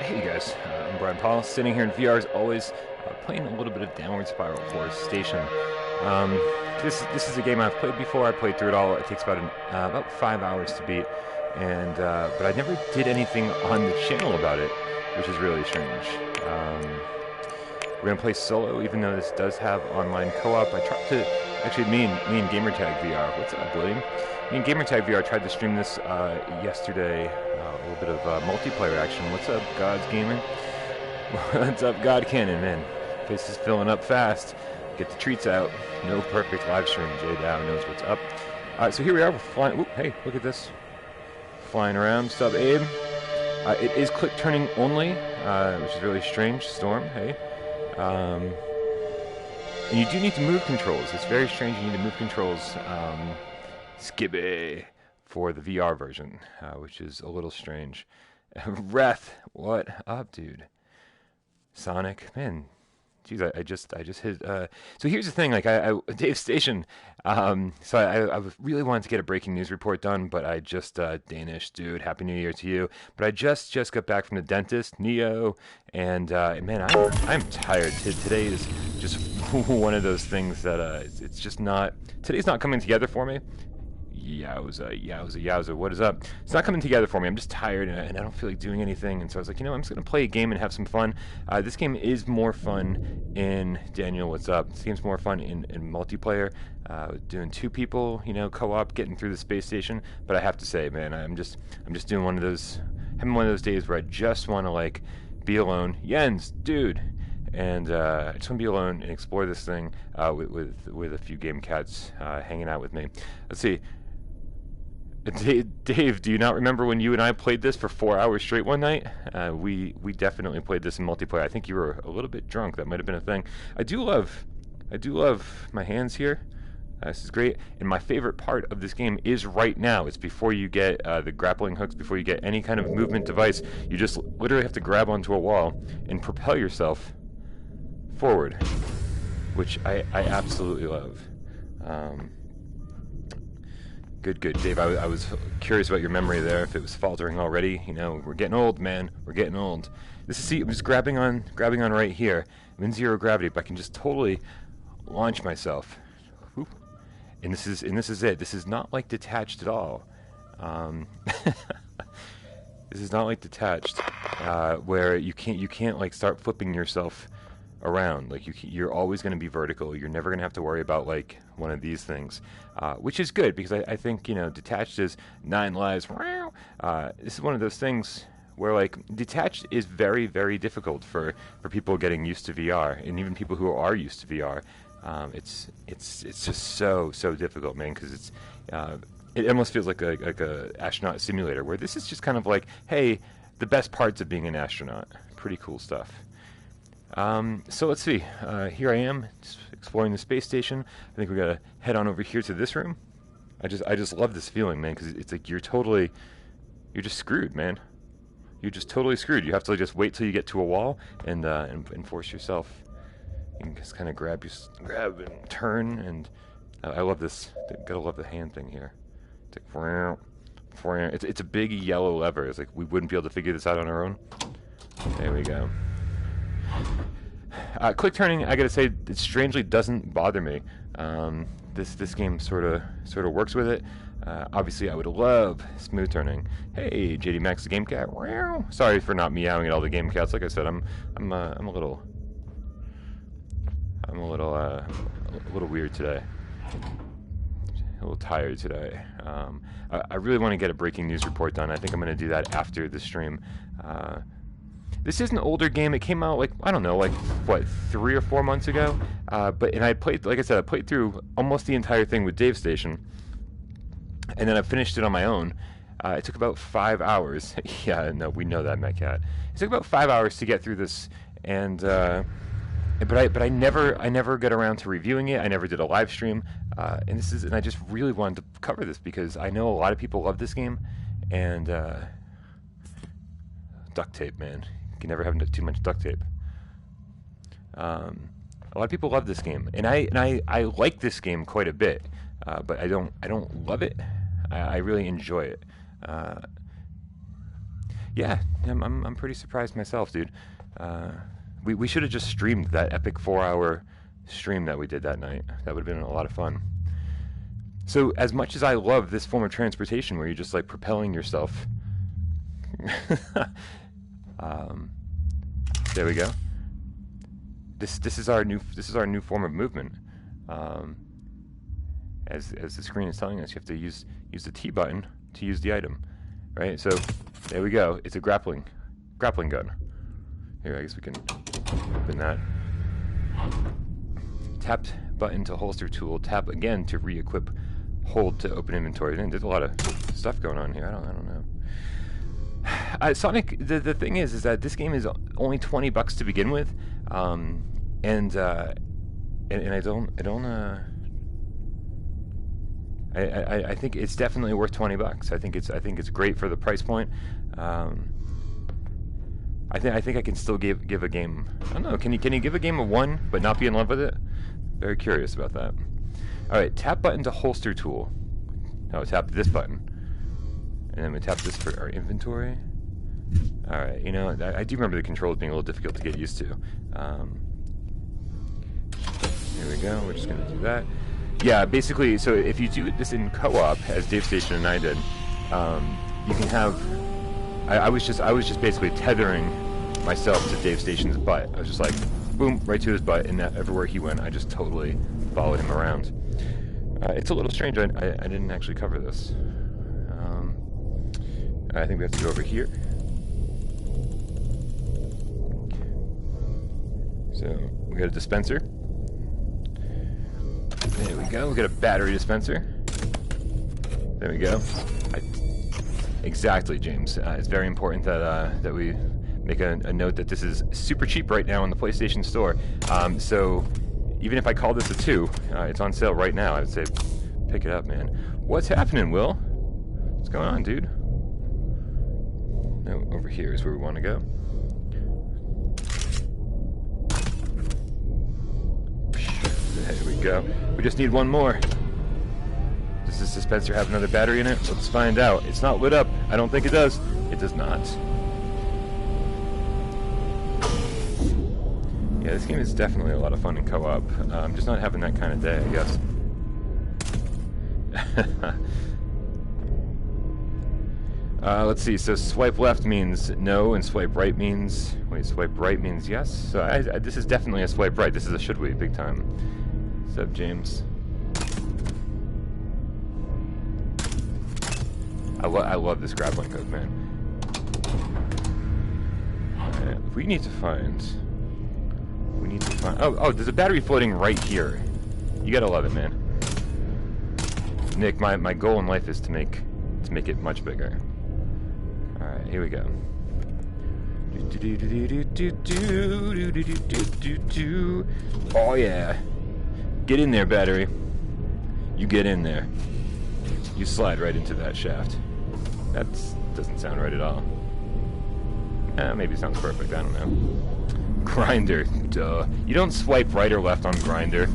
Hey guys, I'm Brian Paul, sitting here in VR as always, playing a little bit of Downward Spiral Horus Station. This is a game I've played before. I played through it all. It takes about 5 hours to beat, and but I never did anything on the channel about it, which is really strange. We're gonna play solo, even though this does have online co-op. I tried to actually me and Gamertag VR. What's up, William? Me and Gamertag VR tried to stream this yesterday. A little bit of multiplayer action. What's up, God's Gaming? What's up, God Cannon, man? Place is filling up fast. Get the treats out. No perfect live stream. Jay Dow knows what's up. Alright, so here we are. We're flying. Ooh, hey, look at this. Flying around. Sub Abe. It is click turning only, which is really strange. Storm, hey. And you do need to move controls. It's very strange. You need to move controls. Skibby. For the VR version, which is a little strange. Reth, what up, dude? Sonic, man, geez, I just hit. So here's the thing, like Dave Station. So I really wanted to get a breaking news report done, but I just Danish dude. Happy New Year to you. But I just got back from the dentist, Neo, and man, I'm tired. Today is just one of those things that it's just not. Today's not coming together for me. Yowza, what is up? It's not coming together for me. I'm just tired and I don't feel like doing anything. And so I was like, I'm just going to play a game and have some fun. This game is more fun in, Daniel, what's up? This game's more fun in multiplayer. Doing two people, co-op, getting through the space station. But I have to say, man, I'm just doing having one of those days where I just want to, like, be alone. Jens, dude. And I just want to be alone and explore this thing with a few game cats hanging out with me. Let's see. Dave, do you not remember when you and I played this for 4 hours straight one night? We definitely played this in multiplayer. I think you were a little bit drunk. That might have been a thing. I do love my hands here. This is great. And my favorite part of this game is right now. It's before you get the grappling hooks, before you get any kind of movement device. You just literally have to grab onto a wall and propel yourself forward, which I absolutely love. Good, Dave. I was curious about your memory there, if it was faltering already. We're getting old, man. We're getting old. I'm just grabbing on right here. I'm in zero gravity, but I can just totally launch myself. Whoop. And this is it. This is not like detached at all. This is not like detached, where you can't like start flipping yourself around. Like you're always going to be vertical. You're never going to have to worry about like one of these things, which is good because I think detached is 9 lives. This is one of those things where like detached is very, very difficult for people getting used to VR, and even people who are used to VR. It's just so difficult, man, because it almost feels like a astronaut simulator, where this is just kind of like, hey, the best parts of being an astronaut. Pretty cool stuff. So let's see. Here I am, just exploring the space station. I think we gotta head on over here to this room. I just love this feeling, man, because it's like you're just screwed, man. You're just totally screwed. You have to just wait till you get to a wall and force yourself. You can just kind of grab and turn, and I love this. Gotta love the hand thing here. It's like, it's a big yellow lever. It's like we wouldn't be able to figure this out on our own. There we go. Quick turning, I gotta say, it strangely doesn't bother me. This game sort of works with it. Obviously, I would love smooth turning. Hey, JD Max, the Game Cat. Sorry for not meowing at all the Game Cats. Like I said, I'm a little weird today. A little tired today. I really want to get a breaking news report done. I think I'm going to do that after the stream. This is an older game. It came out, like, I don't know, like, what, 3 or 4 months ago? And I played, like I said, I played through almost the entire thing with Dave Station. And then I finished it on my own. It took about 5 hours. Yeah, no, we know that, Metcat. It took about 5 hours to get through this. And, but I never got around to reviewing it. I never did a live stream. And I just really wanted to cover this because I know a lot of people love this game. And, duct tape, man. You can never have too much duct tape. A lot of people love this game, and I like this game quite a bit, but I don't love it. I really enjoy it. Yeah, I'm pretty surprised myself, dude. We should have just streamed that epic 4-hour stream that we did that night. That would have been a lot of fun. So, as much as I love this form of transportation, where you're just like propelling yourself, there we go. This is our new form of movement. As the screen is telling us, you have to use the T button to use the item, right? So there we go. It's a grappling gun. Here, I guess we can open that. Tap button to holster tool. Tap again to re-equip. Hold to open inventory. There's a lot of stuff going on here. I don't know. Sonic. The thing is that this game is only $20 to begin with, and I think it's definitely worth $20. I think it's great for the price point. I think I can still give a game. I don't know. Can you give a game a 1 but not be in love with it? Very curious about that. All right, tap button to holster tool. No, tap this button, and then we tap this for our inventory. All right, you know, I do remember the controls being a little difficult to get used to. Here we go. We're just gonna do that. Yeah, basically, so if you do this in co-op, as Dave Station and I did, you can have. I was just basically tethering myself to Dave Station's butt. I was just like, boom, right to his butt, and everywhere he went, I just totally followed him around. It's a little strange. I didn't actually cover this. I think we have to go over here. So we got a dispenser. There we go. We got a battery dispenser. There we go. Exactly, James. It's very important that we make a note that this is super cheap right now on the PlayStation Store. So even if I call this a 2, it's on sale right now. I would say pick it up, man. What's happening, Will? What's going on, dude? No, over here is where we want to go. There we go. We just need one more. Does this dispenser have another battery in it? Let's find out. It's not lit up. I don't think it does. It does not. Yeah, this game is definitely a lot of fun in co-op. I'm just not having that kind of day, I guess. Let's see. So swipe left means no, and swipe right means... Wait, swipe right means yes? So this is definitely a swipe right. This is a should we, big time. What's up, James? I love this grappling hook, man. Alright, we need to find... Oh, there's a battery floating right here. You gotta love it, man. Nick, my goal in life is to make it much bigger. Alright, here we go. Oh yeah. Get in there, battery. You get in there. You slide right into that shaft. That doesn't sound right at all. Maybe it sounds perfect, I don't know. Grinder, duh. You don't swipe right or left on Grinder.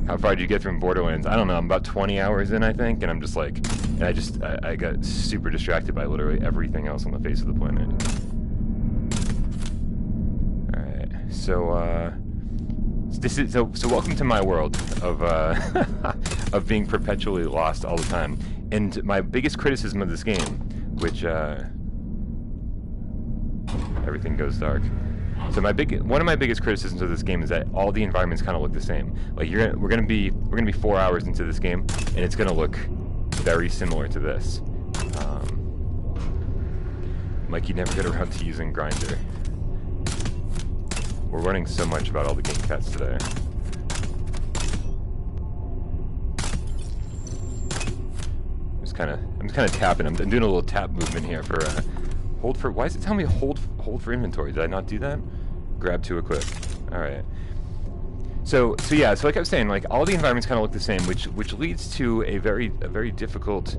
How far did you get from Borderlands? I don't know, I'm about 20 hours in, I think, and I'm just like, I got super distracted by literally everything else on the face of the planet. Alright, so, so welcome to my world of, of being perpetually lost all the time. And my biggest criticism of this game, which, everything goes dark. So one of my biggest criticisms of this game is that all the environments kind of look the same. Like we're gonna be 4 hours into this game, and it's gonna look very similar to this. Like you never get around to using Grinder. We're learning so much about all the game cats today. I'm just kind of tapping. I'm doing a little tap movement here for hold for. Why is it telling me hold for inventory? Did I not do that? Grab to equip. All right. So yeah. So like I was saying, like all the environments kind of look the same, which leads to a very difficult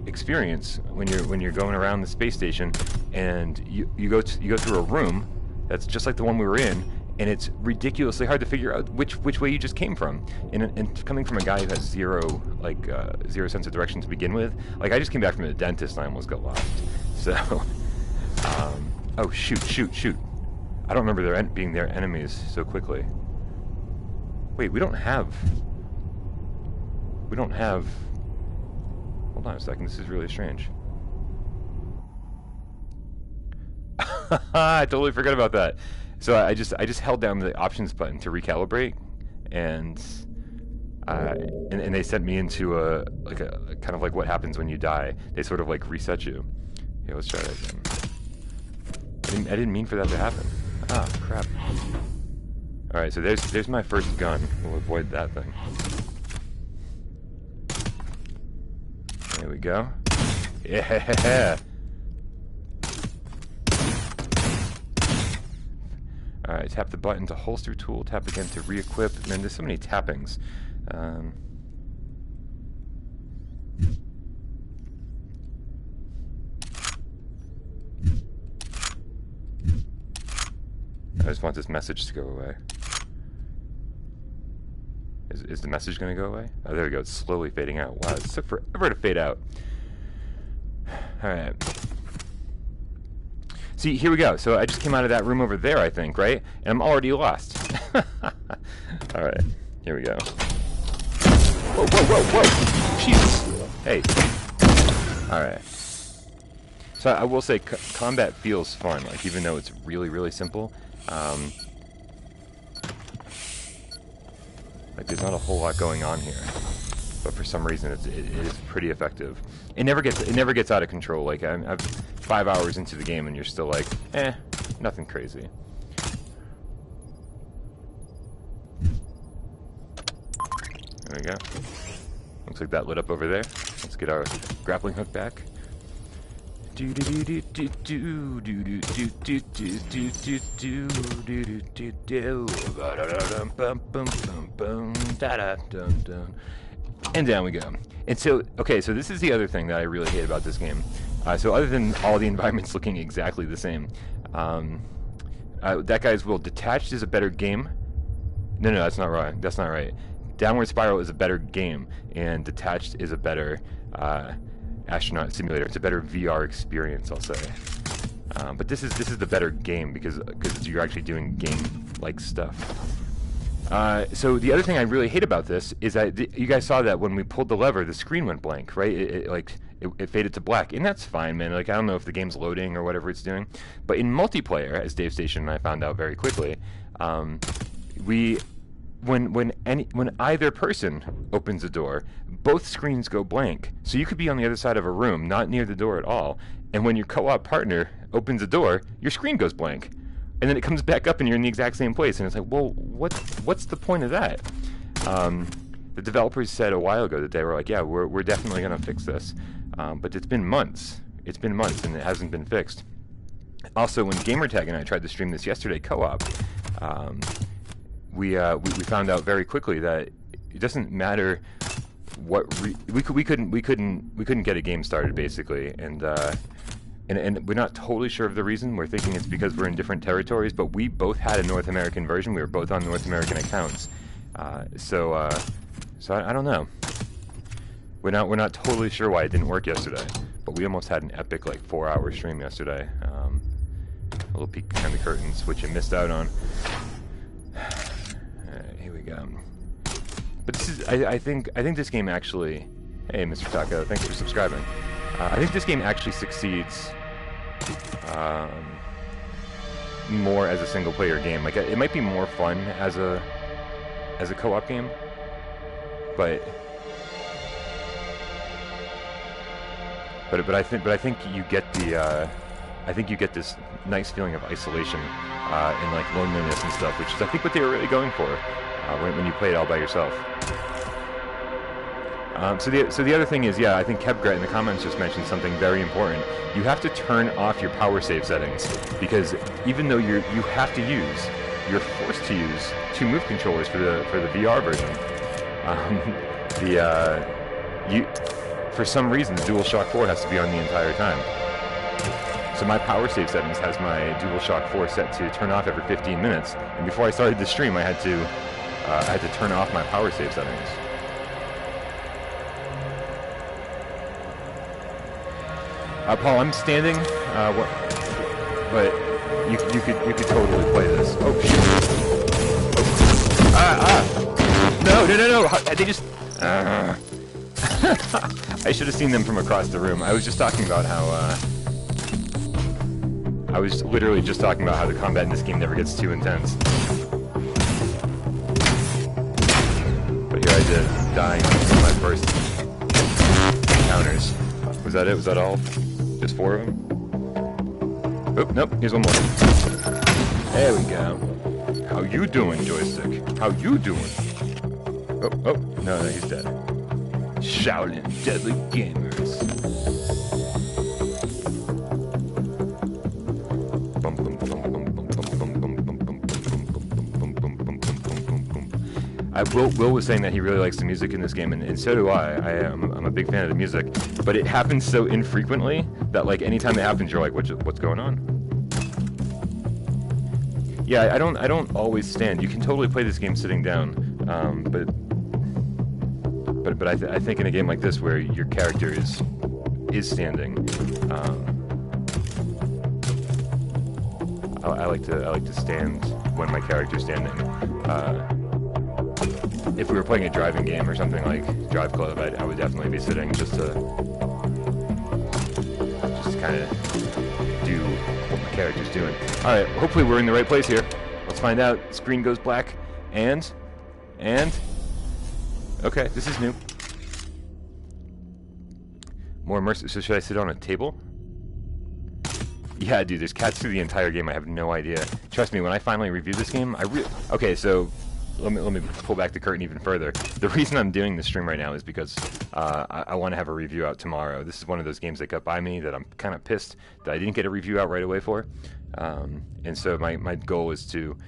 experience when you're going around the space station, and you go through a room that's just like the one we were in, and it's ridiculously hard to figure out which way you just came from. And coming from a guy who has zero sense of direction to begin with, like I just came back from the dentist and I almost got lost. So, oh shoot! I don't remember there being their enemies so quickly. Wait, we don't have. Hold on a second. This is really strange. I totally forgot about that. So I just held down the options button to recalibrate, and they sent me into a kind of like what happens when you die. They sort of like reset you. Okay, let's try that again. I didn't mean for that to happen. Ah, crap. All right, so there's my first gun. We'll avoid that thing. There we go. Yeah. Alright, tap the button to holster tool, tap again to re-equip. Man, there's so many tappings. I just want this message to go away. Is the message going to go away? Oh, there we go. It's slowly fading out. Wow, it took forever to fade out. Alright. See, here we go. So I just came out of that room over there, I think, right? And I'm already lost. Alright, here we go. Whoa! Jesus! Hey. Alright. So I will say, combat feels fun, like, even though it's really simple. Like, there's not a whole lot going on here. But for some reason, it is pretty effective. It never gets out of control. Like, I'm 5 hours into the game and you're still like, nothing crazy. There we go. Looks like that lit up over there. Let's get our grappling hook back. And down we go. And so, okay, so this is the other thing that I really hate about this game. So other than all the environments looking exactly the same, that guy's will. Detached is a better game. No, that's not right. That's not right. Downward Spiral is a better game, and Detached is a better astronaut simulator. It's a better VR experience, I'll say. But this is the better game because you're actually doing game-like stuff. So the other thing I really hate about this is that you guys saw that when we pulled the lever, the screen went blank, right? It faded to black, and that's fine, man. Like, I don't know if the game's loading or whatever it's doing, but in multiplayer, as Dave Station and I found out very quickly, when either person opens a door, both screens go blank. So you could be on the other side of a room, not near the door at all, and when your co-op partner opens a door, your screen goes blank. And then it comes back up and you're in the exact same place, and it's like, well, what's the point of that? The developers said a while ago that they were like, yeah, we're definitely going to fix this. But it's been months. It's been months, and it hasn't been fixed. Also, when Gamertag and I tried to stream this yesterday co-op, we found out very quickly that it doesn't matter what we couldn't get a game started, basically, and we're not totally sure of the reason. We're thinking it's because we're in different territories, but we both had a North American version. We were both on North American accounts, so I don't know. We're not totally sure why it didn't work yesterday, but we almost had an epic 4-hour stream yesterday. A little peek behind the curtains, which you missed out on. Here we go. But this is, I think this game actually. Hey, Mr. Taco, thanks for subscribing. I think this game actually succeeds more as a single-player game. Like, it might be more fun as a co-op game, but I think you get this nice feeling of isolation and loneliness and stuff, which is I think what they were really going for when you play it all by yourself. So the other thing is, yeah, I think Kebgret in the comments just mentioned something very important. You have to turn off your power save settings, because even though you're forced to use 2 move controllers for the VR version. For some reason the DualShock 4 has to be on the entire time. So my power save settings has my DualShock 4 set to turn off every 15 minutes, and before I started the stream, I had to turn off my power save settings. Paul, I'm standing, but you could totally play this. Oh shit! No! They just. I should have seen them from across the room. I was just talking about how. I was literally just talking about how the combat in this game never gets too intense. But here I did, dying in my first encounters. Was that it? Was that all? Just 4 of them? Oh, nope, here's one more. There we go. How you doing, joystick? How you doing? Oh, no, he's dead. Shaolin Deadly Gamers. Will was saying that he really likes the music in this game, and so do I. I'm a big fan of the music, but it happens so infrequently that like anytime it happens, you're like, what's going on? Yeah, I don't always stand. You can totally play this game sitting down, but I think in a game like this where your character is standing, I like to stand when my character's standing. If we were playing a driving game or something like Drive Club, I would definitely be sitting just to kind of do what my character's doing. All right, hopefully we're in the right place here. Let's find out. Screen goes black, and okay, this is new. More immersive. So should I sit on a table? Yeah, dude, there's cats through the entire game. I have no idea. Trust me, when I finally review this game, okay, so. Let me pull back the curtain even further. The reason I'm doing this stream right now is because I want to have a review out tomorrow. This is one of those games that got by me that I'm kind of pissed that I didn't get a review out right away for. And so my goal is to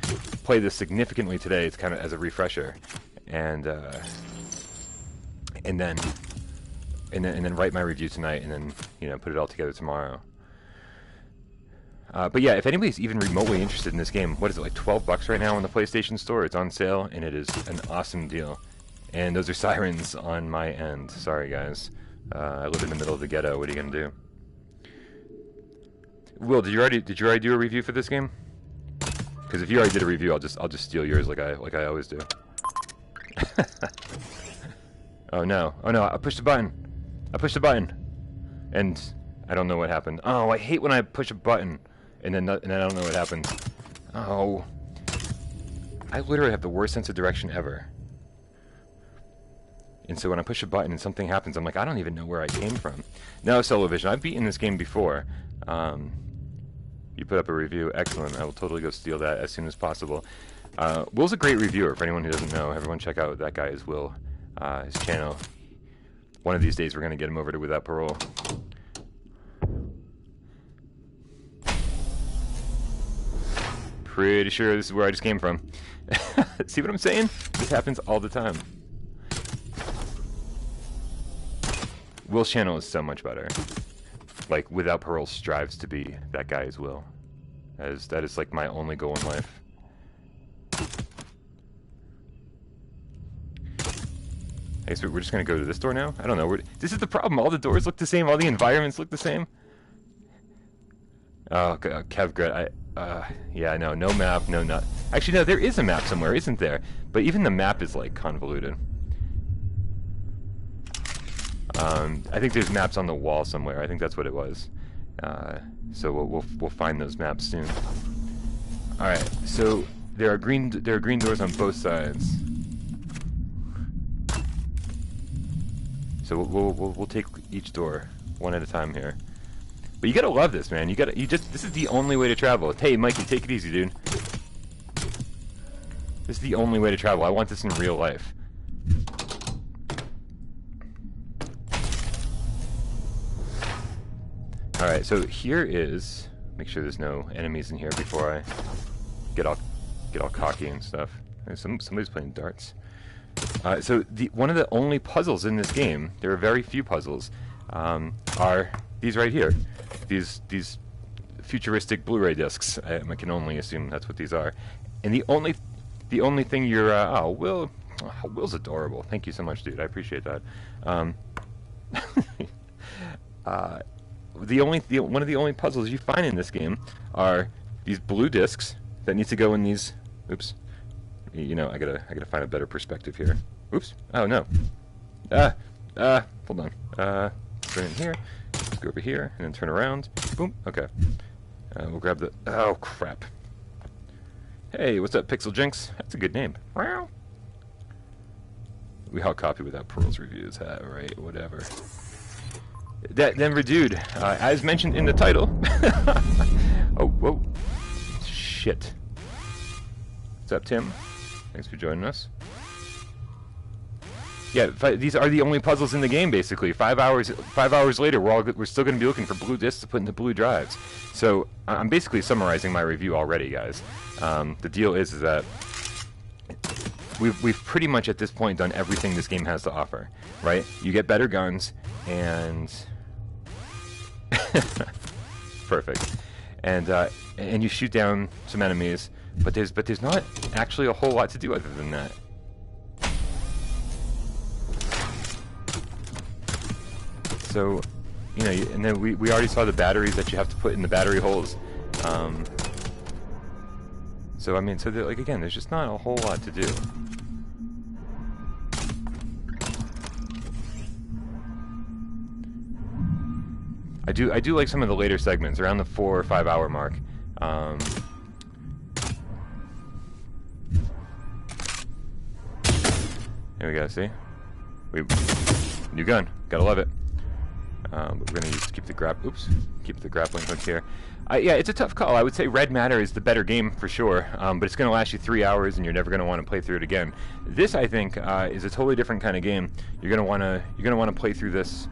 play this significantly today. It's kind of as a refresher, and then write my review tonight, and then put it all together tomorrow. But yeah, if anybody's even remotely interested in this game, what is it, like $12 right now on the PlayStation Store? It's on sale, and it is an awesome deal. And those are sirens on my end. Sorry, guys. I live in the middle of the ghetto. What are you gonna do? Will, did you already do a review for this game? Because if you already did a review, I'll just steal yours like I always do. Oh no! I pushed the button. And I don't know what happened. Oh, I hate when I push a button. And then I don't know what happens. Oh. I literally have the worst sense of direction ever. And so when I push a button and something happens, I'm like, I don't even know where I came from. No, Solovision, I've beaten this game before. You put up a review. Excellent. I will totally go steal that as soon as possible. Will's a great reviewer, for anyone who doesn't know. Everyone check out that guy is Will. His channel. One of these days we're going to get him over to Without Parole. Pretty sure this is where I just came from. See what I'm saying? This happens all the time. Will's channel is so much better. Like, Without Parole strives to be that guy as Will. That is like my only goal in life. Okay, so we're just gonna go to this door now? I don't know. This is the problem. All the doors look the same. All the environments look the same. Oh, Kev, good. Yeah, no map, no nut. Actually, no, there is a map somewhere, isn't there? But even the map is, like, convoluted. I think there's maps on the wall somewhere. I think that's what it was. So we'll find those maps soon. All right. So there are green doors on both sides. So we'll take each door one at a time here. But you gotta love this, man. This is the only way to travel. Hey, Mikey, take it easy, dude. This is the only way to travel. I want this in real life. Alright, so here is... Make sure there's no enemies in here before I get all cocky and stuff. Somebody's playing darts. So one of the only puzzles in this game, there are very few puzzles, are these right here. These futuristic Blu-ray discs. I can only assume that's what these are. And the only thing you're Will's adorable. Thank you so much, dude. I appreciate that. One of the only puzzles you find in this game are these blue discs that need to go in these. Oops. You know, I gotta find a better perspective here. Oops. Oh no. Hold on. Turn in here. Let's go over here and then turn around. Boom. Okay. We'll grab the. Oh crap. Hey, what's up, Pixel Jinx? That's a good name. Wow. We hot copy without Pearl's reviews. Right. Whatever. Then Redude, as mentioned in the title. Oh, whoa. Shit. What's up, Tim? Thanks for joining us. Yeah, these are the only puzzles in the game, basically. 5 hours later, we're still going to be looking for blue discs to put into blue drives. So I'm basically summarizing my review already, guys. The deal is that we've pretty much at this point done everything this game has to offer, right? You get better guns and perfect, and you shoot down some enemies, but there's not actually a whole lot to do other than that. So, you know, and then we already saw the batteries that you have to put in the battery holes. So I mean, so like again, there's just not a whole lot to do. I do like some of the later segments around the 4 or 5 hour mark. Here we go. See, new gun. Gotta love it. But we're gonna keep the grappling hook here. Yeah, it's a tough call. I would say Red Matter is the better game for sure, but it's gonna last you 3 hours, and you're never gonna want to play through it again. This, I think, is a totally different kind of game. You're gonna wanna play through this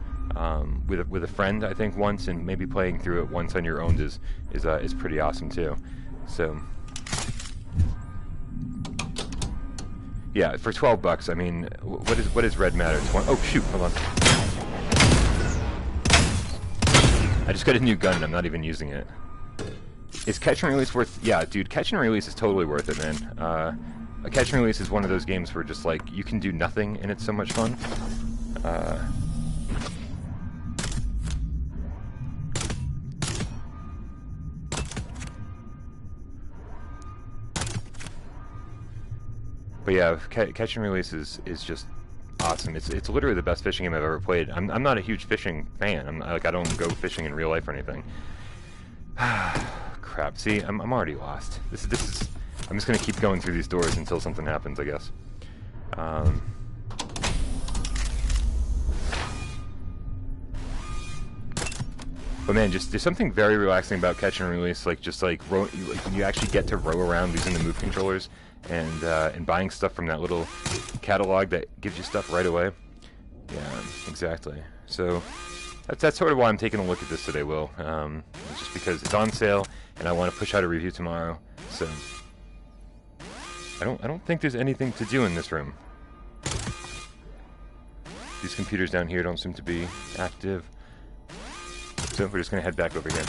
with a friend, I think, once, and maybe playing through it once on your own is pretty awesome too. So. Yeah, for $12, I mean, what is Red Matter? Oh shoot, hold on. I just got a new gun and I'm not even using it. Is Catch and Release worth? Yeah, dude, Catch and Release is totally worth it, man. A Catch and Release is one of those games where just like you can do nothing and it's so much fun. But yeah, Catch and Release is just awesome. It's literally the best fishing game I've ever played. I'm not a huge fishing fan. I don't go fishing in real life or anything. Crap. See, I'm already lost. This is. I'm just gonna keep going through these doors until something happens, I guess. But man, there's something very relaxing about Catch and Release. Like when you actually get to row around using the move controllers. And buying stuff from that little catalog that gives you stuff right away. Yeah, exactly. So that's sort of why I'm taking a look at this today, Will. It's just because it's on sale and I want to push out a review tomorrow. So I don't think there's anything to do in this room. These computers down here don't seem to be active. So we're just gonna head back over here.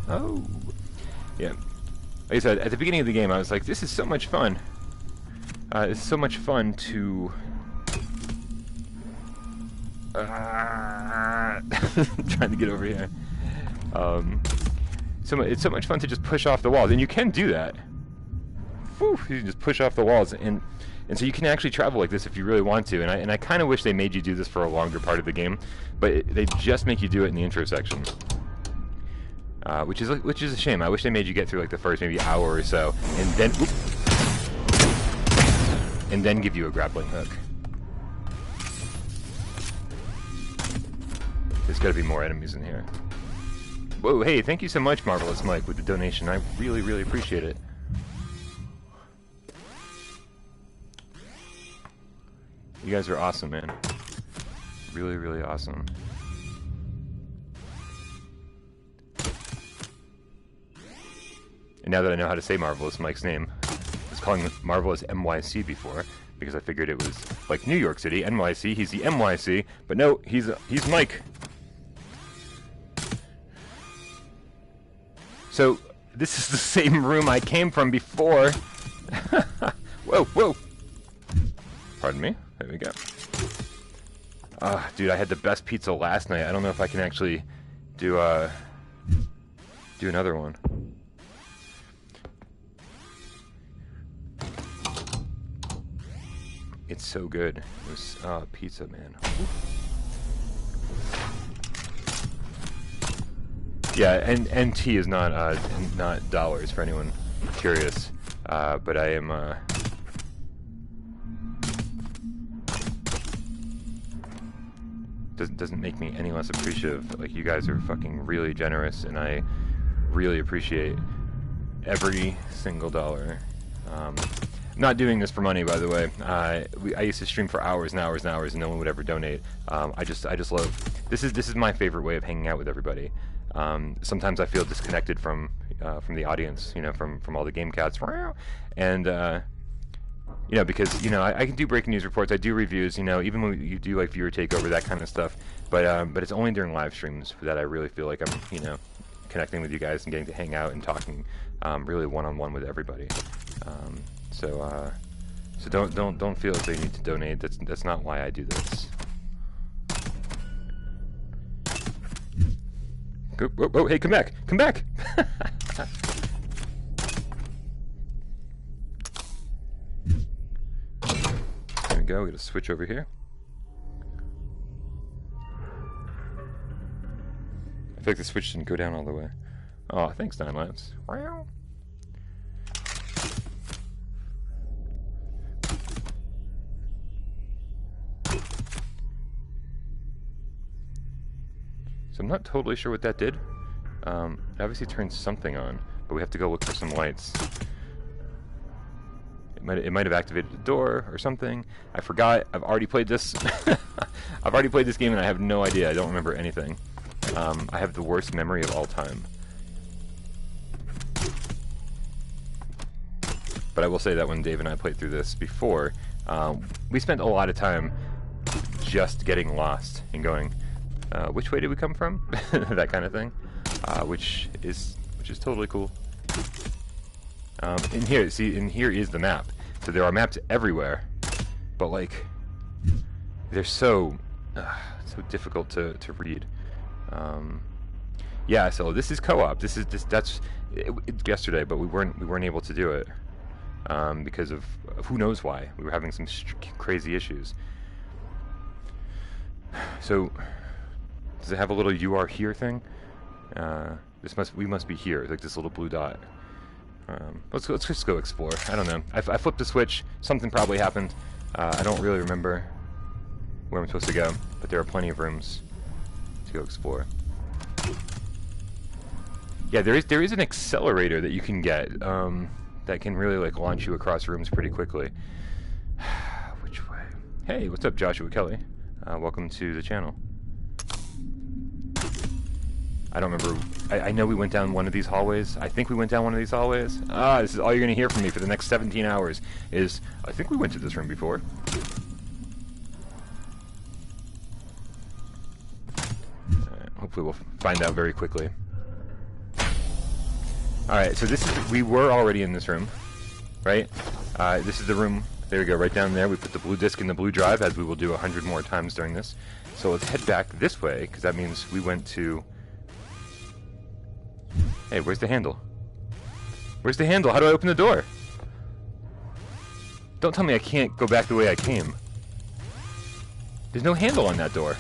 Oh, yeah. Like I said, at the beginning of the game, I was like, "This is so much fun." It's so much fun to. Trying to get over here. It's so much fun to just push off the walls, and you can do that. Whew, you can just push off the walls, and so you can actually travel like this if you really want to. And I kind of wish they made you do this for a longer part of the game, but they just make you do it in the intro section, which is a shame. I wish they made you get through like the first maybe hour or so, and then give you a grappling hook. There's got to be more enemies in here. Whoa, hey, thank you so much, Marvelous Mike, with the donation. I really, really appreciate it. You guys are awesome, man. Really, really awesome. And now that I know how to say Marvelous Mike's name, I was calling him Marvelous MYC before, because I figured it was like New York City, NYC, he's the MYC, but no, he's Mike. So, this is the same room I came from before. Whoa, whoa. Pardon me, there we go. Dude, I had the best pizza last night. I don't know if I can actually do another one. It's so good. It was pizza, man. Yeah, and NT is not dollars for anyone curious. But I am doesn't make me any less appreciative. Like, you guys are fucking really generous, and I really appreciate every single dollar. I'm not doing this for money, by the way. I used to stream for hours and hours and hours, and no one would ever donate. I just love this is my favorite way of hanging out with everybody. Sometimes I feel disconnected from the audience, you know, from all the game cats, and you know, because, you know, I can do breaking news reports, I do reviews, you know, even when you do like viewer takeover, that kind of stuff, but it's only during live streams that I really feel like I'm, you know, connecting with you guys and getting to hang out and talking really one-on-one with everybody. So don't feel as though you need to donate. That's not why I do this. Whoa, hey, come back! Come back! There we go, we gotta switch over here. I feel like the switch didn't go down all the way. Oh, thanks, 9 Labs. Wow. So I'm not totally sure what that did. It obviously turned something on, but we have to go look for some lights. It might have activated the door or something. I forgot. I've already played this. I've already played this game and I have no idea. I don't remember anything. I have the worst memory of all time. But I will say that when Dave and I played through this before, we spent a lot of time just getting lost and going, which way did we come from? That kind of thing, which is totally cool. In here, see, in here is the map. So there are maps everywhere, but like they're so difficult to read. Yeah, so this is co-op. That's yesterday, but we weren't able to do it because of who knows why. We were having some crazy issues. So does it have a little "you are here" thing? We must be here, like this little blue dot. Let's just go explore. I don't know. I flipped the switch. Something probably happened. I don't really remember where I'm supposed to go, but there are plenty of rooms to go explore. Yeah, there is an accelerator that you can get that can really like launch you across rooms pretty quickly. Which way? Hey, what's up, Joshua Kelly? Welcome to the channel. I don't remember. I know we went down one of these hallways. I think we went down one of these hallways. This is all you're going to hear from me for the next 17 hours is, I think we went to this room before. Hopefully we'll find out very quickly. Alright, so we were already in this room, right? This is the room, there we go, right down there. We put the blue disc in the blue drive, as we will do 100 more times during this. So let's head back this way, because that means we went to... Hey, where's the handle? Where's the handle? How do I open the door? Don't tell me I can't go back the way I came. There's no handle on that door.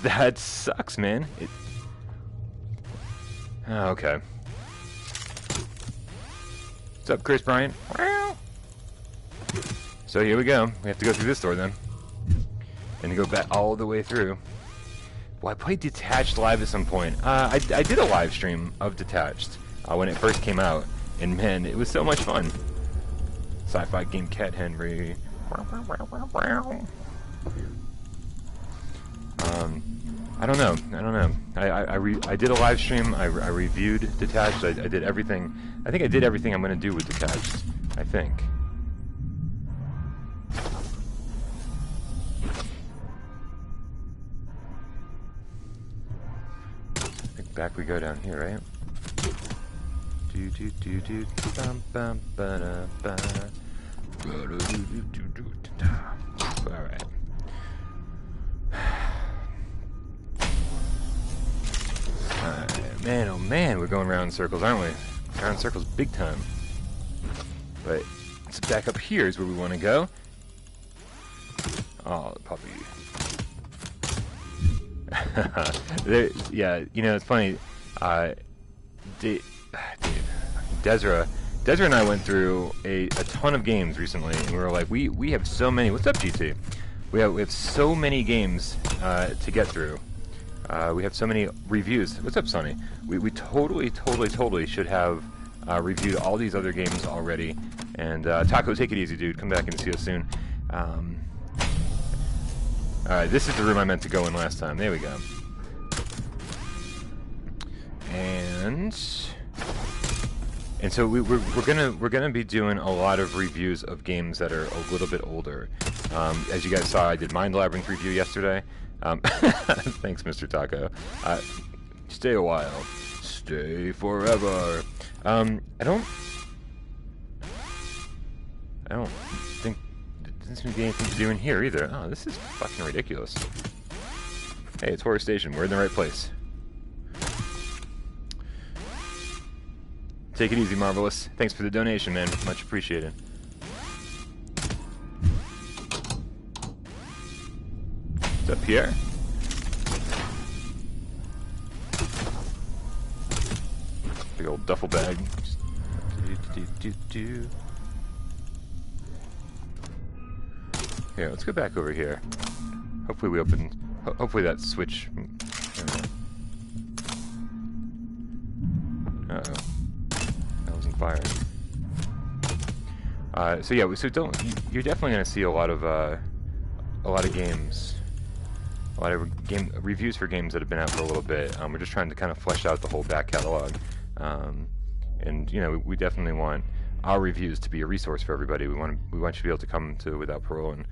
That sucks, man. Oh, okay. What's up, Chris Bryant? So here we go. We have to go through this door then. And go back all the way through. Well, I played Detached live at some point. I did a live stream of Detached when it first came out. And man, it was so much fun. Sci-fi game Cat Henry. I don't know. I did a live stream. I reviewed Detached. I did everything. I think I did everything I'm going to do with Detached. I think. Back we go down here, right? Do do do do bum bum ba da ba. All right. Man, oh man, we're going around in circles, aren't we? Around in circles big time. But let's back up here is where we want to go. Oh, the puppy. Yeah, you know, it's funny. Desra and I went through a ton of games recently, and we were like, we have so many. What's up, GT? We have so many games to get through. We have so many reviews. What's up, Sonny? We totally should have reviewed all these other games already. And Taco, take it easy, dude. Come back and see us soon. Alright, this is the room I meant to go in last time. There we go. And so we're gonna be doing a lot of reviews of games that are a little bit older. As you guys saw, I did Mind Labyrinth review yesterday. Thanks, Mr. Taco. Stay a while. Stay forever. I don't think there doesn't seem to be anything to do in here either. Oh, this is fucking ridiculous. Hey, it's Horus Station. We're in the right place. Take it easy, Marvelous. Thanks for the donation, man. Much appreciated. What's up here? Big old duffel bag. Here, let's go back over here. Hopefully we open... hopefully that switch... Uh-oh. That wasn't firing. So yeah, you're definitely going to see a lot of games. A lot of game reviews for games that have been out for a little bit. We're just trying to kind of flesh out the whole back catalog. And, you know, we definitely want our reviews to be a resource for everybody. We want you to be able to come to Without Parole and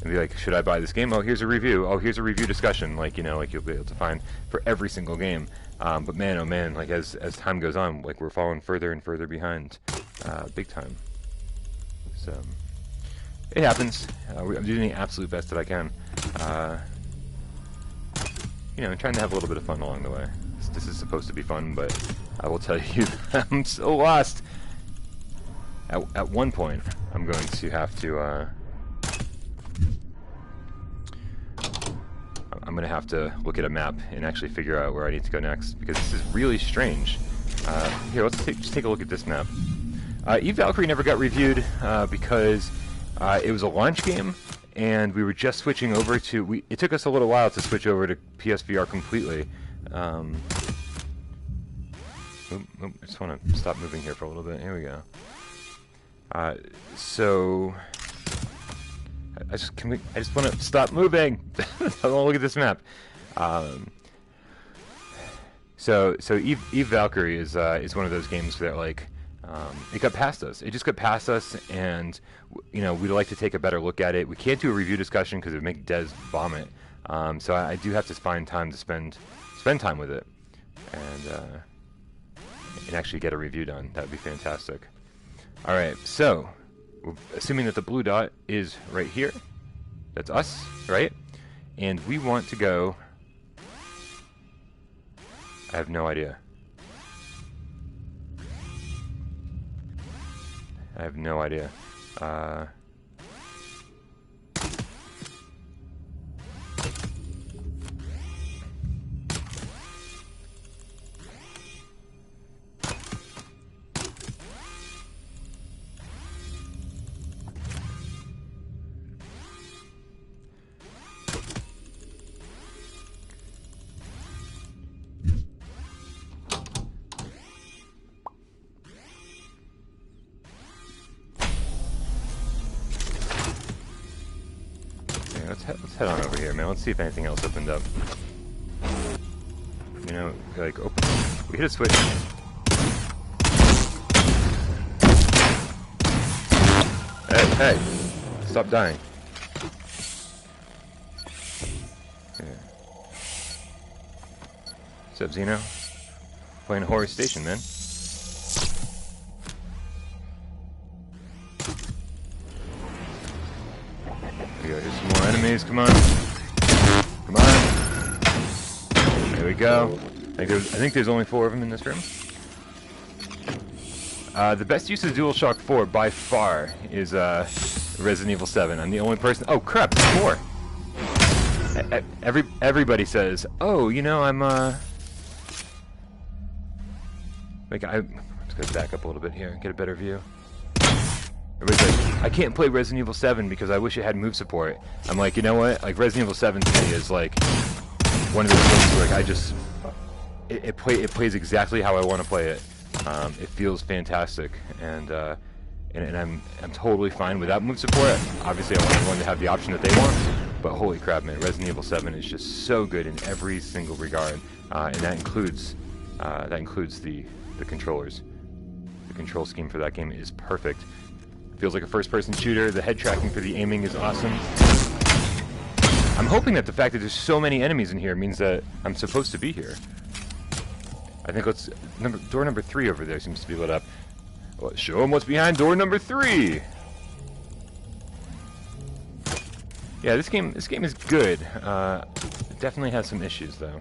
be like, should I buy this game? Oh, here's a review. Oh, here's a review discussion. Like, you know, like you'll be able to find for every single game. But man, oh man, like as time goes on, like we're falling further and further behind, big time. So it happens. I'm doing the absolute best that I can. You know, and trying to have a little bit of fun along the way. This is supposed to be fun, but I will tell you, I'm so lost. At one point, I'm going to have to. I'm going to have to look at a map and actually figure out where I need to go next, because this is really strange. Here, let's just take a look at this map. Eve Valkyrie never got reviewed because it was a launch game, and we were just switching over to... It took us a little while to switch over to PSVR completely. I just want to stop moving here for a little bit. Here we go. So... I just want to stop moving. I want to look at this map. So Eve Valkyrie is one of those games that like it got past us. It just got past us, and you know we'd like to take a better look at it. We can't do a review discussion because it would make Des vomit. So I do have to find time to spend time with it, and actually get a review done. That would be fantastic. All right, so. Assuming that the blue dot is right here, that's us, right? And we want to go... I have no idea. I have no idea. let's head on over here, man. Let's see if anything else opened up. You know, like, open. We hit a switch. Hey, stop dying. Here. What's up, Xeno? Playing Horus Station, man. There we go, here's some more enemies, come on. Come on. There we go. I think there's only 4 of them in this room. The best use of DualShock 4 by far is Resident Evil 7. I'm the only person. Oh crap! There's more. Everybody says, "Oh, you know, I'm like I'm just gonna back up a little bit here and get a better view." Everybody's like, "I can't play Resident Evil 7 because I wish it had move support." I'm like, you know what? Like Resident Evil 7 to me is like one of those games where like I just it plays exactly how I want to play it. It feels fantastic, and I'm totally fine without move support. Obviously, I want everyone to have the option that they want, but holy crap, man, Resident Evil 7 is just so good in every single regard, and that includes the controllers. The control scheme for that game is perfect. It feels like a first-person shooter. The head tracking for the aiming is awesome. I'm hoping that the fact that there's so many enemies in here means that I'm supposed to be here. I think door number 3 over there seems to be lit up. Well, show them what's behind door number 3. Yeah, this game is good. It definitely has some issues though.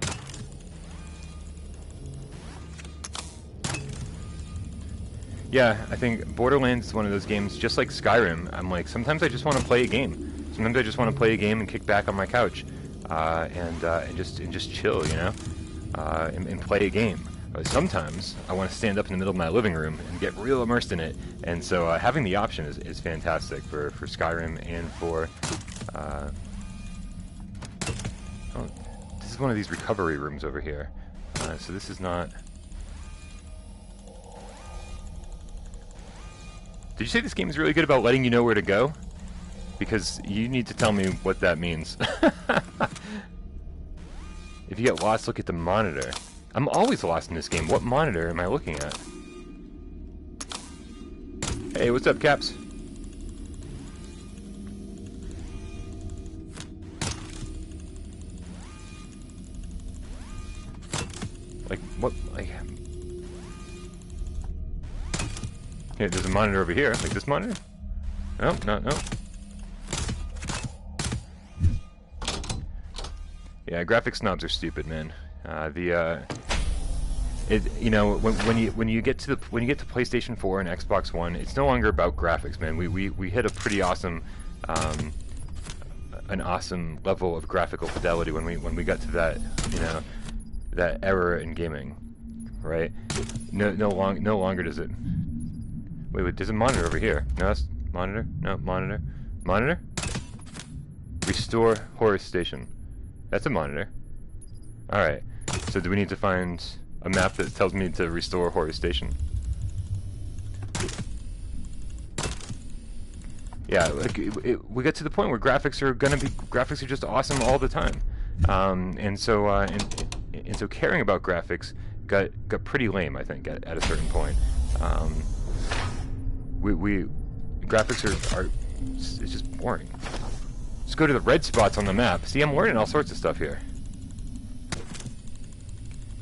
Yeah, I think Borderlands is one of those games, just like Skyrim. I'm like, sometimes I just want to play a game. Sometimes I just want to play a game and kick back on my couch, and just chill, you know, and play a game. Sometimes I want to stand up in the middle of my living room and get real immersed in it, and so having the option is fantastic for Skyrim and for. Oh, this is one of these recovery rooms over here, so this is not. Did you say this game is really good about letting you know where to go? Because you need to tell me what that means. If you get lost, look at the monitor. I'm always lost in this game. What monitor am I looking at? Hey, what's up, Caps? Like, what? Like... Here, there's a monitor over here. Like this monitor? No, no, no. Yeah, graphics snobs are stupid, man. You know, when you get to PlayStation 4 and Xbox One, it's no longer about graphics, man. We hit a pretty awesome, an awesome level of graphical fidelity when we got to that, you know, that era in gaming, right? No longer does it. Wait, there's a monitor over here. No, that's monitor. No, monitor. Monitor. Restore Horus Station. That's a monitor. Alright, so do we need to find a map that tells me to restore Horus Station? Yeah, like, we get to the point where graphics are just awesome all the time. And so caring about graphics got pretty lame, I think, at a certain point. Graphics are it's just boring. Just go to the red spots on the map. See, I'm learning all sorts of stuff here.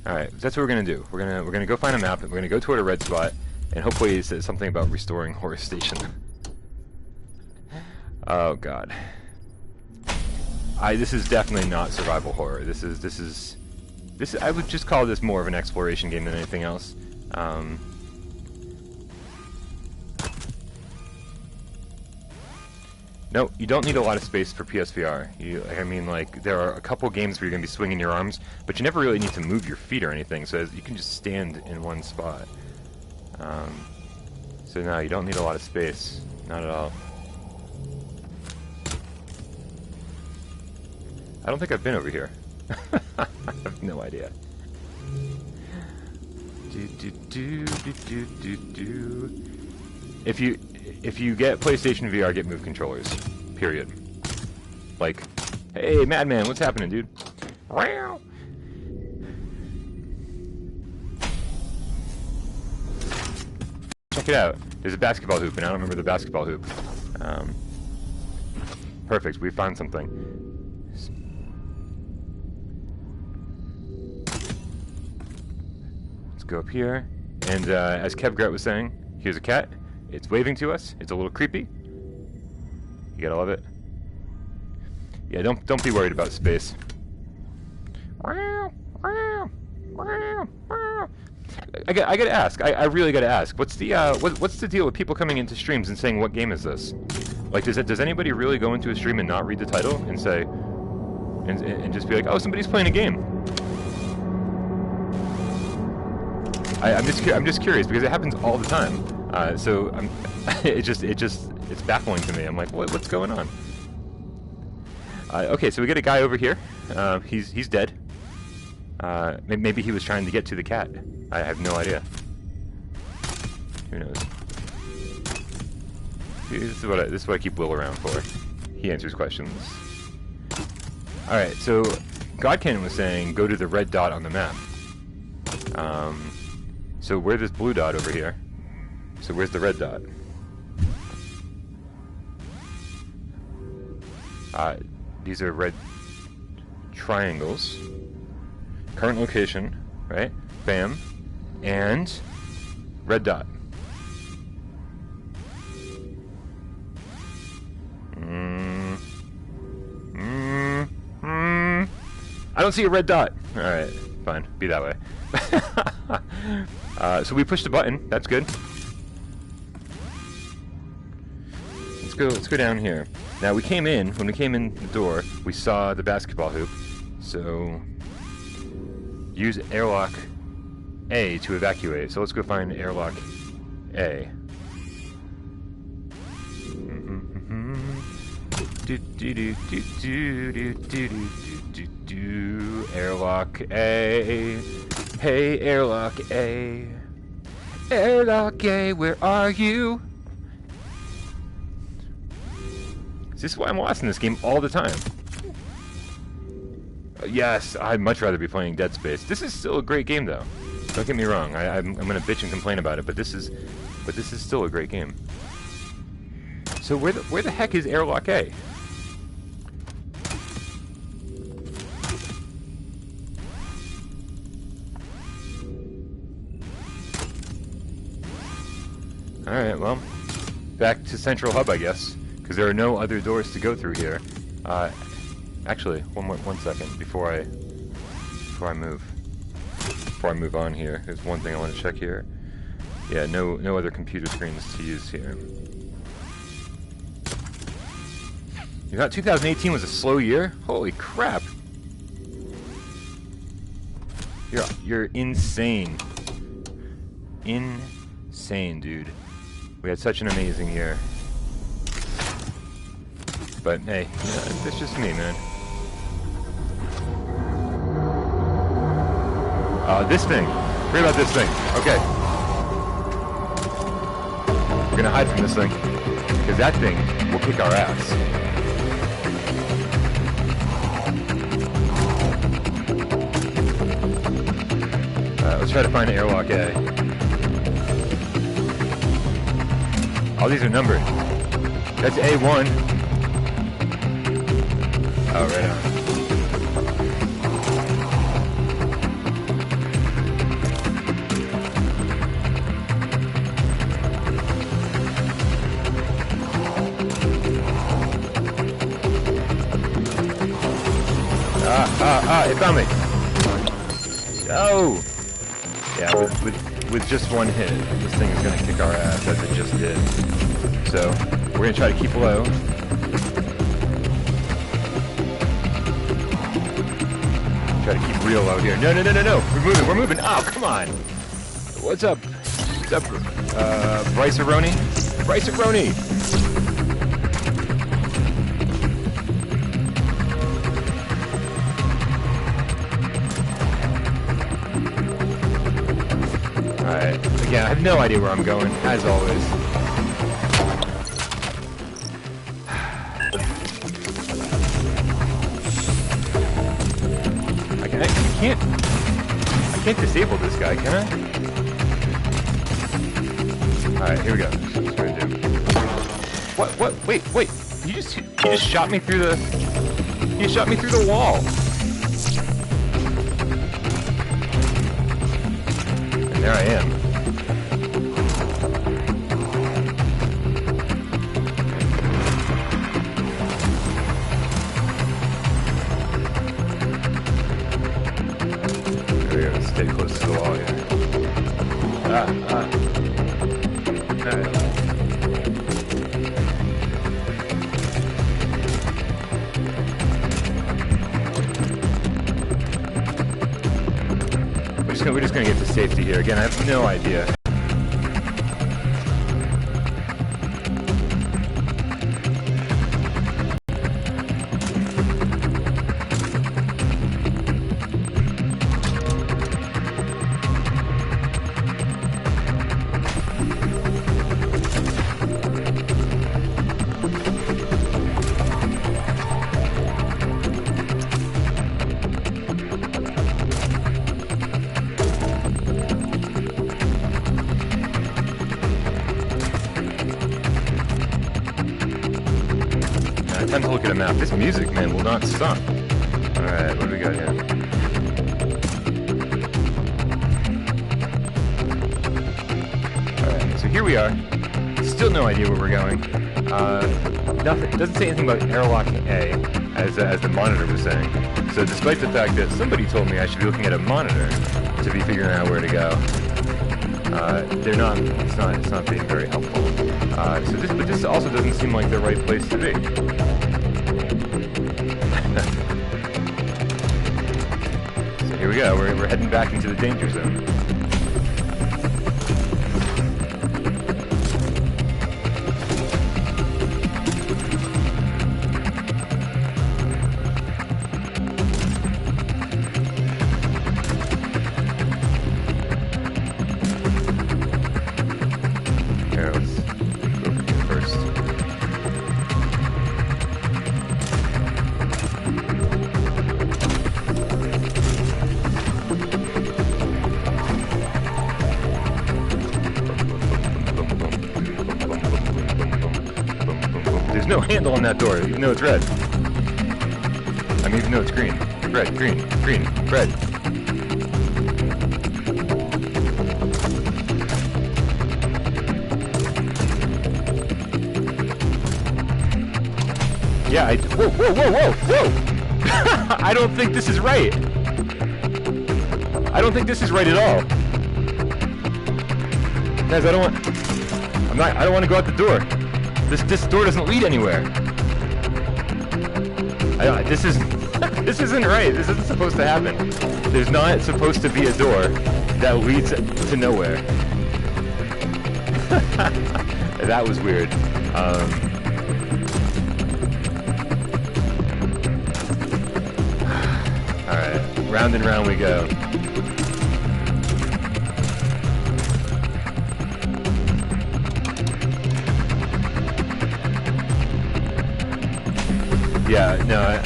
Alright, that's what we're gonna do. We're gonna go find a map, and we're gonna go toward a red spot, and hopefully it says something about restoring Horus Station. Oh god. This is definitely not survival horror. This is I would just call this more of an exploration game than anything else. No, you don't need a lot of space for PSVR. I mean, like, there are a couple games where you're going to be swinging your arms, but you never really need to move your feet or anything, so you can just stand in one spot. So no, you don't need a lot of space. Not at all. I don't think I've been over here. I have no idea. If you get PlayStation VR, get Move controllers. Period. Like, Hey, Madman, what's happening, dude? Wow. Check it out. There's a basketball hoop, and I don't remember the basketball hoop. Perfect, we found something. Let's go up here. And as Kevgret was saying, here's a cat. It's waving to us. It's a little creepy. You gotta love it. Yeah, don't be worried about space. I gotta ask. I really gotta ask. What's the deal with people coming into streams and saying, "What game is this?" Like, does anybody really go into a stream and not read the title and say, and just be like, "Oh, somebody's playing a game"? I'm just curious because it happens all the time. So it's baffling to me. I'm like, what's going on? Okay, so we get a guy over here. He's dead. Maybe he was trying to get to the cat. I have no idea. Who knows? See, this is what I keep Will around for. He answers questions. All right, so Godcan was saying go to the red dot on the map. So we're this blue dot over here. So where's the red dot? These are red triangles. Current location, right? Bam. And red dot. I don't see a red dot. Alright, fine. Be that way. So we pushed the button. That's good. Let's go down here. Now when we came in the door, we saw the basketball hoop. So use airlock A to evacuate. So let's go find airlock A. Airlock A. Hey, airlock A. Airlock A, where are you? Is this why I'm lost in this game all the time? Yes, I'd much rather be playing Dead Space. This is still a great game, though. Don't get me wrong. I'm gonna bitch and complain about it, but this is still a great game. So where the heck is airlock A? All right, well, back to Central Hub, I guess, because there are no other doors to go through here. Actually, one second before I move on here. There's one thing I want to check here. Yeah, no other computer screens to use here. You thought 2018 was a slow year? Holy crap! You're insane. Insane, dude. We had such an amazing year. But hey, that's just me, man. This thing. Forget about this thing. Okay. We're gonna hide from this thing. Because that thing will kick our ass. Let's try to find an airlock A. All these are numbered. That's A1. Oh, right on. It found me. Oh! Yeah, with just one hit, this thing is going to kick our ass, as it just did. So, we're going to try to keep low. Try to keep real low here. No! We're moving! Oh, come on! What's up? What's up, Bryce-a-roni? Bryce-a-roni! Alright, again, I have no idea where I'm going, as always. can't disable this guy, can I? Alright, here we go. That's what we're gonna do. What? Wait. You just shot me through the... You shot me through the wall. And there I am. Stay close to the wall here. Alright. We're just gonna get to safety here. Again, I have no idea. Time to look at a map. This music, man, will not stop. Alright, what do we got here? Alright, so here we are. Still no idea where we're going. Nothing. It doesn't say anything about airlock A, as the monitor was saying. So despite the fact that somebody told me I should be looking at a monitor to be figuring out where to go, they're not. It's not being very helpful. But this also doesn't seem like the right place to be. So here we go. We're heading back into the danger zone. There's no handle on that door, even though it's red. I mean, even though it's green. Red, green, red. Yeah, whoa! I don't think this is right. I don't think this is right at all. Guys, I don't want to go out the door. This door doesn't lead anywhere. This isn't right. This isn't supposed to happen. There's not supposed to be a door that leads to nowhere. That was weird. Alright, round and round we go. Yeah, no,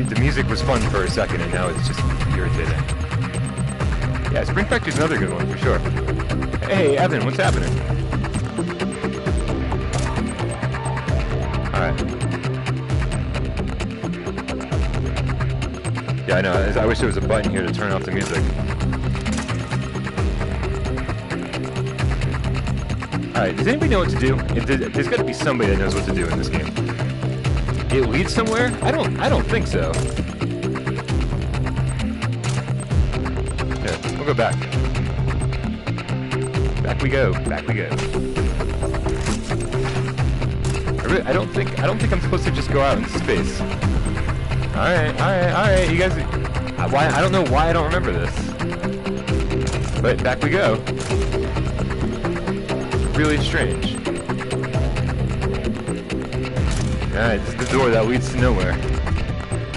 the music was fun for a second, and now it's just irritating. Yeah, Spring Factory's another good one, for sure. Hey, Evan, what's happening? Alright. Yeah, I know, I wish there was a button here to turn off the music. Alright, does anybody know what to do? There's got to be somebody that knows what to do in this game. It leads somewhere? I don't think so. Here, we'll go back. Back we go. I don't think I'm supposed to just go out in space. Alright, you guys... I don't know why I don't remember this. But back we go. Really strange. Alright, this is the door that leads to nowhere.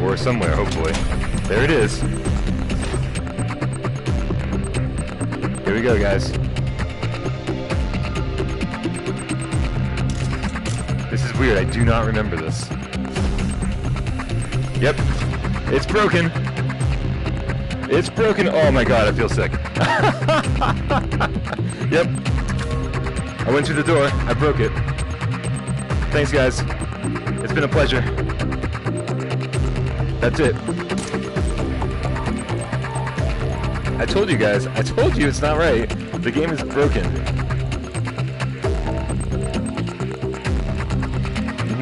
Or somewhere, hopefully. There it is. Here we go, guys. This is weird, I do not remember this. Yep. It's broken. It's broken. Oh my god, I feel sick. Yep. I went through the door. I broke it. Thanks, guys. It's been a pleasure. That's it. I told you guys. I told you it's not right. The game is broken.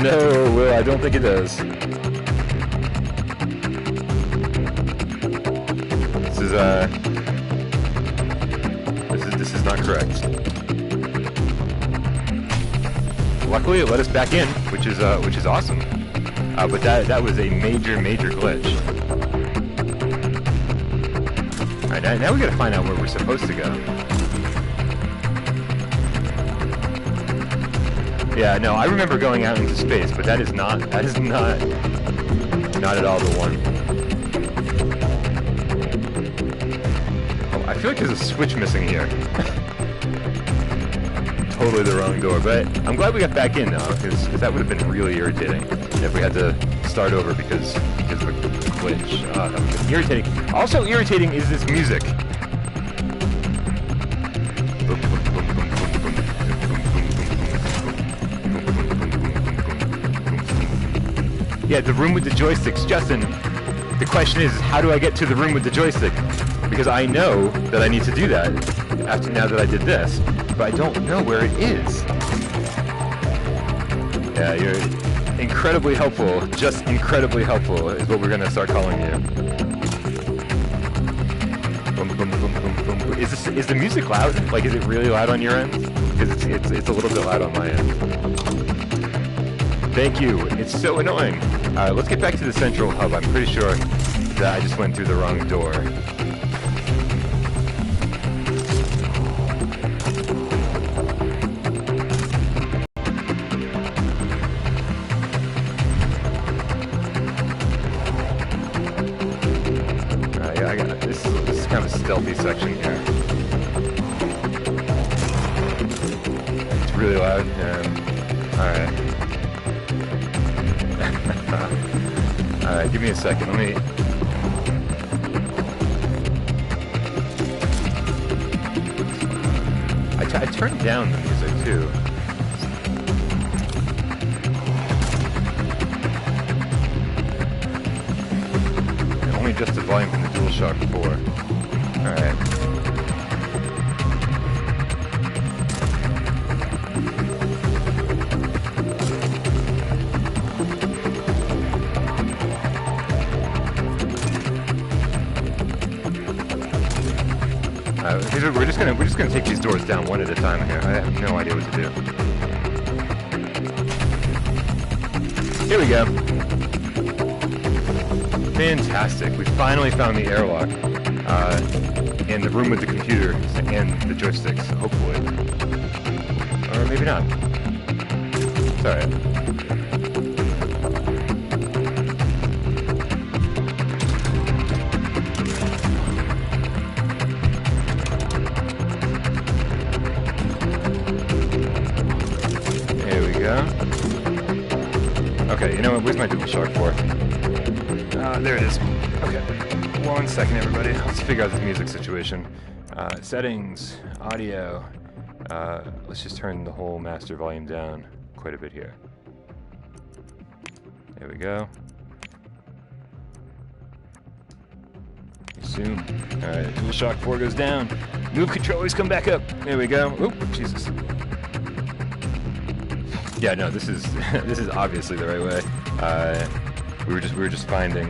No, Will, I don't think it does. This is not correct. Luckily, it let us back in, which is awesome. But that was a major glitch. All right, now we gotta find out where we're supposed to go. Yeah, no, I remember going out into space, but that is not at all the one. Oh, I feel like there's a switch missing here. Totally the wrong door, but I'm glad we got back in now, because that would have been really irritating if we had to start over because of a glitch. That would have been irritating. Also irritating is this music. Yeah, the room with the joysticks. Justin, the question is, how do I get to the room with the joystick? Because I know that I need to do that now that I did this, but I don't know where it is. Yeah, you're incredibly helpful. Just incredibly helpful is what we're going to start calling you. Boom, boom, boom, boom, boom, boom. Is the music loud? Like, is it really loud on your end? Because it's a little bit loud on my end. Thank you. It's so annoying. Alright, let's get back to the central hub. I'm pretty sure that I just went through the wrong door. Alright, yeah, I got this is kind of a stealthy section here. It's really loud. Alright. Alright, give me a second. Let me... I turned down the music too. And only just the volume from the DualShock 4. Alright. We're just gonna take these doors down one at a time here. I have no idea what to do. Here we go. Fantastic. We finally found the airlock. And the room with the computer and the joysticks, hopefully. Or maybe not. It's alright. Okay, you know what? Where's my DualShock 4? There it is. Okay. 1 second, everybody. Let's figure out this music situation. Settings, audio. Let's just turn the whole master volume down quite a bit here. There we go. Resume. Alright, DualShock 4 goes down. Move controllers come back up. There we go. Oop, Jesus. Yeah, no, this is this is obviously the right way. We were just finding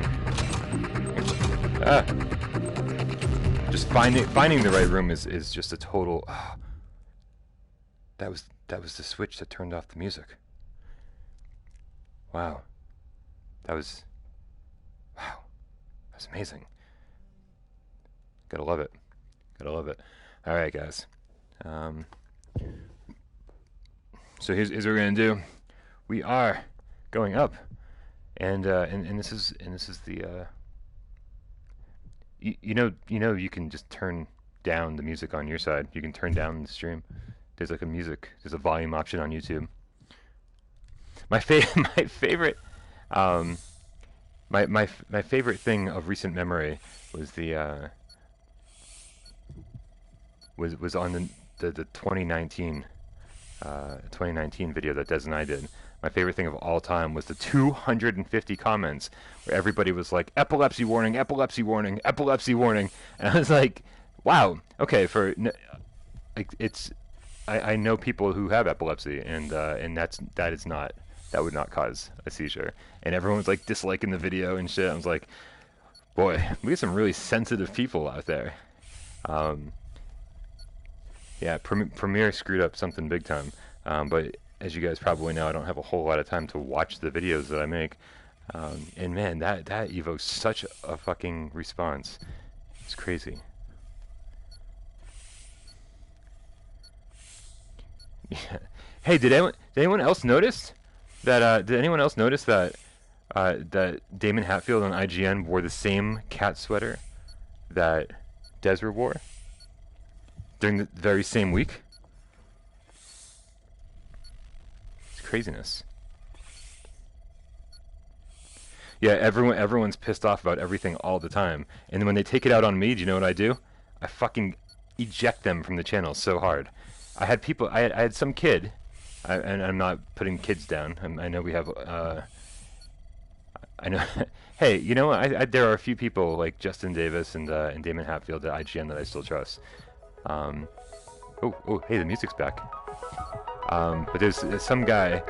finding the right room is just a total. That was the switch that turned off the music. Wow, that's amazing. Gotta love it. All right, guys. So here's what we're gonna do. We are going up, and this is the you know you can just turn down the music on your side. You can turn down the stream. There's like there's a volume option on YouTube. My favorite My favorite thing of recent memory was the was on the 2019 video that Des and I did. My favorite thing of all time was the 250 comments where everybody was like, epilepsy warning, epilepsy warning, epilepsy warning, and I was like, wow, okay, I know people who have epilepsy, and that would not cause a seizure, and everyone's like disliking the video and shit. I was like, boy, we have some really sensitive people out there. Yeah, Premiere screwed up something big time, but as you guys probably know, I don't have a whole lot of time to watch the videos that I make, and man, that evokes such a fucking response. It's crazy. Yeah. Hey, did anyone else notice that? Did anyone else notice that that Damon Hatfield on IGN wore the same cat sweater that Desra wore during the very same week? Craziness. Yeah, everyone's pissed off about everything all the time, and then when they take it out on me, do you know what I do? I fucking eject them from the channel so hard. I had some kid, and I'm not putting kids down. I know we have. I know. Hey, you know what? There are a few people like Justin Davis and Damon Hatfield at IGN that I still trust. Oh, hey, the music's back. But there's some guy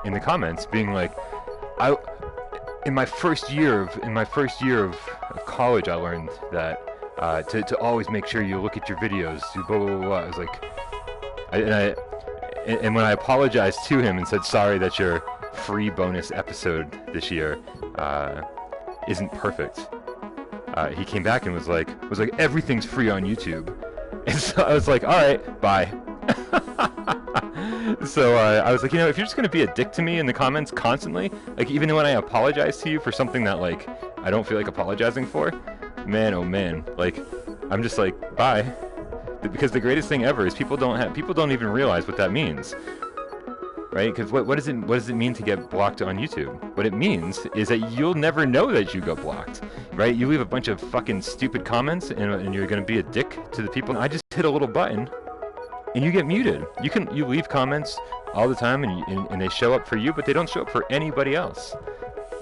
in the comments being like, in my first year of college, I learned that to always make sure you look at your videos. Blah blah blah. Blah. I was like, and when I apologized to him and said sorry that your free bonus episode this year isn't perfect, he came back and was like everything's free on YouTube. And so I was like, all right, bye. So I was like, you know, if you're just gonna be a dick to me in the comments constantly, like even when I apologize to you for something that like I don't feel like apologizing for, man, oh man, like I'm just like, bye. Because the greatest thing ever is people don't even realize what that means, right? Because what does it mean to get blocked on YouTube? What it means is that you'll never know that you got blocked, right? You leave a bunch of fucking stupid comments and you're gonna be a dick to the people. I just hit a little button and you get muted. You leave comments all the time and they show up for you, but they don't show up for anybody else.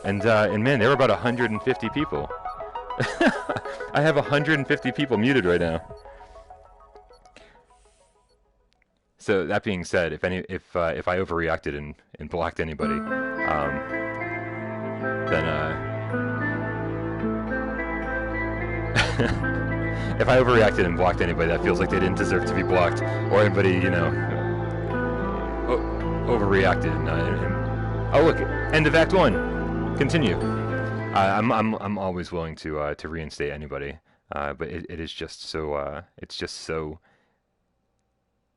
And man, there were about 150 people. I have 150 people muted right now. So that being said, if I overreacted and blocked anybody, then if I overreacted and blocked anybody that feels like they didn't deserve to be blocked, or anybody, you know, overreacted and oh look, end of Act 1, continue. I'm always willing to reinstate anybody, but it is just so it's just so.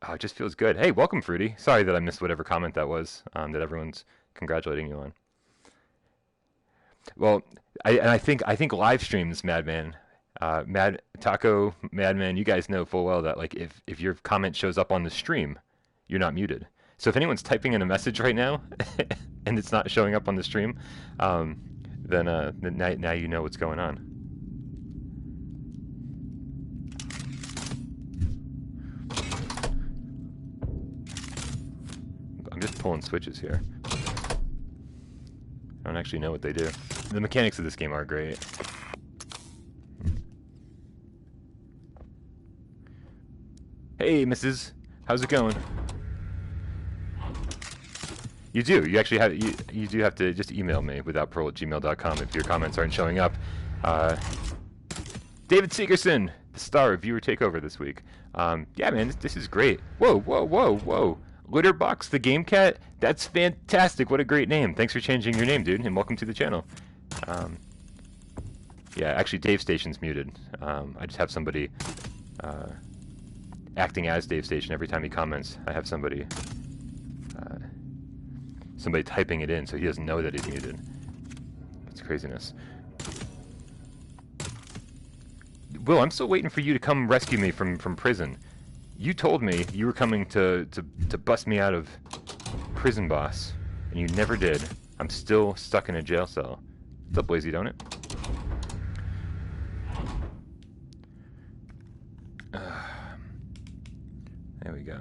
Oh, it just feels good. Hey, welcome, Fruity. Sorry that I missed whatever comment that was that everyone's congratulating you on. Well, I think live streams, Madman, Madman, you guys know full well that like if your comment shows up on the stream, you're not muted. So if anyone's typing in a message right now and it's not showing up on the stream, then now you know what's going on. I'm just pulling switches here. I don't actually know what they do. The mechanics of this game are great. Hey, Mrs. How's it going? You do. You actually have. You do have to just email me without parole@gmail.com if your comments aren't showing up. David Segerson, the star of Viewer Takeover this week. Yeah, man, this is great. Whoa, whoa, whoa, whoa. Litterbox the Game Cat? That's fantastic. What a great name. Thanks for changing your name, dude, and welcome to the channel. Yeah, actually, Dave Station's muted. I just have somebody acting as Dave Station every time he comments. I have somebody typing it in so he doesn't know that he's muted. It's craziness. Will, I'm still waiting for you to come rescue me from prison. You told me you were coming to bust me out of prison, boss, and you never did. I'm still stuck in a jail cell. What's up, Lazy Donut? There we go.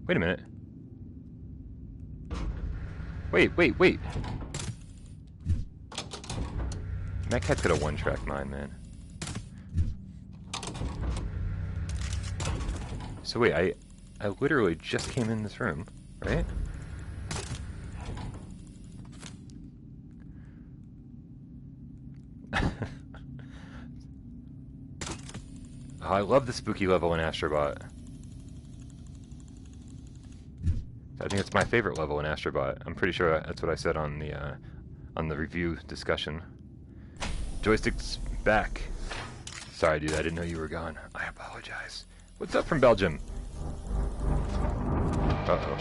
Wait a minute. Wait. That cat's got a one-track mind, man. So wait, I literally just came in this room, right? Oh, I love the spooky level in Astrobot. I think it's my favorite level in Astrobot. I'm pretty sure that's what I said on the review discussion. Joystick's back. Sorry, dude, I didn't know you were gone. I apologize. What's up from Belgium? Uh-oh.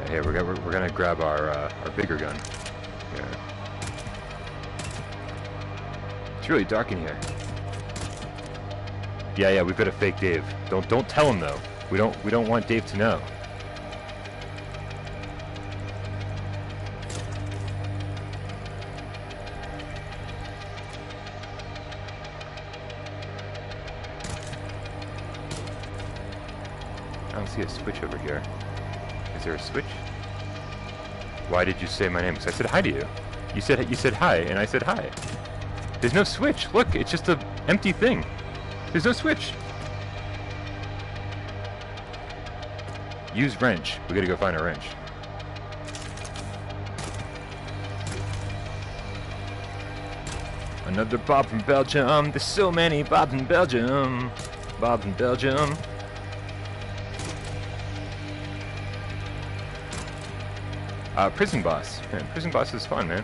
Here, we're gonna grab our bigger gun. Here. It's really dark in here. Yeah, we've got a fake Dave. Don't tell him though. We don't want Dave to know. I don't see a switch over here. Is there a switch? Why did you say my name? Because I said hi to you. You said hi, and I said hi. There's no switch. Look, it's just an empty thing. There's no switch. Use wrench. We gotta go find a wrench. Another Bob from Belgium. There's so many Bobs in Belgium. Bobs in Belgium. Prison boss. Man, prison boss is fun, man.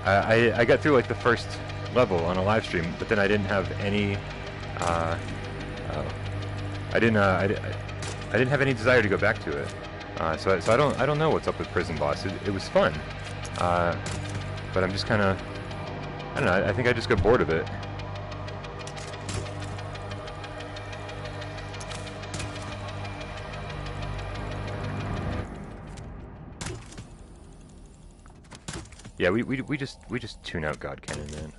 I got through like the first level on a live stream, but then I didn't have any. I didn't have any desire to go back to it. So I don't know what's up with prison boss. It was fun, but I'm just kind of. I don't know. I think I just got bored of it. Yeah, we just tune out God Cannon, man.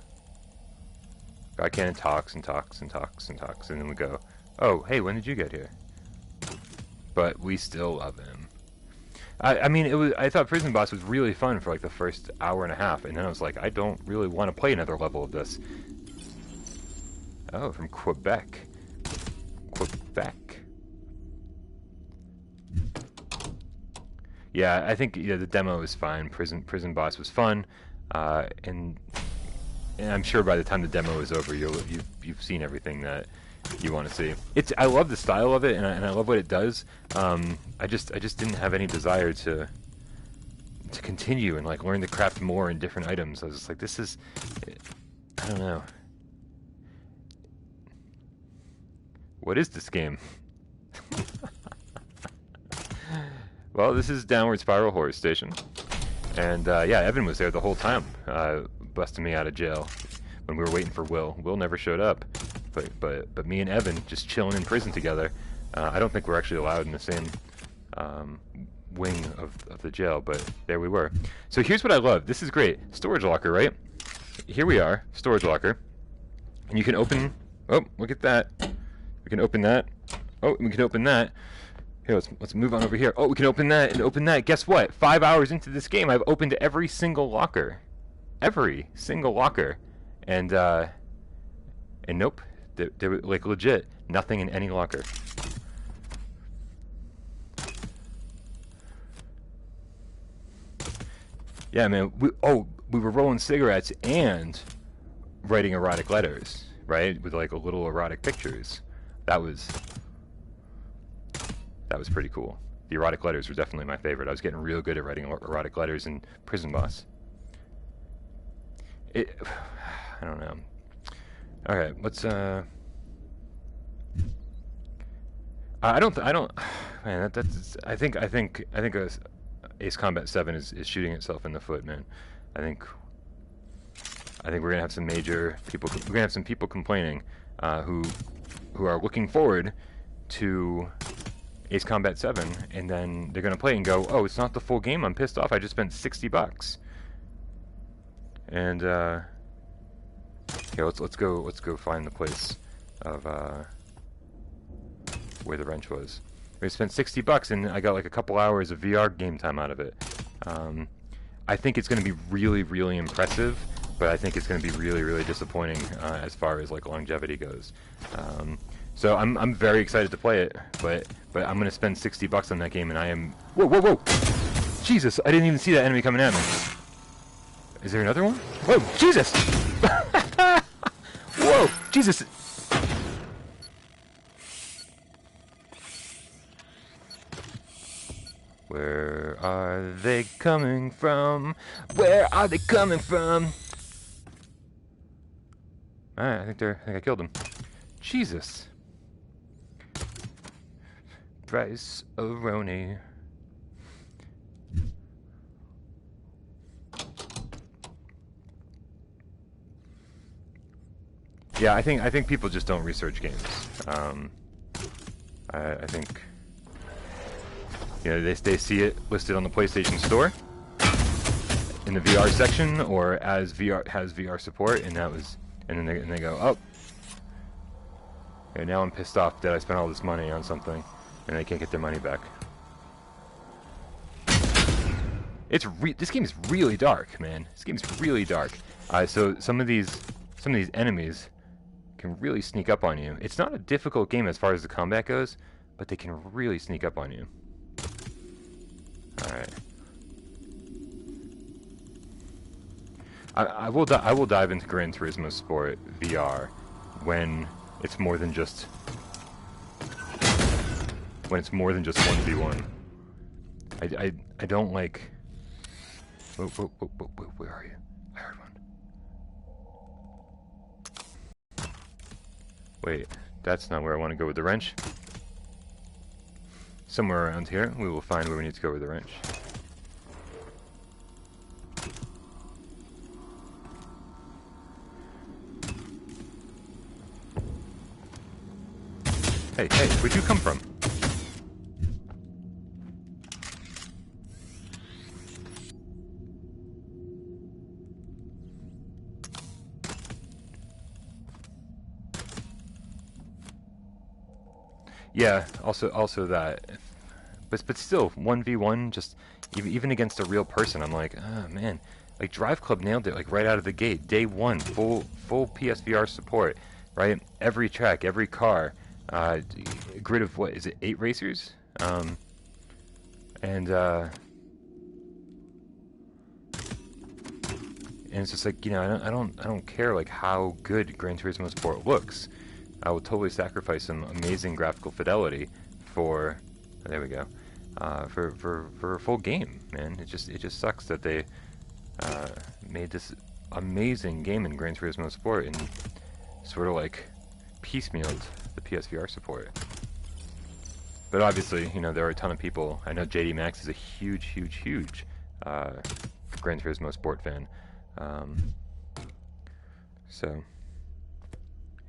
God Cannon talks and talks and talks and talks, and then we go, oh, hey, when did you get here? But we still love him. I mean, I thought Prison Boss was really fun for like the first hour and a half, and then I was like, I don't really want to play another level of this. Oh, from Quebec. Quebec. Yeah, I think the demo is fine. Prison Boss was fun, and I'm sure by the time the demo is over, you've seen everything that you want to see. I love the style of it, and I love what it does. I just didn't have any desire to continue and like learn to craft more in different items. I was just like, this is, I don't know. What is this game? Well, this is Downward Spiral Horus Station, and yeah, Evan was there the whole time, busting me out of jail when we were waiting for Will. Will never showed up, but me and Evan just chilling in prison together. I don't think we're actually allowed in the same wing of the jail, but there we were. So here's what I love. This is great. Storage locker, right? Here we are, storage locker, and you can open. Oh, look at that. We can open that. Oh, we can open that. Here, let's move on over here. Oh, we can open that and open that. Guess what? 5 hours into this game, I've opened every single locker. Every single locker. And nope. They were, like, legit. Nothing in any locker. Yeah, man. We were rolling cigarettes and writing erotic letters, right? With, like, little erotic pictures. That was pretty cool. The erotic letters were definitely my favorite. I was getting real good at writing erotic letters in Prison Boss. I don't know. All right, let's. I don't. Man, that's. I think Ace Combat 7 is shooting itself in the foot, man. I think we're gonna have some major people. We're gonna have some people complaining, who are looking forward to Ace Combat 7, and then they're gonna play it and go, oh, it's not the full game. I'm pissed off. I just spent $60. And yeah, let's go find the place of where the wrench was. We spent $60 and I got like a couple hours of VR game time out of it. I think it's going to be really, really impressive, but I think it's going to be really, really disappointing as far as like longevity goes. So I'm very excited to play it, but I'm going to spend $60 on that game, and I am whoa! Jesus, I didn't even see that enemy coming at me. Is there another one? Whoa, Jesus! Whoa, Jesus! Where are they coming from? Where are they coming from? Alright, I think I killed him. Jesus. Bryce Aroni. Yeah, I think people just don't research games. I think, you know, they see it listed on the PlayStation Store in the VR section, or as VR has VR support, and then they go, oh, okay, now I'm pissed off that I spent all this money on something, and they can't get their money back. This game is really dark, man. This game is really dark. So some of these enemies can really sneak up on you. It's not a difficult game as far as the combat goes, but they can really sneak up on you. All right. I will dive into Gran Turismo Sport VR when it's more than just 1v1. I don't like. Whoa, where are you? I heard one. Wait, that's not where I want to go with the wrench. Somewhere around here, we will find where we need to go with the wrench. Hey, where'd you come from? Yeah, also that, but still 1v1, just even against a real person, I'm like, oh man, like Drive Club nailed it like right out of the gate, day one, full PSVR support, right? Every track, every car, grid of what is it, 8 racers, and it's just like, you know, I don't care like how good Gran Turismo Sport looks. I will totally sacrifice some amazing graphical fidelity for, there we go, for a full game, man. It just sucks that they made this amazing game in Gran Turismo Sport and sort of like piecemealed the PSVR support. But obviously, you know, there are a ton of people. I know JD Max is a huge Gran Turismo Sport fan. So here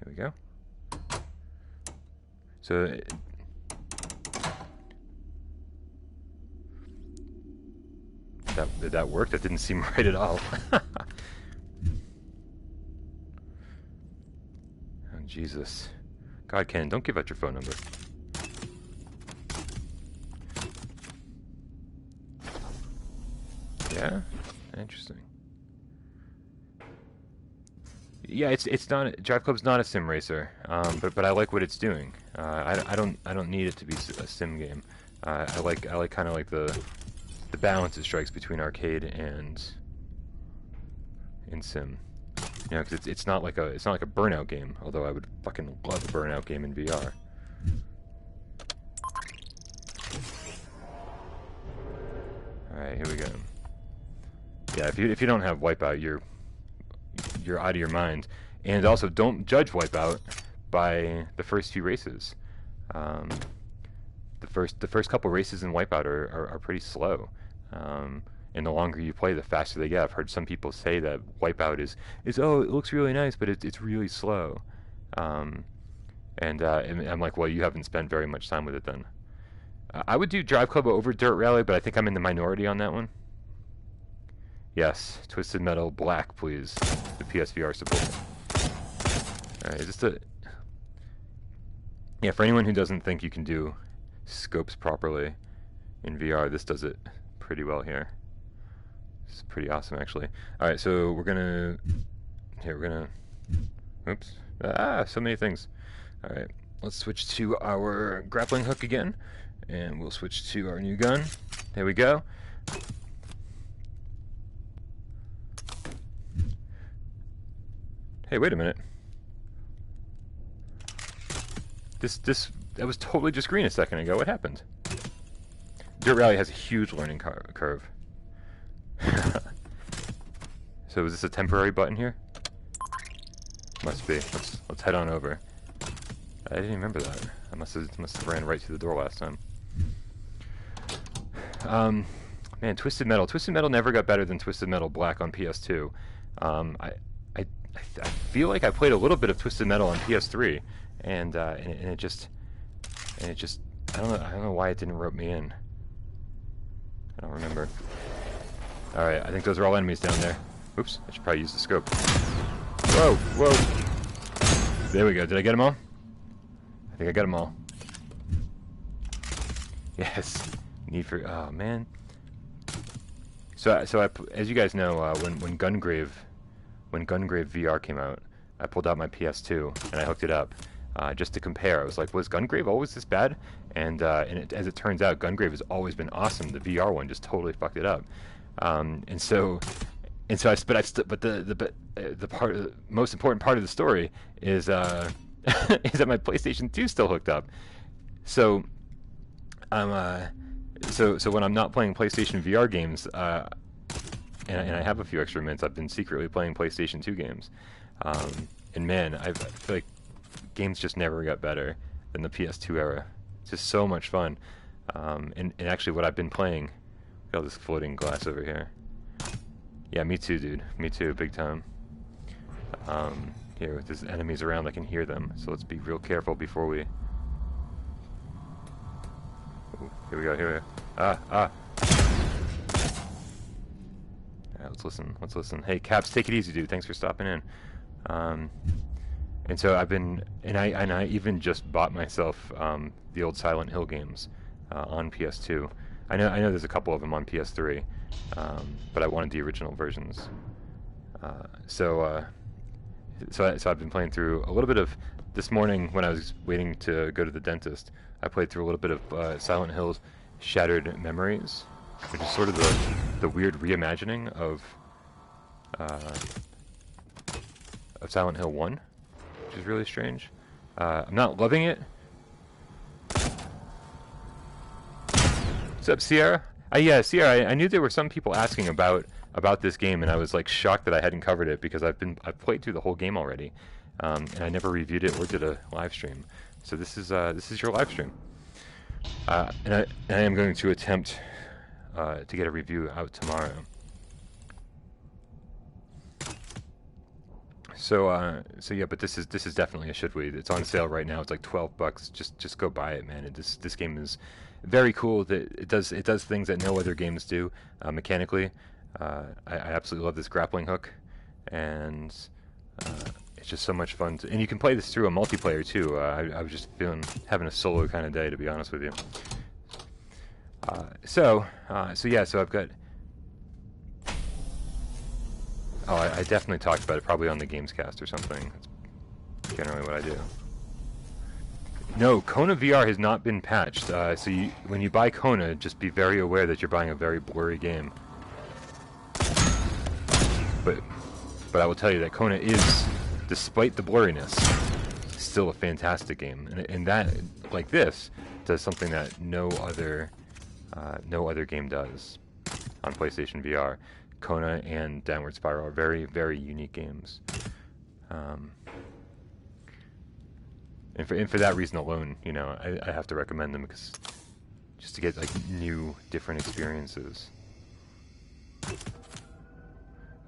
we go. So did that work? That didn't seem right at all. Oh, Jesus. God, Ken, don't give out your phone number. Yeah? Interesting. Yeah, it's not, Drive Club's not a sim racer, but I like what it's doing. I don't need it to be a sim game. I like kind of like the balance it strikes between arcade and sim. You know, because it's not like a Burnout game. Although I would fucking love a Burnout game in VR. All right, here we go. Yeah, if you don't have Wipeout, you're out of your mind. And also, don't judge Wipeout by the first few races. The first couple races in Wipeout are pretty slow. And the longer you play, the faster they get. I've heard some people say that Wipeout is oh, it looks really nice, but it's really slow. And I'm like, well, you haven't spent very much time with it then. I would do Drive Club over Dirt Rally, but I think I'm in the minority on that one. Yes, Twisted Metal Black, please. The PSVR support. Alright, just a... Yeah, for anyone who doesn't think you can do scopes properly in VR, this does it pretty well here. It's pretty awesome, actually. Alright, so we're gonna... Here, we're gonna... Oops. So many things. Alright, let's switch to our grappling hook again. And we'll switch to our new gun. There we go. Hey, wait a minute. That was totally just green a second ago. What happened? Dirt Rally has a huge learning curve. So is this a temporary button here? Must be. Let's head on over. I didn't remember that. I must have ran right through the door last time. Man, Twisted Metal. Twisted Metal never got better than Twisted Metal Black on PS2. I feel like I played a little bit of Twisted Metal on PS3, and it just I don't know why it didn't rope me in. I don't remember. All right, I think those are all enemies down there. Oops, I should probably use the scope. Whoa, whoa. There we go. Did I get them all? I think I got them all. Yes. Need for... Oh, man. So as you guys know, when Gungrave VR came out, I pulled out my PS2 and I hooked it up just to compare. I was like, was Gungrave always this bad? And as it turns out, Gungrave has always been awesome. The VR one just totally fucked it up. But the most important part of the story is is that my PlayStation 2 is still hooked up. So so when I'm not playing PlayStation VR games, and I have a few extra minutes, I've been secretly playing PlayStation 2 games. And man, I feel like games just never got better than the PS2 era. It's just so much fun. And actually what I've been playing, look at all this floating glass over here. Yeah, me too, dude. Me too, big time. Here, there's enemies around, I can hear them. So let's be real careful before we... Ooh, here we go, here we go. Alright, let's listen. Hey, Caps, take it easy, dude. Thanks for stopping in. And so I've been... And I even just bought myself the old Silent Hill games on PS2. I know there's a couple of them on PS3, but I wanted the original versions. So I've been playing through a little bit of... This morning, when I was waiting to go to the dentist, I played through a little bit of Silent Hill's Shattered Memories, which is sort of the weird reimagining of Silent Hill 1, which is really strange. I'm not loving it. What's up, Sierra? Yeah, Sierra, I knew there were some people asking about this game, and I was like shocked that I hadn't covered it because I've played through the whole game already, and I never reviewed it or did a live stream. So this is your live stream, and I am going to attempt to get a review out tomorrow. So yeah, but this is definitely a should read. It's on sale right now. It's like $12. Just go buy it, man. This game is very cool. That it does things that no other games do mechanically. I absolutely love this grappling hook, and it's just so much fun. And you can play this through a multiplayer too. I was just having a solo kind of day, to be honest with you. So I've got... Oh, I definitely talked about it, probably on the Gamescast or something. That's generally what I do. No, Kona VR has not been patched. So when you buy Kona, just be very aware that you're buying a very blurry game. But I will tell you that Kona is, despite the blurriness, still a fantastic game. And that, like this, does something that no other game does on PlayStation VR. Kona and Downward Spiral are very, very unique games. And for that reason alone, you know, I have to recommend them, because just to get like new, different experiences.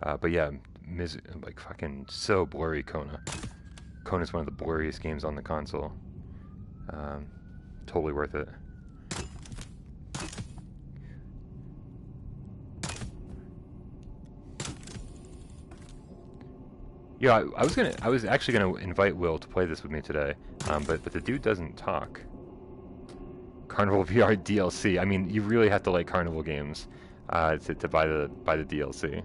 But yeah, like fucking so blurry, Kona. Kona's one of the blurriest games on the console. Totally worth it. Yeah, I was actually gonna invite Will to play this with me today, but the dude doesn't talk. Carnival VR DLC. I mean, you really have to like Carnival games to buy the DLC.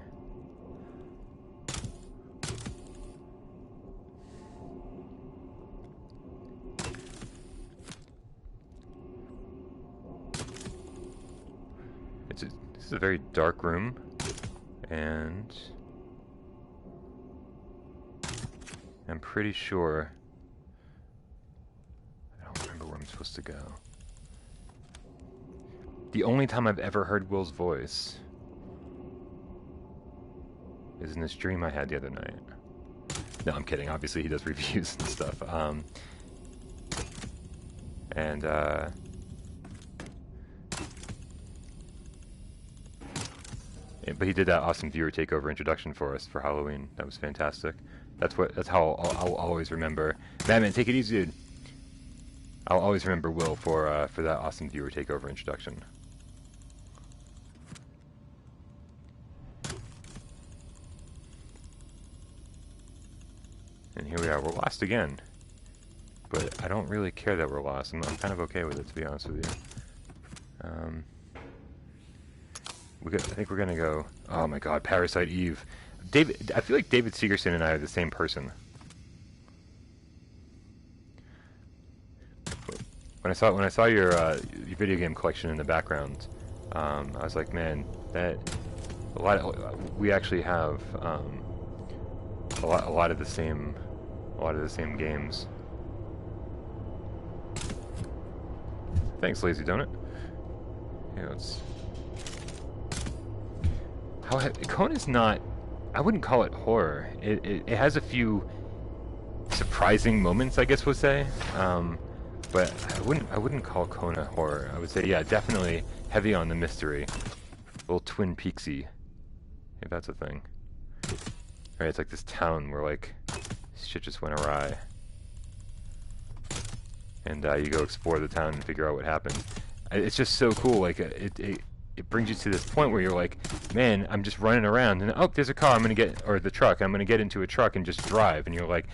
This is a very dark room, and I'm pretty sure I don't remember where I'm supposed to go. The only time I've ever heard Will's voice is in this dream I had the other night. No, I'm kidding. Obviously, he does reviews and stuff. But he did that awesome viewer takeover introduction for us for Halloween. That was fantastic. That's how I'll always remember. Man, take it easy, dude. I'll always remember Will for that awesome viewer takeover introduction. And here we are. We're lost again. But I don't really care that we're lost. I'm kind of okay with it, to be honest with you. I think we're gonna go. Oh my God, Parasite Eve. I feel like David Segerson and I are the same person. When I saw your video game collection in the background, I was like, man, we actually have a lot of the same games. Thanks, Lazy Donut. Yeah, let's. Kona's not. I wouldn't call it horror. It has a few surprising moments, I guess we'll say. But I wouldn't call Kona horror. I would say, yeah, definitely heavy on the mystery. A little Twin Peaksy, if that's a thing. Right, it's like this town where like shit just went awry, and you go explore the town and figure out what happened. It's just so cool. Like it brings you to this point where you're like, man, I'm just running around, and oh, there's a car. Or the truck. I'm gonna get into a truck and just drive. And you're like,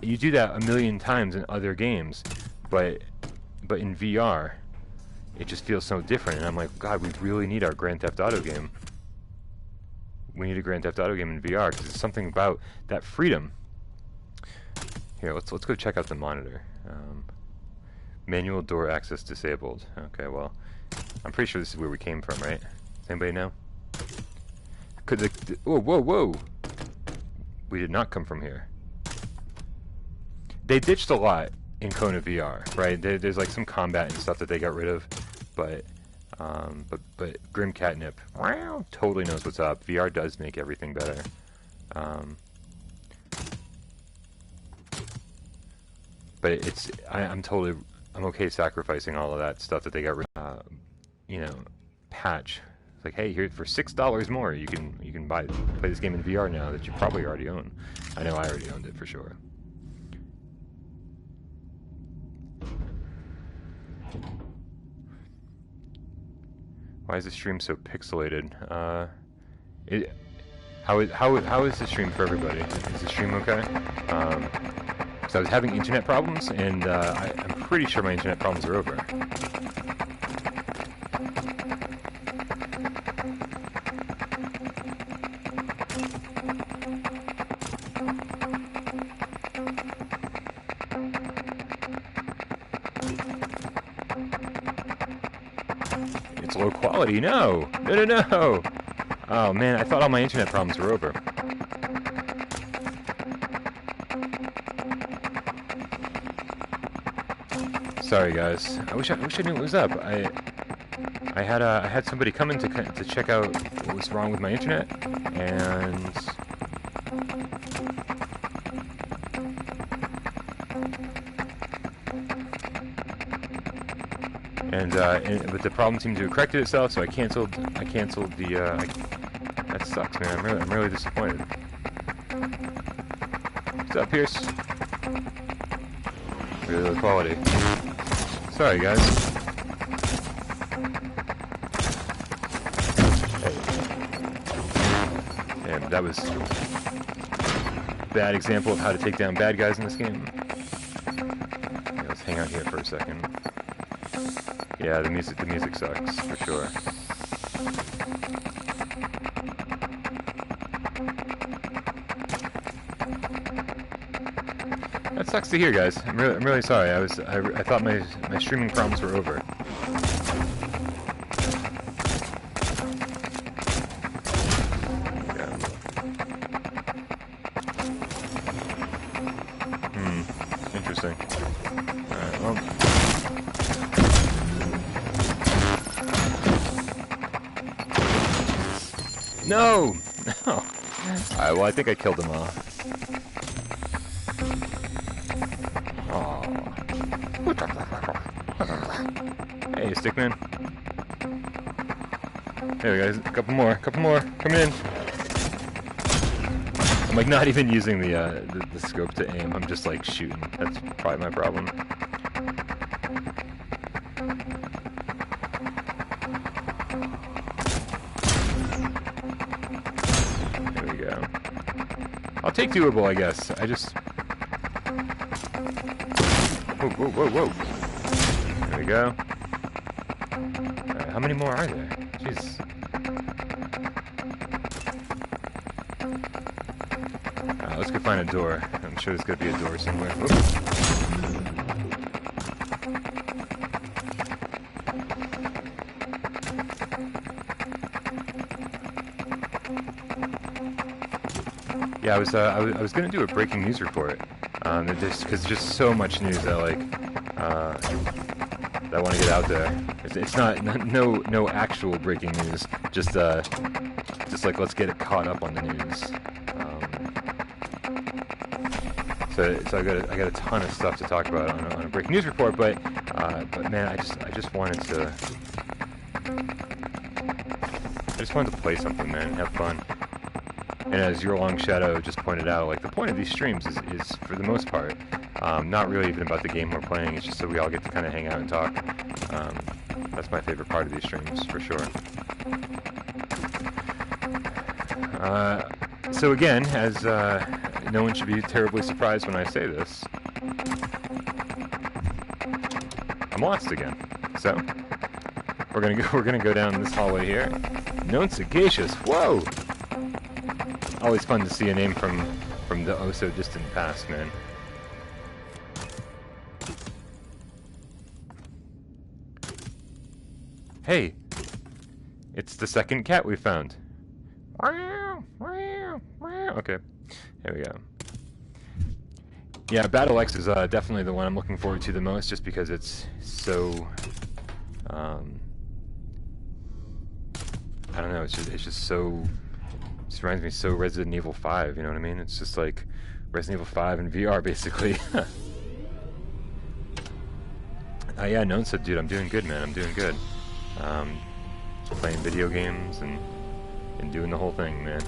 you do that a million times in other games, but in VR, it just feels so different. And I'm like, God, we really need our Grand Theft Auto game. We need a Grand Theft Auto game in VR because there's something about that freedom. Here, let's go check out the monitor. Manual door access disabled. Okay, well, I'm pretty sure this is where we came from, right? Does anybody know? Whoa! We did not come from here. They ditched a lot in Kona VR, right? There's like some combat and stuff that they got rid of, but Grim Catnip, wow, totally knows what's up. VR does make everything better. But I'm okay sacrificing all of that stuff that they got rid of. Patch. It's like, hey, here for $6 more, you can play this game in VR now that you probably already own. I know I already owned it for sure. Why is the stream so pixelated? How is the stream for everybody? Is the stream okay? Because I was having internet problems, and I'm pretty sure my internet problems are over. It's low quality. No! Oh man, I thought all my internet problems were over. Sorry guys. I wish I knew what was up. I had somebody come in to check out what was wrong with my internet, and but the problem seemed to have corrected itself, so I canceled the. That sucks, man. I'm really disappointed. What's up, Pierce? Really low quality. Sorry, guys. Hey. Damn, that was. bad example of how to take down bad guys in this game. Yeah, let's hang out here for a second. Yeah, the music sucks for sure. That sucks to hear, guys. I'm really sorry. I thought my streaming problems were over. Interesting. Alright, well. No! No! Alright, well, I think I killed them all. Hey, Stickman. There we go, a couple more, coming in. I'm like not even using the scope to aim, I'm just like shooting. That's probably my problem. There we go. I'll take doable, I guess. I just... Whoa. There we go. Alright, how many more are there? Jeez. Let's go find a door. I'm sure there's gonna be a door somewhere. Oops. Yeah, I was gonna do a breaking news report. Because there's just so much news that that I want to get out there. It's not no actual breaking news. Just like let's get it caught up on the news. So I got a ton of stuff to talk about on a breaking news report. But man, I just wanted to play something, man, and have fun. And as Your Long Shadow just pointed out, like the point of these streams is for the most part, not really even about the game we're playing. It's just so we all get to kind of hang out and talk. That's my favorite part of these streams, for sure. So again, as no one should be terribly surprised when I say this, I'm lost again. So we're gonna go down this hallway here. Known Sagacious. Whoa! Always fun to see a name from the oh so distant past, man. Hey, it's the second cat we found. Okay, there we go. Yeah, Battle X is definitely the one I'm looking forward to the most, just because it's so. I don't know. It's just so. This reminds me so Resident Evil 5, you know what I mean? It's just like Resident Evil 5 in VR, basically. Yeah, Known said, dude, I'm doing good, man. I'm doing good. Playing video games and doing the whole thing, man.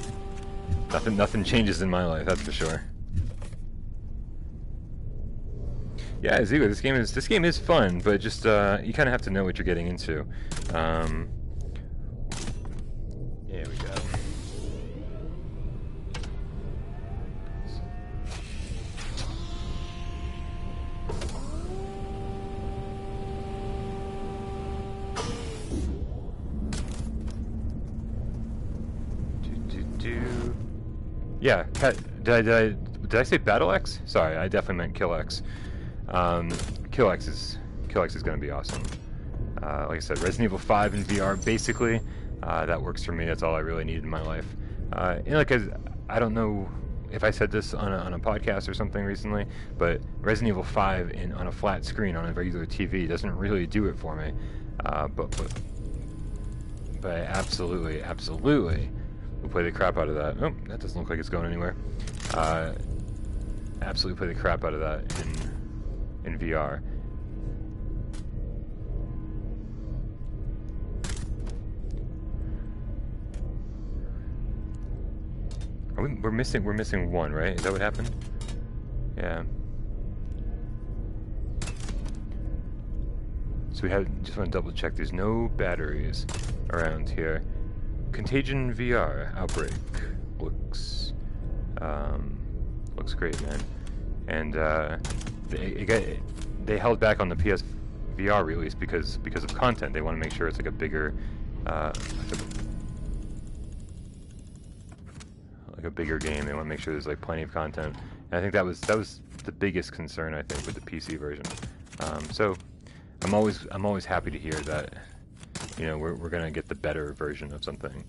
Nothing changes in my life, that's for sure. Yeah, Zigo, this game is fun, but just you kind of have to know what you're getting into. Here we go. Yeah, did I say Battle X? Sorry, I definitely meant Kill X. Kill X is gonna be awesome. Like I said, Resident Evil 5 in VR, basically, that works for me. That's all I really need in my life. And like I don't know if I said this on a podcast or something recently, but Resident Evil 5 on a flat screen on a regular TV doesn't really do it for me. But I absolutely will play the crap out of that. Oh, that doesn't look like it's going anywhere. Absolutely play the crap out of that in VR. We're missing one, right? Is that what happened? Yeah. So just want to double check. There's no batteries around here. Contagion VR outbreak looks looks great, man. And they held back on the PSVR release because of content. They want to make sure it's like a bigger like a bigger game. They want to make sure there's like plenty of content. And I think that was the biggest concern, I think, with the PC version. So I'm always happy to hear that, you know, we're gonna get the better version of something.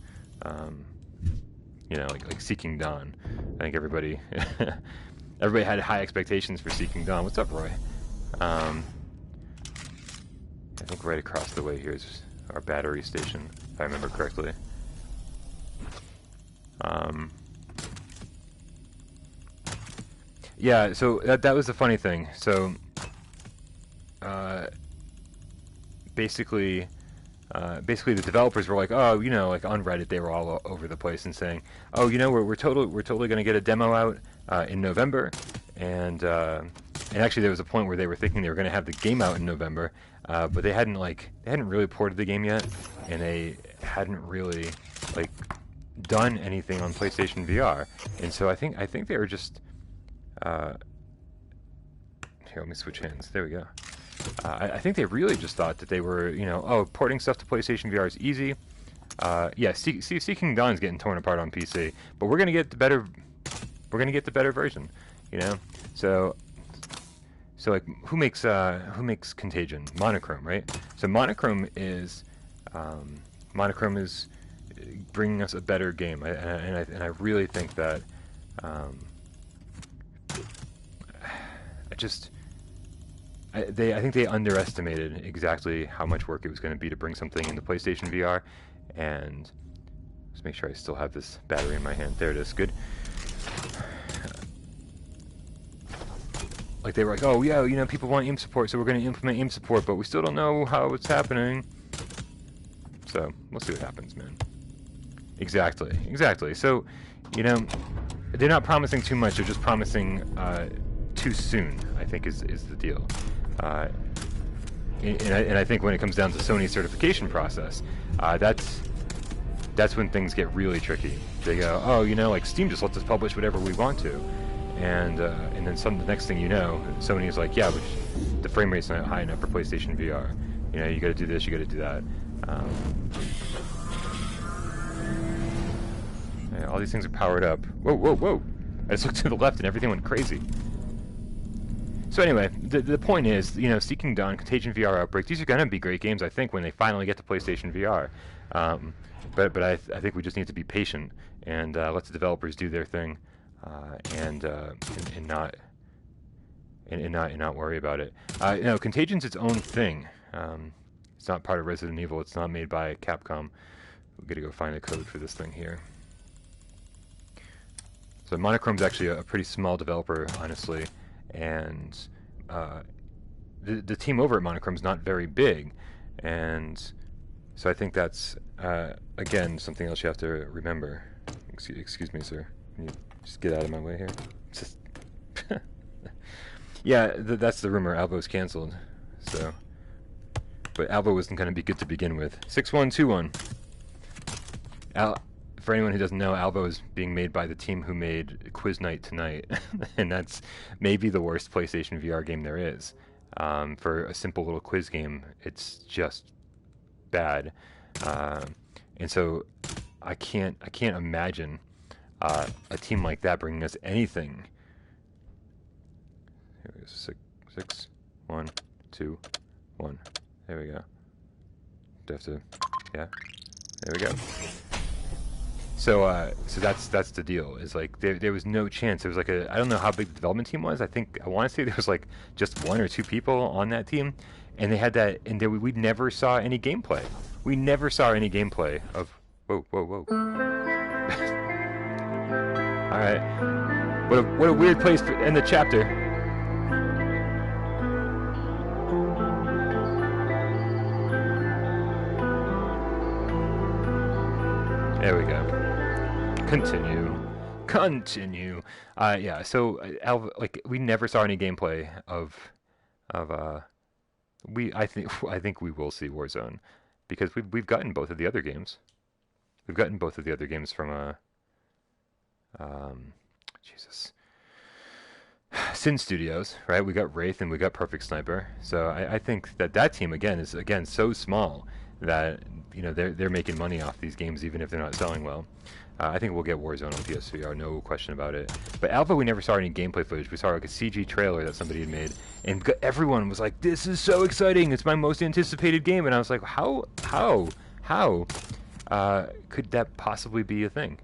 You know, like Seeking Dawn. I think everybody had high expectations for Seeking Dawn. What's up, Roy? I think right across the way here is our battery station, if I remember correctly. Yeah, so that was the funny thing. So basically the developers were like, oh, you know, like on Reddit they were all over the place and saying, oh, you know, we're totally going to get a demo out in November, and actually there was a point where they were thinking they were going to have the game out in November, but they hadn't really ported the game yet, and they hadn't really like done anything on PlayStation VR, and so I think they were just here, let me switch hands. There we go. I think they really just thought that they were, you know, oh, porting stuff to PlayStation VR is easy. Yeah, Seeking Dawn's getting torn apart on PC, but we're gonna get the better version, you know. So like, who makes Contagion? Monochrome, right? So Monochrome is bringing us a better game, and I really think that I think they underestimated exactly how much work it was going to be to bring something into PlayStation VR, and let's make sure I still have this battery in my hand. There it is. Good. Like, they were like, oh yeah, you know, people want aim support, so we're going to implement aim support, but we still don't know how it's happening. So we'll see what happens, man. Exactly. So, you know, they're not promising too much. They're just promising too soon, I think, is the deal. And I think when it comes down to Sony's certification process, that's when things get really tricky. They go, oh, you know, like Steam just lets us publish whatever we want to, and then the next thing you know, Sony is like, yeah, but the frame rate's not high enough for PlayStation VR. You know, you got to do this, you got to do that. Yeah, all these things are powered up. Whoa! I just looked to the left and everything went crazy. So anyway, the point is, you know, Seeking Dawn, Contagion VR, Outbreak, these are going to be great games, I think, when they finally get to PlayStation VR. But I think we just need to be patient and let the developers do their thing, and not worry about it. You know, Contagion's its own thing. It's not part of Resident Evil. It's not made by Capcom. We're gonna go find the code for this thing here. So Monochrome's actually a pretty small developer, honestly. And the team over at Monochrome's not very big, and so I think that's again something else you have to remember. Excuse me, sir. Can you just get out of my way here? Just yeah, that's the rumor. Alvo's canceled. So, but Alvo wasn't going to be good to begin with. 6121. For anyone who doesn't know, Alvo is being made by the team who made Quiz Night Tonight, and that's maybe the worst PlayStation VR game there is. For a simple little quiz game, it's just bad, and so I can't imagine a team like that bringing us anything. Here we go. 6, 1, 2, 1. There we go. Do I have to? Yeah. There we go. So that's the deal. Is like there was no chance. There was like I don't know how big the development team was. I want to say there was like just 1 or 2 people on that team, and they had that. And we never saw any gameplay. We never saw any gameplay of. Whoa. All right. What a weird place to end the chapter. There we go. Continue. Yeah. So, like, we never saw any gameplay of. I think we will see Warzone, because we've gotten both of the other games. We've gotten both of the other games from Jesus. Sin Studios, right? We got Wraith and we got Perfect Sniper. So I think that that team again is so small that they're making money off these games even if they're not selling well. I think we'll get Warzone on PSVR, no question about it. But Alpha, we never saw any gameplay footage. We saw like a CG trailer that somebody had made, and everyone was like, "This is so exciting! It's my most anticipated game." And I was like, "How could that possibly be a thing?"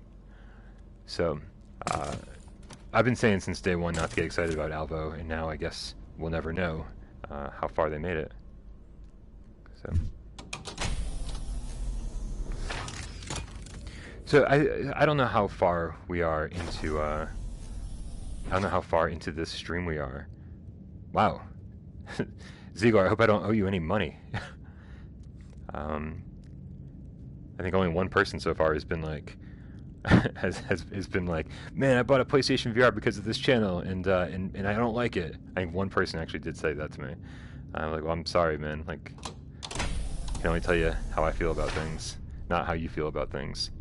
So, I've been saying since day one not to get excited about Alvo, and now I guess we'll never know how far they made it. So I don't know how far we are into I don't know how far into this stream we are. Wow. Ziegler, I hope I don't owe you any money. I think only one person so far has been like has been like, man, I bought a PlayStation VR because of this channel and I don't like it. I think one person actually did say that to me. I'm like, well, I'm sorry, man. Like, I can only tell you how I feel about things, not how you feel about things.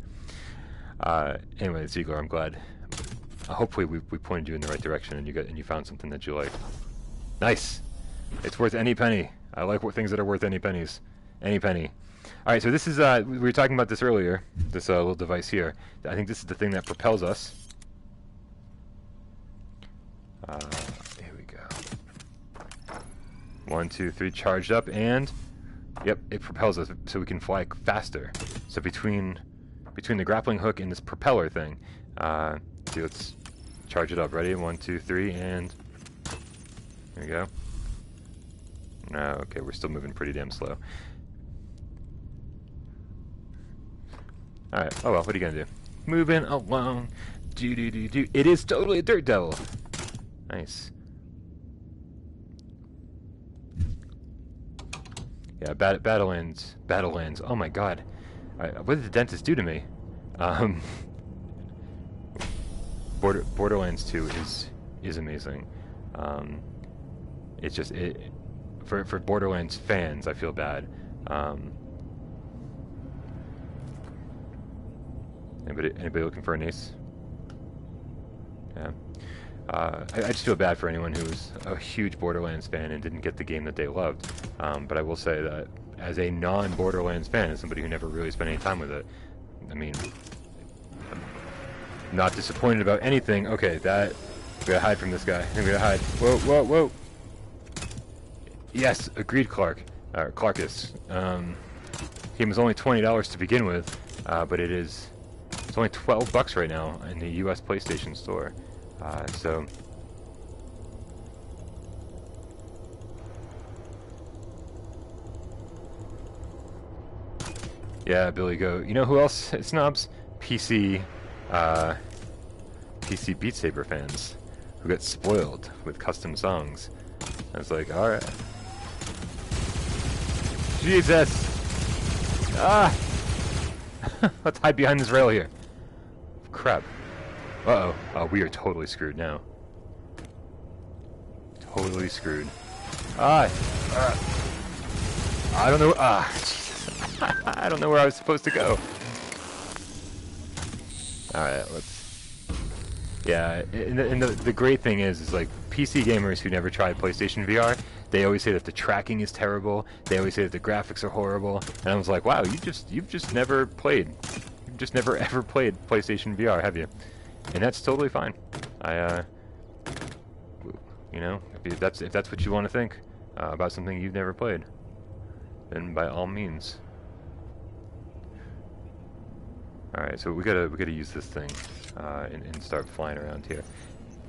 Anyway, Ziegler, I'm glad. Hopefully we pointed you in the right direction and you found something that you like. Nice. It's worth any penny. I like things that are worth any pennies. Any penny. All right, so this is we were talking about this earlier. This little device here. I think this is the thing that propels us. Here we go. 1, 2, 3, charged up, and yep, it propels us so we can fly faster. So between the grappling hook and this propeller thing, see, let's charge it up. Ready? 1, 2, 3, and there we go. No, okay, we're still moving pretty damn slow. Alright, oh well, what are you gonna do? Moving along. Do. It is totally a dirt devil. Nice. Yeah, Battlelands. Oh my god. What did the dentist do to me? Borderlands 2 is amazing. It's just for Borderlands fans, I feel bad. Anybody looking for an ace? Yeah. I just feel bad for anyone who was a huge Borderlands fan and didn't get the game that they loved. But I will say that as a non-Borderlands fan, as somebody who never really spent any time with it, I mean, I'm not disappointed about anything. Okay, we gotta hide from this guy. We gotta hide. Whoa. Yes, agreed, Clarkus. Game was only $20 to begin with, but it's only $12 right now in the US PlayStation Store. So yeah, Billy Goat. You know who else snobs? PC Beat Saber fans who get spoiled with custom songs. I was like, all right. Jesus! Ah! Let's hide behind this rail here. Crap. Uh-oh. Oh, we are totally screwed now. Totally screwed. I don't know. I don't know where I was supposed to go. Alright, let's... Yeah, and the great thing is like, PC gamers who never tried PlayStation VR, they always say that the tracking is terrible, they always say that the graphics are horrible, and I was like, wow, you've just never played. You've just never ever played PlayStation VR, have you? And that's totally fine. You know, if that's what you want to think about something you've never played, then by all means. Alright, so we gotta use this thing and start flying around here.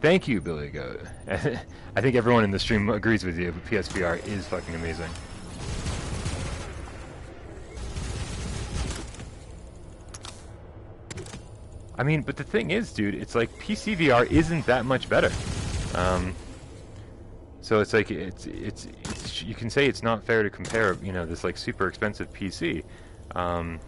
Thank you, Billy Goat. I think everyone in the stream agrees with you, but PSVR is fucking amazing. I mean, but the thing is, dude, it's like PC VR isn't that much better. So it's like it's you can say it's not fair to compare, you know, this like super expensive PC to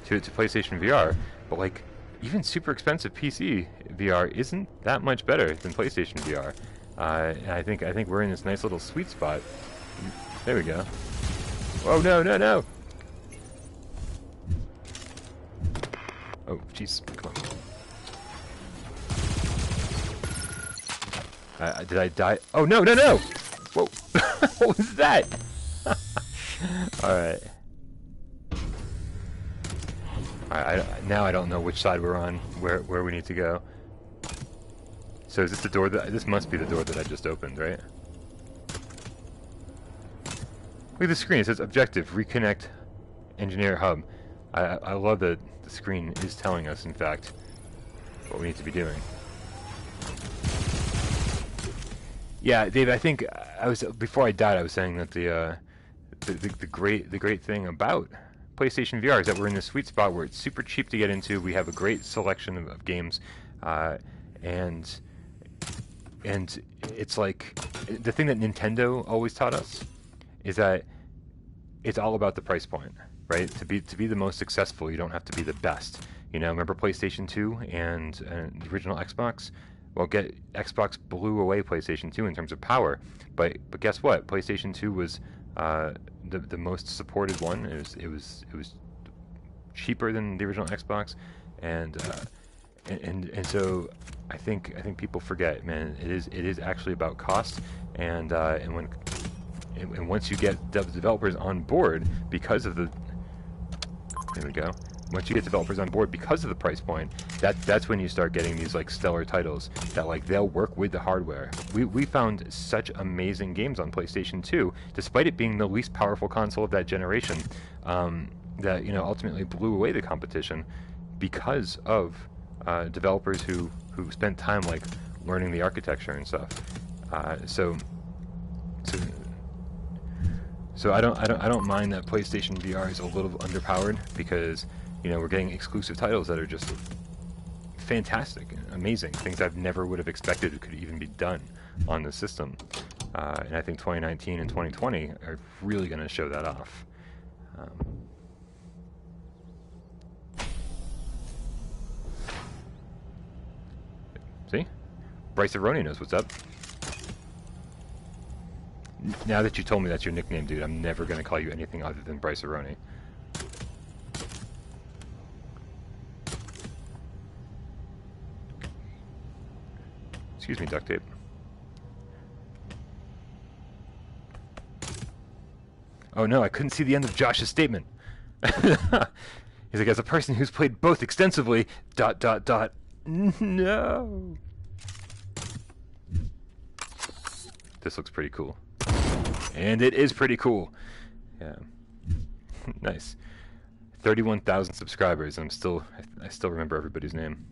PlayStation VR, but like even super expensive PC VR isn't that much better than PlayStation VR. I think we're in this nice little sweet spot. There we go. Oh no! Oh jeez, come on. Did I die? Oh, no, no, no! Whoa. What was that? Alright. Now I don't know which side we're on, where we need to go. So is this the door that... This must be the door that I just opened, right? Look at the screen. It says objective, reconnect engineer hub. I love that the screen is telling us, in fact, what we need to be doing. Yeah, Dave, I think before I died, I was saying that the great thing about PlayStation VR is that we're in this sweet spot where it's super cheap to get into. We have a great selection of games, and it's like the thing that Nintendo always taught us is that it's all about the price point, right? To be the most successful, you don't have to be the best. You know, remember PlayStation 2 and the original Xbox? Well, Xbox blew away PlayStation 2 in terms of power, but guess what? PlayStation 2 was the most supported one. It was cheaper than the original Xbox, and so I think people forget, man. It is actually about cost, and once you get developers on board because of the once you get developers on board because of the price point, that's when you start getting these like stellar titles that like they'll work with the hardware. We found such amazing games on PlayStation 2, despite it being the least powerful console of that generation, that ultimately blew away the competition because of developers who spent time like learning the architecture and stuff. So I don't mind that PlayStation VR is a little underpowered because we're getting exclusive titles that are just fantastic, amazing things I've never would have expected could even be done on the system. And I think 2019 and 2020 are really going to show that off. See? Bryce Aroni knows what's up. Now that you told me that's your nickname, dude, I'm never going to call you anything other than Bryce Aroni. Excuse me, duct tape. Oh no, I couldn't see the end of Josh's statement. He's like, as a person who's played both extensively, ... No. This looks pretty cool. And it is pretty cool. Yeah. Nice. 31,000 subscribers, and I still remember everybody's name.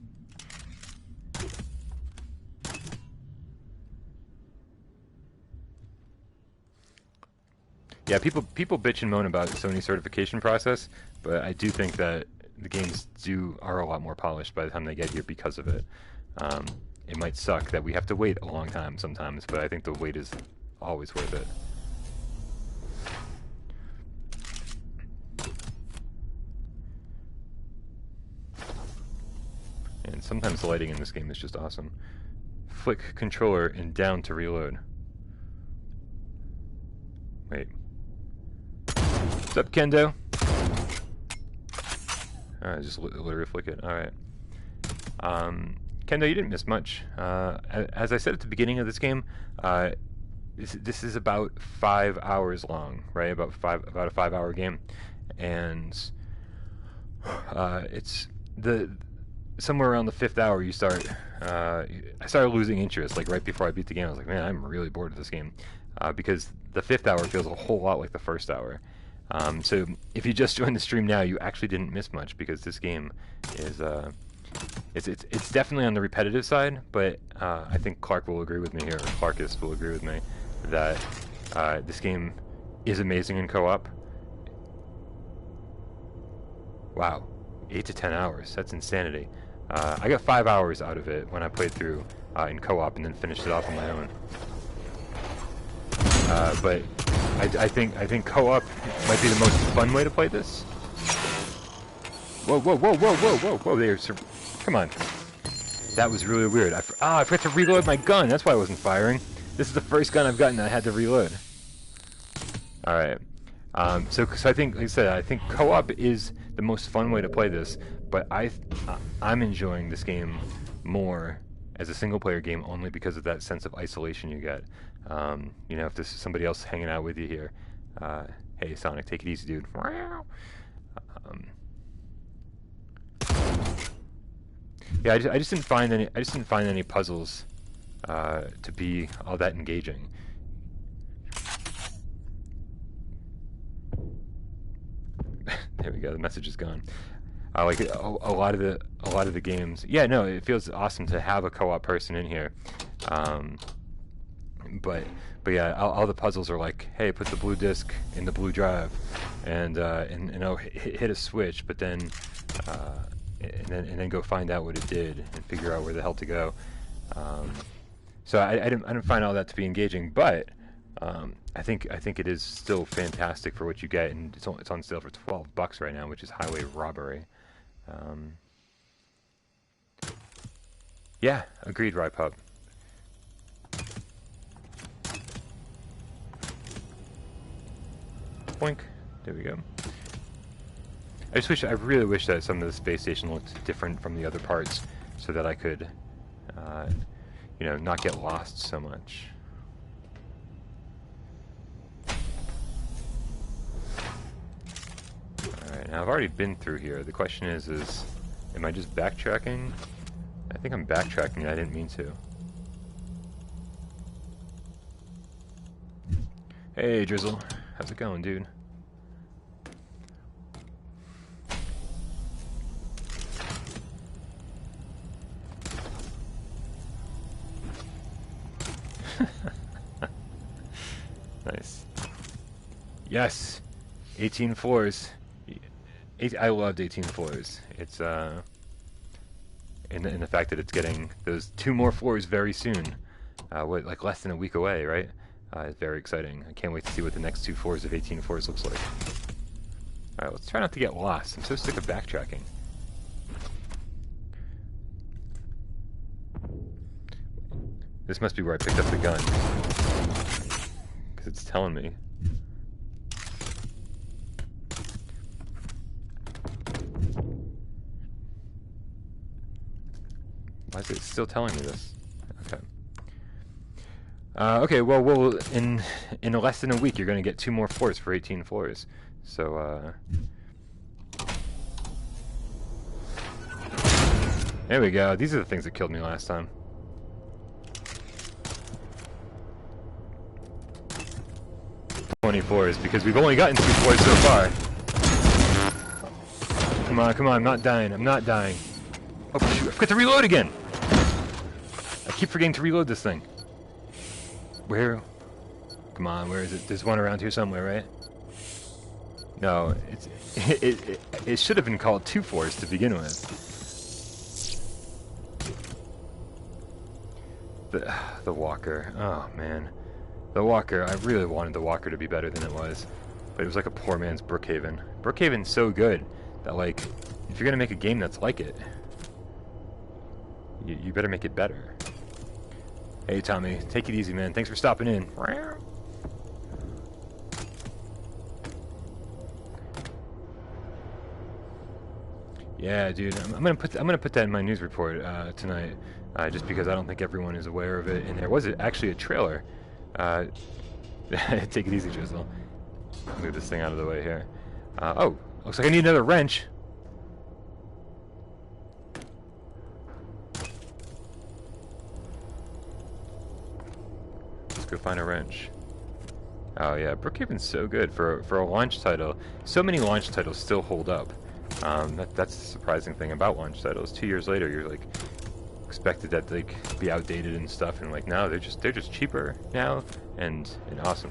Yeah, people bitch and moan about the Sony certification process, but I do think that the games are a lot more polished by the time they get here because of it. It might suck that we have to wait a long time sometimes, but I think the wait is always worth it. And sometimes the lighting in this game is just awesome. Flick controller and down to reload. Wait. What's up, Kendo? Alright, just literally flick it. Alright. Kendo, you didn't miss much. As I said at the beginning of this game, this is about 5 hours long, right? About a 5-hour game, and it's somewhere around the 5th hour you start. I started losing interest, like right before I beat the game. I was like, man, I'm really bored of this game, because the 5th hour feels a whole lot like the 1st hour. So if you just joined the stream now, you actually didn't miss much, because this game is it's definitely on the repetitive side, but I think Clark will agree with me here, or Clarkus will agree with me, that this game is amazing in co-op. Wow, 8 to 10 hours, that's insanity. I got 5 hours out of it when I played through in co-op and then finished it off on my own. But I think co-op might be the most fun way to play this. Whoa, whoa, whoa, whoa, whoa, whoa, whoa, there, come on. That was really weird. I forgot to reload my gun, that's why I wasn't firing. This is the first gun I've gotten that I had to reload. Alright. So I think, like I said, I think co-op is the most fun way to play this, but I'm enjoying this game more as a single-player game only because of that sense of isolation you get. You know, if there's somebody else hanging out with you here, hey Sonic, take it easy, dude. Yeah, I just didn't find any. I just didn't find any puzzles to be all that engaging. There we go. The message is gone. Like a lot of the games. Yeah, no, it feels awesome to have a co-op person in here. But yeah, all the puzzles are like, hey, put the blue disc in the blue drive, and oh, hit a switch, but then and then go find out what it did and figure out where the hell to go. So I didn't find all that to be engaging, but I think it is still fantastic for what you get, and it's on sale for $12 right now, which is highway robbery. Yeah, agreed, RyPub. Boink. There we go. I really wish that some of the space station looked different from the other parts, so that I could, you know, not get lost so much. Alright, now I've already been through here. The question is, am I just backtracking? I think I'm backtracking and I didn't mean to. Hey, Drizzle. How's it going, dude? Nice. Yes! 18 floors. I loved 18 floors. It's, in the fact that it's getting those 2 more floors very soon. What, like less than a week away, right? It's very exciting. I can't wait to see what the next 2 floors of 18 floors looks like. Alright, let's try not to get lost. I'm so sick of backtracking. This must be where I picked up the gun. Because it's telling me. Why is it still telling me this? Okay. Okay, well, in less than a week, you're going to get 2 more floors for 18 floors. So, there we go. These are the things that killed me last time. Floors, because we've only gotten 2 floors so far. Come on, I'm not dying. I'm not dying. Oh, shoot, I forgot to reload again! I keep forgetting to reload this thing. Where? Come on, where is it? There's one around here somewhere, right? No, it should have been called 2 floors to begin with. The walker. Oh, man. The walker, I really wanted the walker to be better than it was. But it was like a poor man's Brookhaven. Brookhaven's so good that, like, if you're gonna make a game that's like it, you better make it better. Hey, Tommy, take it easy, man. Thanks for stopping in. Yeah, dude, I'm gonna put that in my news report tonight, just because I don't think everyone is aware of it. And there was actually a trailer. Take it easy, Drizzle. Move this thing out of the way here. Oh, looks like I need another wrench. Let's go find a wrench. Oh yeah, Brookhaven's so good for a launch title. So many launch titles still hold up. That's the surprising thing about launch titles. 2 years later, you're like expected that they be outdated and stuff, and like no, they're just cheaper now and awesome.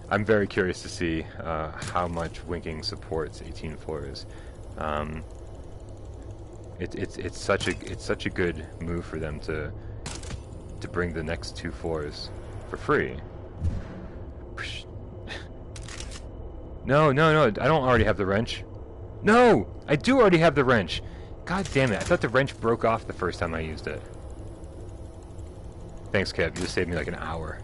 I'm very curious to see how much Winking supports 18 floors. It's such a good move for them to bring the next 2 floors for free. No, I don't already have the wrench. No! I do already have the wrench! God damn it, I thought the wrench broke off the first time I used it. Thanks, Kev, you just saved me like an hour.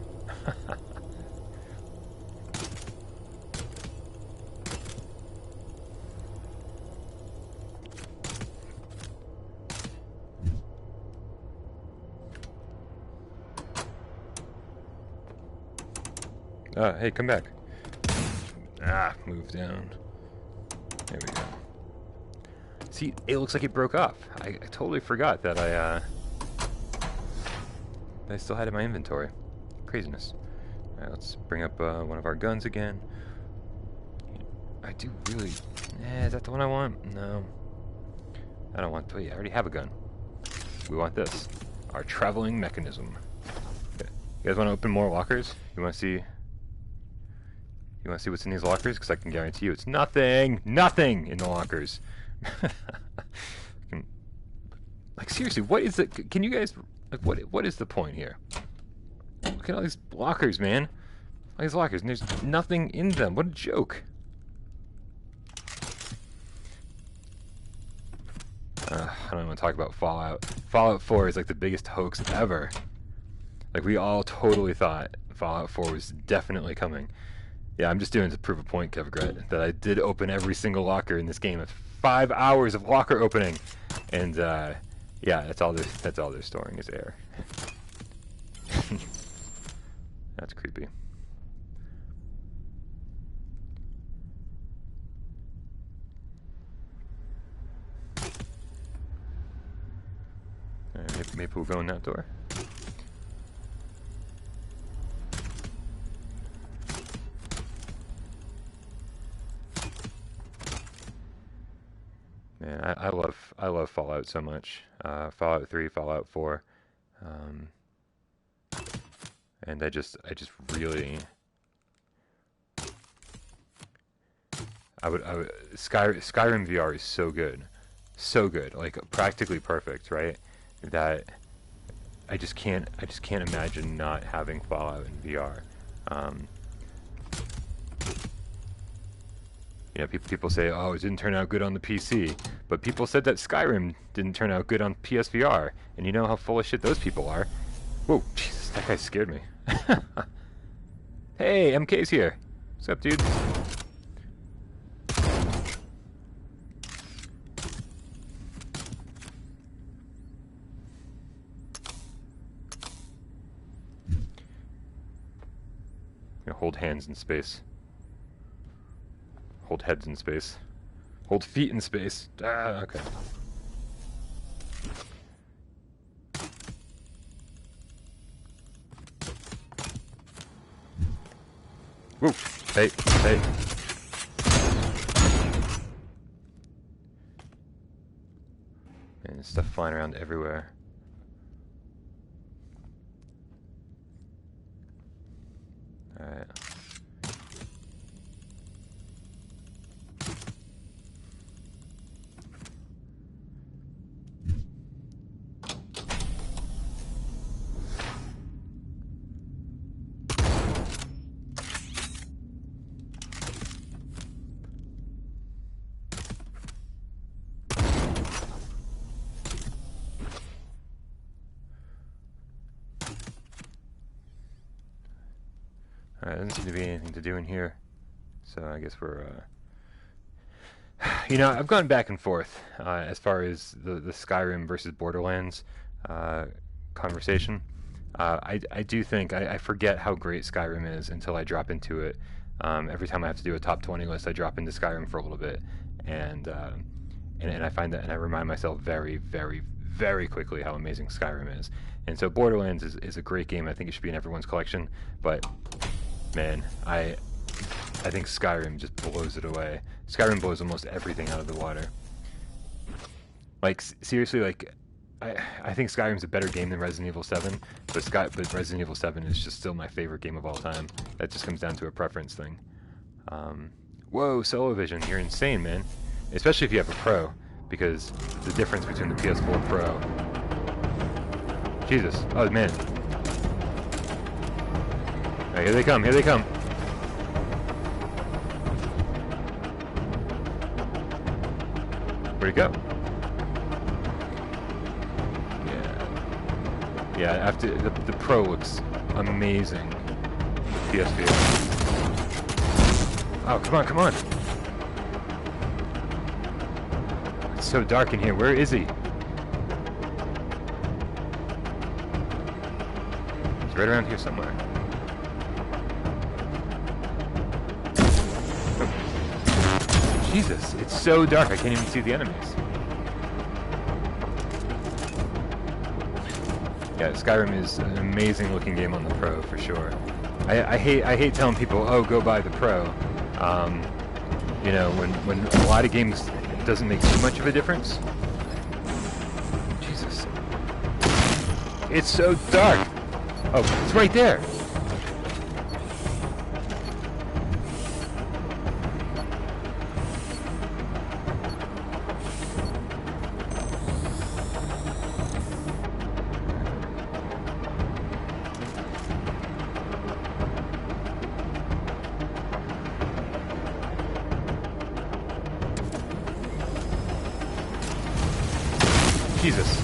Hey, come back. Move down. There we go. See, it looks like it broke off. I totally forgot that I still had it in my inventory. Craziness. Alright, let's bring up one of our guns again. I do really... is that the one I want? No. I don't want... Wait, I already have a gun. We want this. Our traveling mechanism. Okay. You guys want to open more lockers? You want to see... You want to see what's in these lockers? Because I can guarantee you it's nothing! Nothing in the lockers! Like, seriously, what is the... Can you guys... Like, what is the point here? Look at all these lockers, man. All these lockers, and there's nothing in them. What a joke. I don't want to talk about Fallout. Fallout 4 is like the biggest hoax ever. Like, we all totally thought Fallout 4 was definitely coming. Yeah, I'm just doing it to prove a point, Kevgret, that I did open every single locker in this game. It's 5 hours of locker opening, and yeah, that's all they're storing is air. That's creepy. Alright, maybe we'll go in that door. Man, I love Fallout so much. Fallout 3, Fallout 4, and I just really, Skyrim VR is so good, like practically perfect, right? That I just can't imagine not having Fallout in VR. You know, people say, oh, it didn't turn out good on the PC, but people said that Skyrim didn't turn out good on PSVR, and you know how full of shit those people are. Whoa, Jesus, that guy scared me. Hey, MK's here. What's up, dude? Hold hands in space. Hold heads in space. Hold feet in space. Okay. Woo! Hey, hey. Man, there's stuff flying around everywhere. Alright. Alright, doesn't seem to be anything to do in here, so I guess we're, you know, I've gone back and forth as far as the Skyrim versus Borderlands conversation. I do think, I forget how great Skyrim is until I drop into it. Every time I have to do a top 20 list, I drop into Skyrim for a little bit, and I find that, and I remind myself very, very, very quickly how amazing Skyrim is. And so Borderlands is a great game. I think it should be in everyone's collection, but man, I think Skyrim just blows it away. Skyrim blows almost everything out of the water. Like, seriously, like, I think Skyrim's a better game than Resident Evil 7, but Resident Evil 7 is just still my favorite game of all time. That just comes down to a preference thing. Whoa, Solovision, you're insane, man. Especially if you have a Pro, because the difference between the PS4 Pro... Jesus, oh man. Alright, here they come, here they come. Where'd he go? Yeah, after the Pro looks amazing. PSVR. Oh, come on, come on! It's so dark in here. Where is he? He's right around here somewhere. Jesus, it's so dark I can't even see the enemies. Yeah, Skyrim is an amazing looking game on the Pro for sure. I hate telling people, oh, go buy the Pro. You know, when a lot of games it doesn't make too much of a difference. Jesus, it's so dark. Oh, it's right there. Jesus.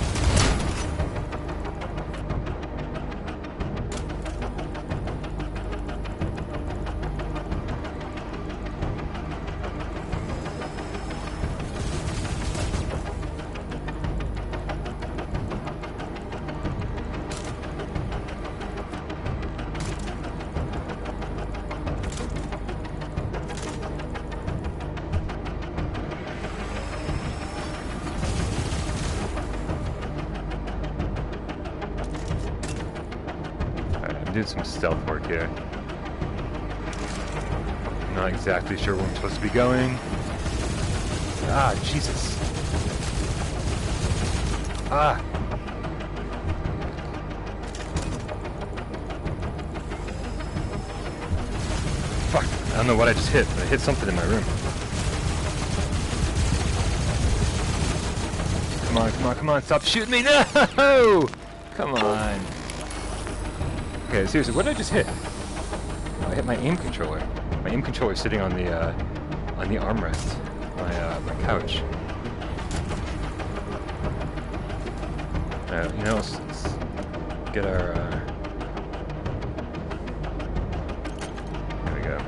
Doing some stealth work here. Not exactly sure where I'm supposed to be going. Ah, Jesus. Ah. Fuck. I don't know what I just hit, but I hit something in my room. Come on, come on, come on. Stop shooting me. No! Come on. Okay, seriously, what did I just hit? Oh, I hit my aim controller. My aim controller is sitting on the armrest, my couch. You know, let's get our. There we go.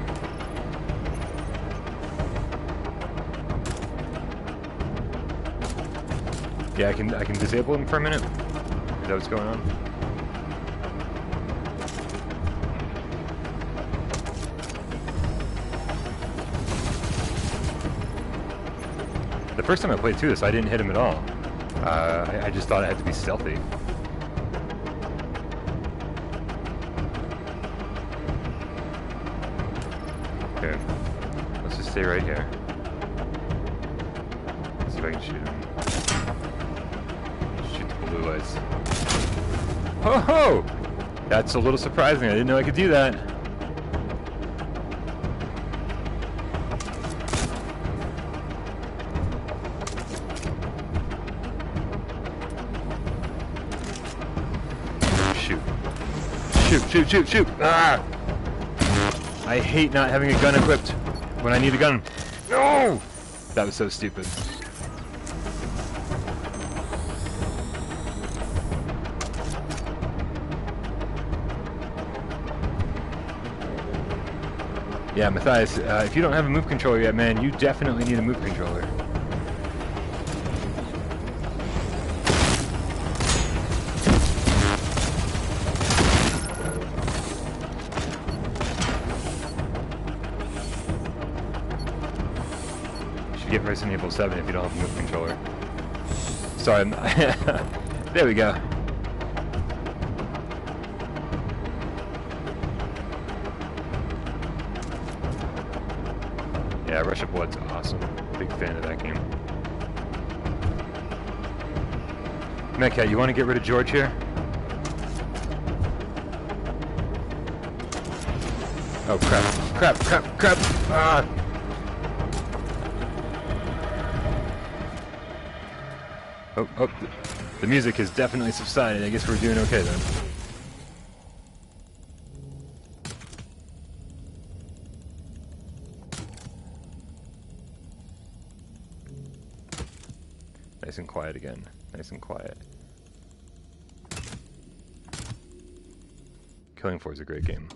Yeah, I can disable him for a minute. Is that what's going on? The first time I played through this, I didn't hit him at all. I just thought I had to be stealthy. Okay, let's just stay right here. Let's see if I can shoot him. Shoot the blue lights. Ho ho! That's a little surprising. I didn't know I could do that. Shoot, shoot, shoot! Ah! I hate not having a gun equipped when I need a gun. No! That was so stupid. Yeah, Matthias, if you don't have a move controller yet, man, you definitely need a move controller. Get Resident Evil 7 if you don't have a move controller. Sorry, there we go. Yeah, Rush of Blood's awesome. Big fan of that game. Metcat, you want to get rid of George here? Oh crap! Crap! Crap! Crap! Ah! Oh, the music has definitely subsided. I guess we're doing okay then. Nice and quiet again. Nice and quiet. Killing Floor is a great game.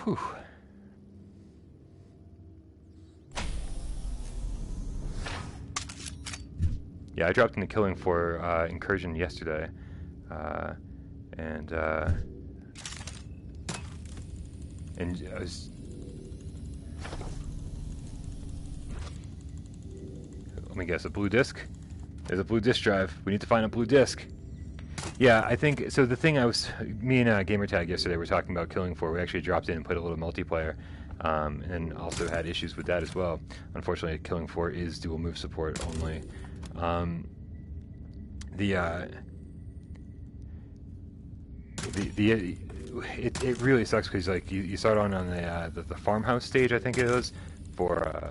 Whew. Yeah, I dropped into Killing Floor Incursion yesterday, and I was Let me guess, a blue disc? There's a blue disc drive. We need to find a blue disc. Yeah, I think, so the thing me and Gamertag yesterday were talking about Killing Floor. We actually dropped in and put a little multiplayer, and also had issues with that as well. Unfortunately, Killing Floor is dual move support only. It really sucks because like you start on the farmhouse stage, I think it was, for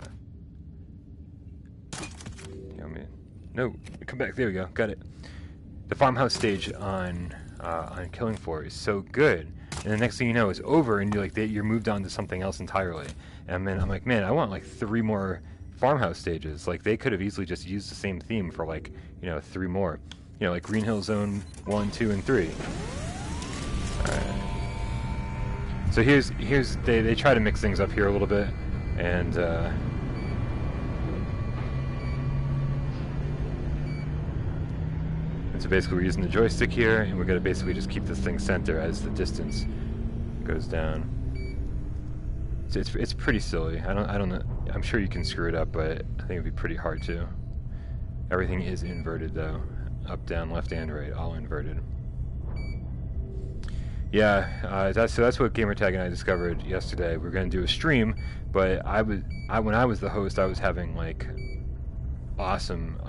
no, come back, there we go, got it. The farmhouse stage on Killing Floor is so good, and the next thing you know it's over, and you're moved on to something else entirely. And then I'm like, man, I want like 3 more farmhouse stages. Like they could have easily just used the same theme for like 3 more. Like Green Hill Zone 1, 2, and 3. Alright. So here's they try to mix things up here a little bit, and so basically we're using the joystick here, and we're gonna basically just keep this thing center as the distance goes down. So it's pretty silly. I don't know. I'm sure you can screw it up, but I think it'd be pretty hard to. Everything is inverted though, up, down, left, and right, all inverted. Yeah, that's what Gamertag and I discovered yesterday. We were going to do a stream, but when I was the host, I was having like awesome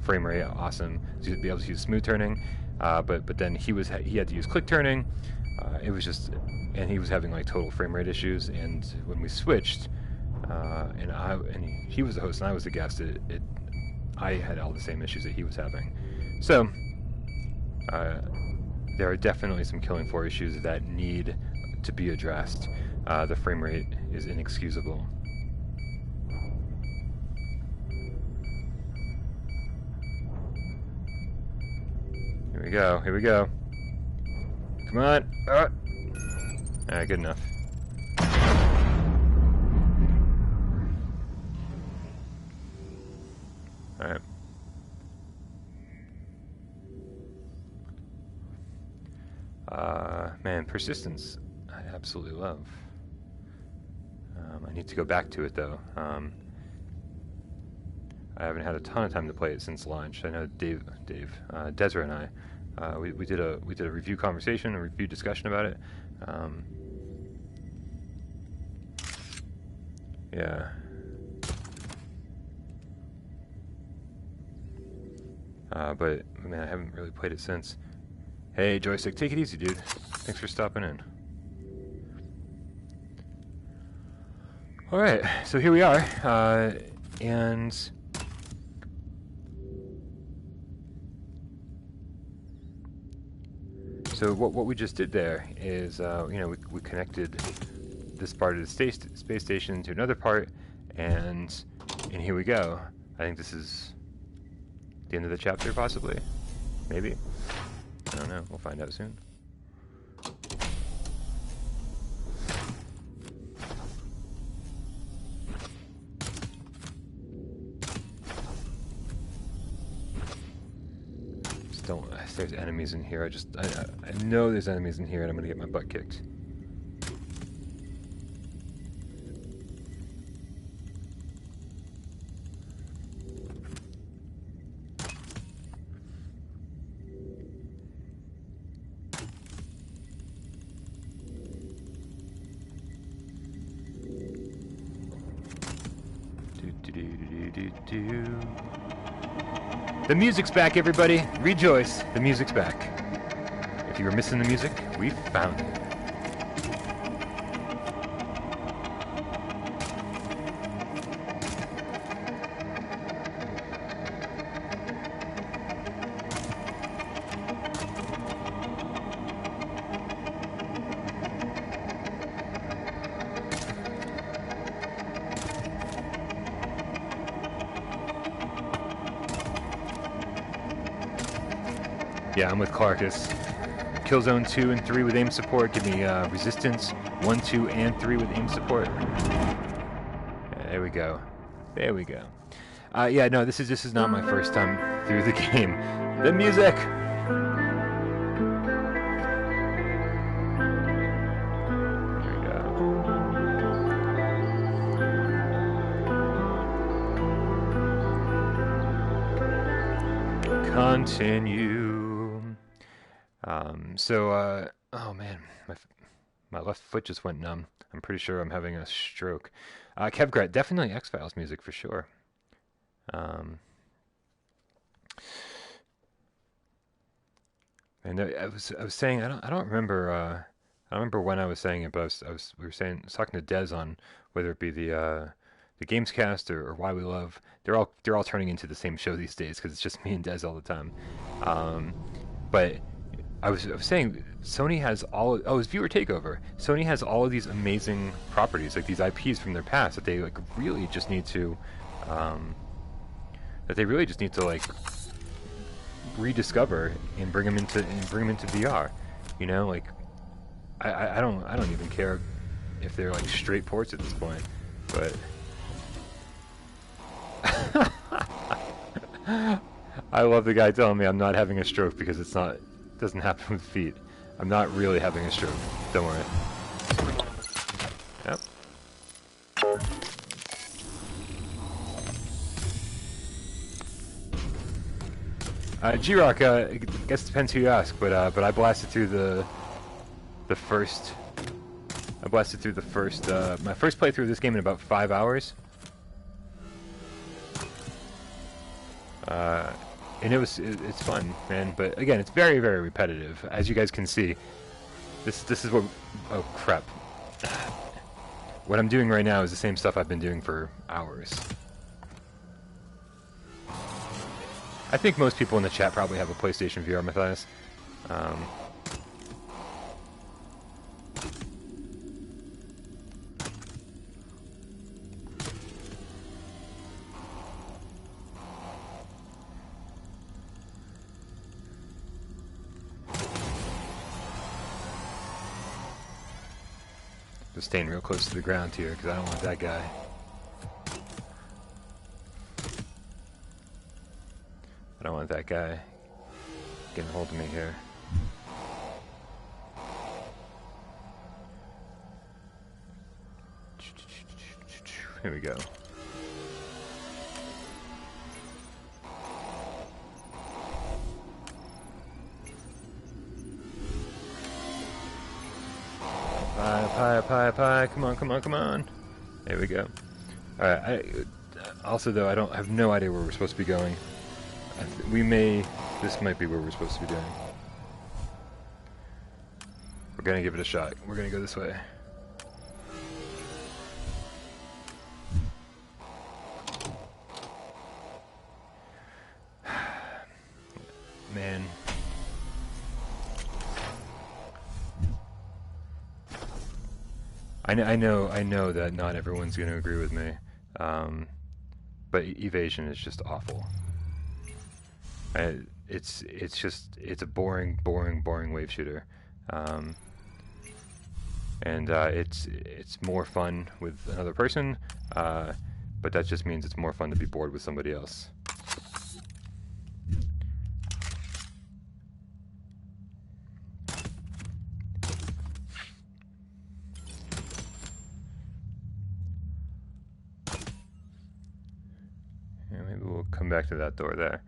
frame rate, awesome to be able to use smooth turning, but then he had to use click turning. It was just, and he was having like total frame rate issues. And when we switched, and he was the host and I was the guest, I had all the same issues that he was having. So there are definitely some Killing Floor issues that need to be addressed. The frame rate is inexcusable. Here we go, here we go. Come on! Alright, good enough. Alright. Man, persistence, I absolutely love. I need to go back to it though. I haven't had a ton of time to play it since launch. I know Desra and I, we did a review conversation, a review discussion about it. Yeah. But man, I haven't really played it since. Hey, Joystick, take it easy, dude. Thanks for stopping in. Alright, so here we are, and so what we just did there is, we connected this part of the space station to another part, and here we go. I think this is the end of the chapter, possibly? Maybe? I don't know. We'll find out soon. Just don't. There's enemies in here. I know there's enemies in here, and I'm gonna get my butt kicked. The music's back, everybody. Rejoice. The music's back. If you were missing the music, we found it. Yeah, I'm with Clarkus. Killzone 2 and 3 with aim support. Give me Resistance 1, 2, and 3 with aim support. There we go. There we go. Yeah, no, this is not my first time through the game. The music! There we go. continue. Oh man, my left foot just went numb. I'm pretty sure I'm having a stroke. Kevgrat, definitely X-Files music for sure. And I was saying I don't remember I don't remember when I was saying it, but we were talking to Dez on whether it be the Gamescast or Why We Love. They're all turning into the same show these days because it's just me and Dez all the time. But I was saying Sony has it's Viewer Takeover. Sony has all of these amazing properties, like these IPs from their past that they really just need to like rediscover and bring them into VR. You know, like I don't even care if they're like straight ports at this point, but I love the guy telling me I'm not having a stroke because it doesn't happen with feet. I'm not really having a stroke. Don't worry. Yep. G-Rock, I guess it depends who you ask, but I blasted through the first. I blasted through my first playthrough of this game in about 5 hours. And it's fun, man. But again, it's very, very repetitive, as you guys can see. This is what. Oh crap! What I'm doing right now is the same stuff I've been doing for hours. I think most people in the chat probably have a PlayStation VR, Matthias. Just staying real close to the ground here because I don't want that guy. I don't want that guy getting a hold of me here. Here we go. Pie. Come on. There we go. Alright, also though, I have no idea where we're supposed to be going. This might be where we're supposed to be doing. We're gonna give it a shot. We're gonna go this way. Man. I know that not everyone's gonna agree with me, but Evasion is just awful. It's a boring wave shooter, and it's more fun with another person, but that just means it's more fun to be bored with somebody else. Come back to that door there.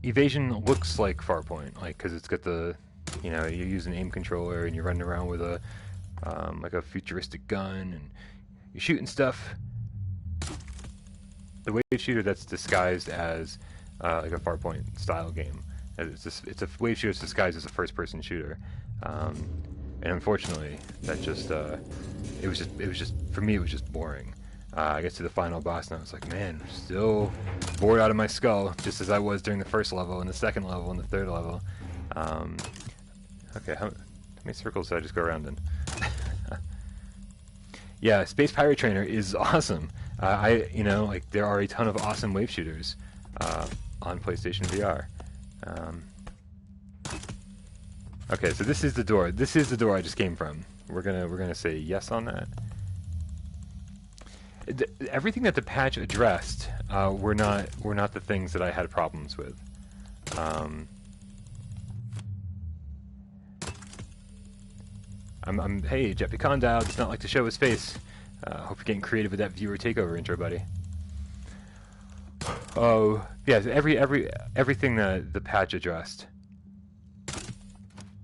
Evasion looks like Farpoint, like because it's got the, you use an aim controller and you're running around with a like a futuristic gun and you're shooting stuff. The wave shooter that's disguised as like a Farpoint style game. It's a wave shooter that's disguised as a first-person shooter, and unfortunately, that just it was just for me it was just boring. I get to the final boss and I was like, man, still bored out of my skull, just as I was during the first level and the second level and the third level. Okay, how many circles did I just go around in? Yeah, Space Pirate Trainer is awesome. There are a ton of awesome wave shooters on PlayStation VR. Okay, so this is the door. This is the door I just came from. We're gonna say yes on that. Everything that the patch addressed were not the things that I had problems with. Hey, Jeppy Condile does not like to show his face. Hope you're getting creative with that viewer takeover intro, buddy. Oh, yes, everything that the patch addressed.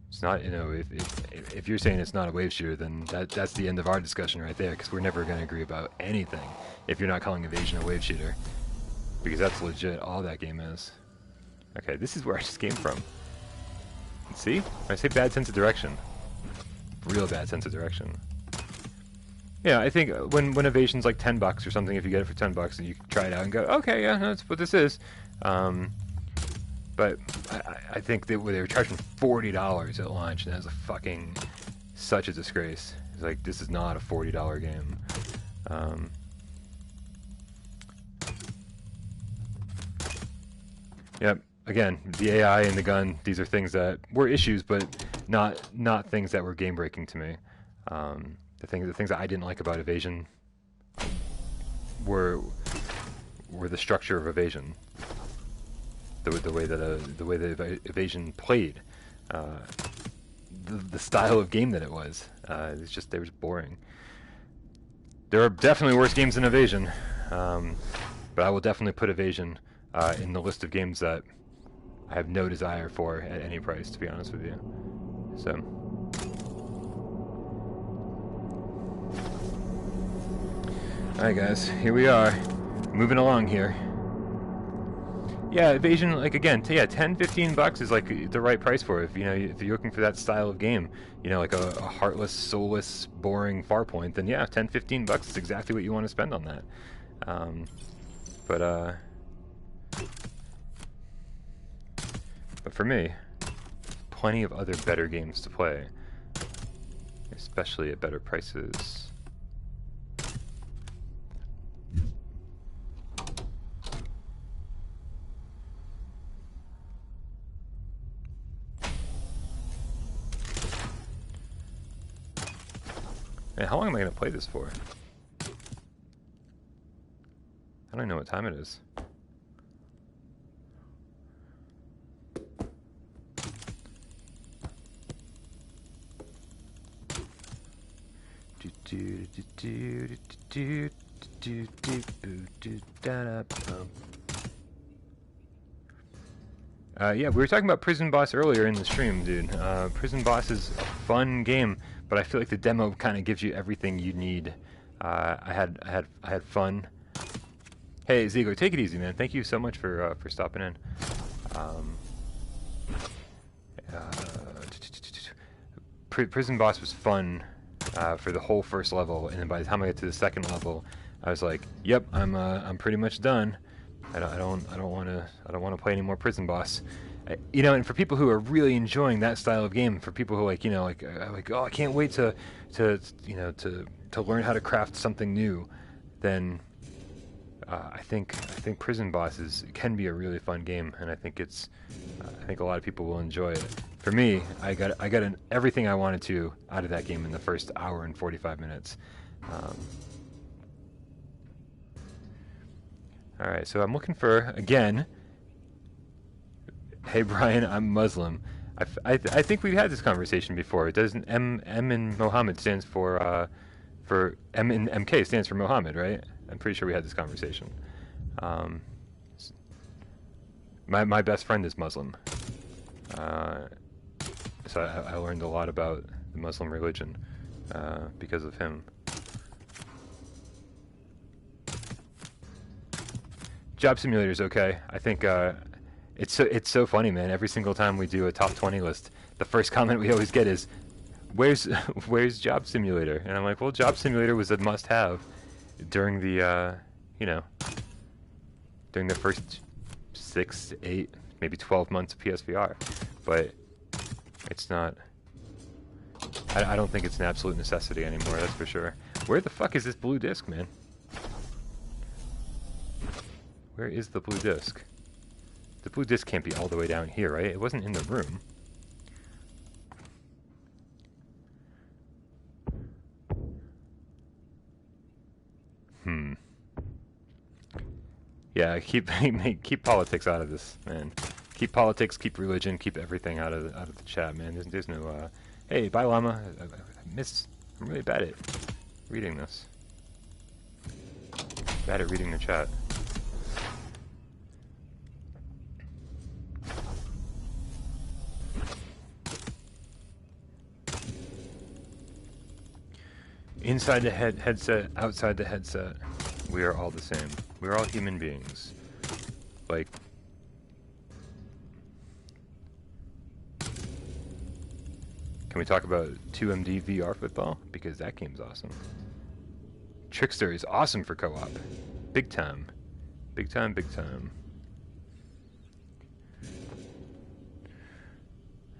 It's not, you know, if you're saying it's not a wave shooter, then that's the end of our discussion right there, because we're never going to agree about anything if you're not calling Evasion a wave shooter, because that's legit all that game is. Okay, this is where I just came from. See? I say bad sense of direction. Real bad sense of direction. Yeah, I think when Evasion's like $10 or something, if you get it for $10 and you try it out and go, okay, yeah, that's what this is. But I think that they were charging $40 at launch, and that was a fucking such a disgrace. It's like, this is not a $40 game. Yep. Again, the AI and the gun; these are things that were issues, but not things that were game breaking to me. The things that I didn't like about Evasion were the structure of Evasion. The way that Evasion played, the style of game that it was. It's just, they were just boring. There are definitely worse games than Evasion, but I will definitely put Evasion in the list of games that I have no desire for at any price, to be honest with you. So. Alright guys, here we are, moving along here. Yeah, Evasion, like, again, yeah, $10-15 is like the right price for it. If, you know, if you're looking for that style of game, you know, like a heartless, soulless, boring Farpoint, then yeah, $10-15 is exactly what you want to spend on that. But for me, plenty of other better games to play, especially at better prices. Man, how long am I going to play this for? I don't even know what time it is. Yeah, we were talking about Prison Boss earlier in the stream, dude. Prison Boss is a fun game, but I feel like the demo kind of gives you everything you need. I had fun. Hey Ziegler, take it easy, man. Thank you so much for stopping in. Prison Boss was fun for the whole first level, and then by the time I get to the second level, I was like, "Yep, I'm pretty much done. I don't want to play any more Prison Boss." You know, and for people who are really enjoying that style of game, for people who like oh, I can't wait to learn how to craft something new, then I think Prison Bosses can be a really fun game, and I think a lot of people will enjoy it. For me, I got everything I wanted to out of that game in the first hour and 45 minutes. All right, so I'm looking for, again. Hey Brian, I'm Muslim. I think we've had this conversation before. Doesn't M in Mohammed stands for M in MK stands for Mohammed, right? I'm pretty sure we had this conversation. My best friend is Muslim, so I learned a lot about the Muslim religion because of him. Job Simulator's okay. I think it's so funny, man. Every single time we do a top 20 list, the first comment we always get is, "Where's Job Simulator?" And I'm like, "Well, Job Simulator was a must-have during the during the first 6, 8, maybe 12 months of PSVR, but it's not. I don't think it's an absolute necessity anymore. That's for sure. Where the fuck is this blue disc, man? Where is the blue disc? The blue disc can't be all the way down here, right? It wasn't in the room. Yeah, keep politics out of this, man. Keep politics, keep religion, keep everything out of the chat, man. There's no. Hey, bye, llama. I'm really bad at reading this. Bad at reading the chat. Inside the headset, outside the headset, we are all the same. We're all human beings. Like, can we talk about 2MD VR football? Because that game's awesome. Trickster is awesome for co-op. Big time. Big time, big time.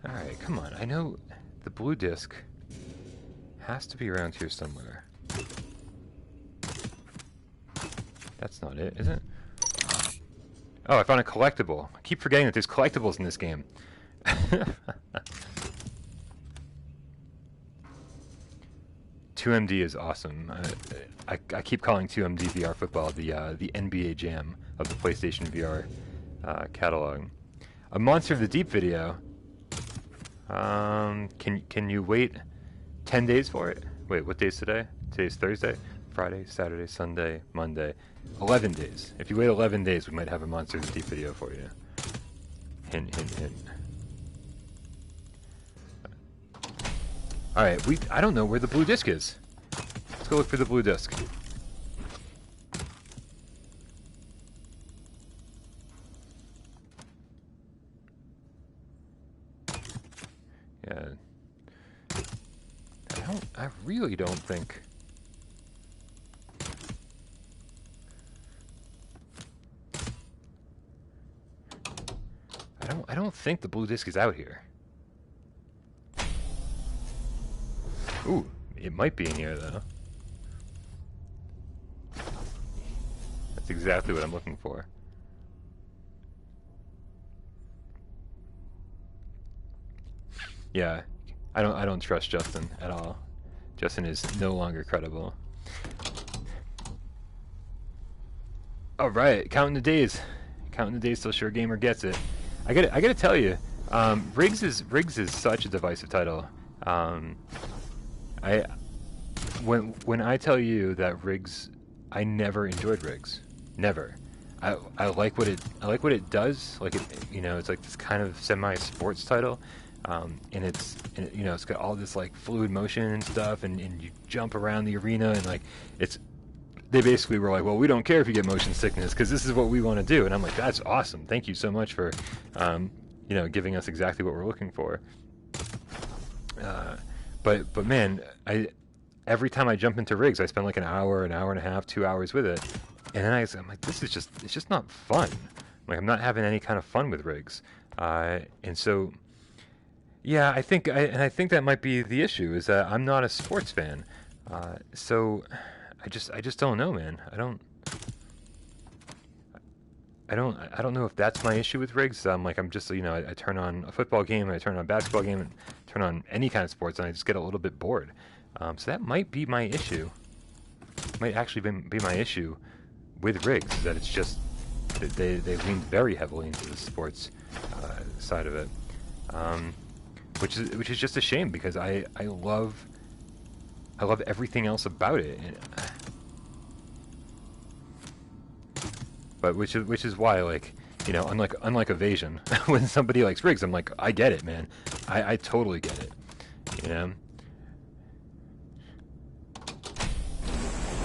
Alright, come on. I know the blue disc has to be around here somewhere. That's not it, is it? Oh, I found a collectible. I keep forgetting that there's collectibles in this game. 2MD is awesome. I keep calling 2MD VR football the NBA Jam of the PlayStation VR catalog. A Monster of the Deep video. Can you wait 10 days for it? Wait, what day is today? Today's Thursday? Friday, Saturday, Sunday, Monday. 11 days. If you wait 11 days, we might have a Monster of the Deep video for you. Hint, hint, hint. Alright, I don't know where the blue disc is. Let's go look for the blue disc. Yeah. I really don't think. I don't think the blue disc is out here. Ooh, it might be in here though. That's exactly what I'm looking for. Yeah, I don't trust Justin at all. Justin is no longer credible. All right, counting the days. Counting the days till Sure Gamer gets it. I gotta tell you, Riggs is such a divisive title. When I tell you that Riggs, I never enjoyed Riggs, never. I like what it does. Like it's like this kind of semi-sports title, and it's got all this like fluid motion and stuff, and you jump around the arena, and like they basically were like, well, we don't care if you get motion sickness because this is what we want to do. And I'm like, that's awesome. Thank you so much for, giving us exactly what we're looking for. But man, every time I jump into Riggs, I spend like an hour and a half, 2 hours with it. And then I'm like, it's just not fun. Like, I'm not having any kind of fun with Riggs. And so, yeah, I think that might be the issue, is that I'm not a sports fan. So I just don't know, man. I don't know if that's my issue with Riggs. I'm just, I turn on a football game, I turn on a basketball game, and turn on any kind of sports, and I just get a little bit bored. So that might be my issue. Might actually be my issue with Riggs, is that it's just they lean very heavily into the sports side of it, which is just a shame, because I love everything else about it. But which is why, like, unlike Evasion, when somebody likes Riggs, I'm like, I get it, man. I totally get it.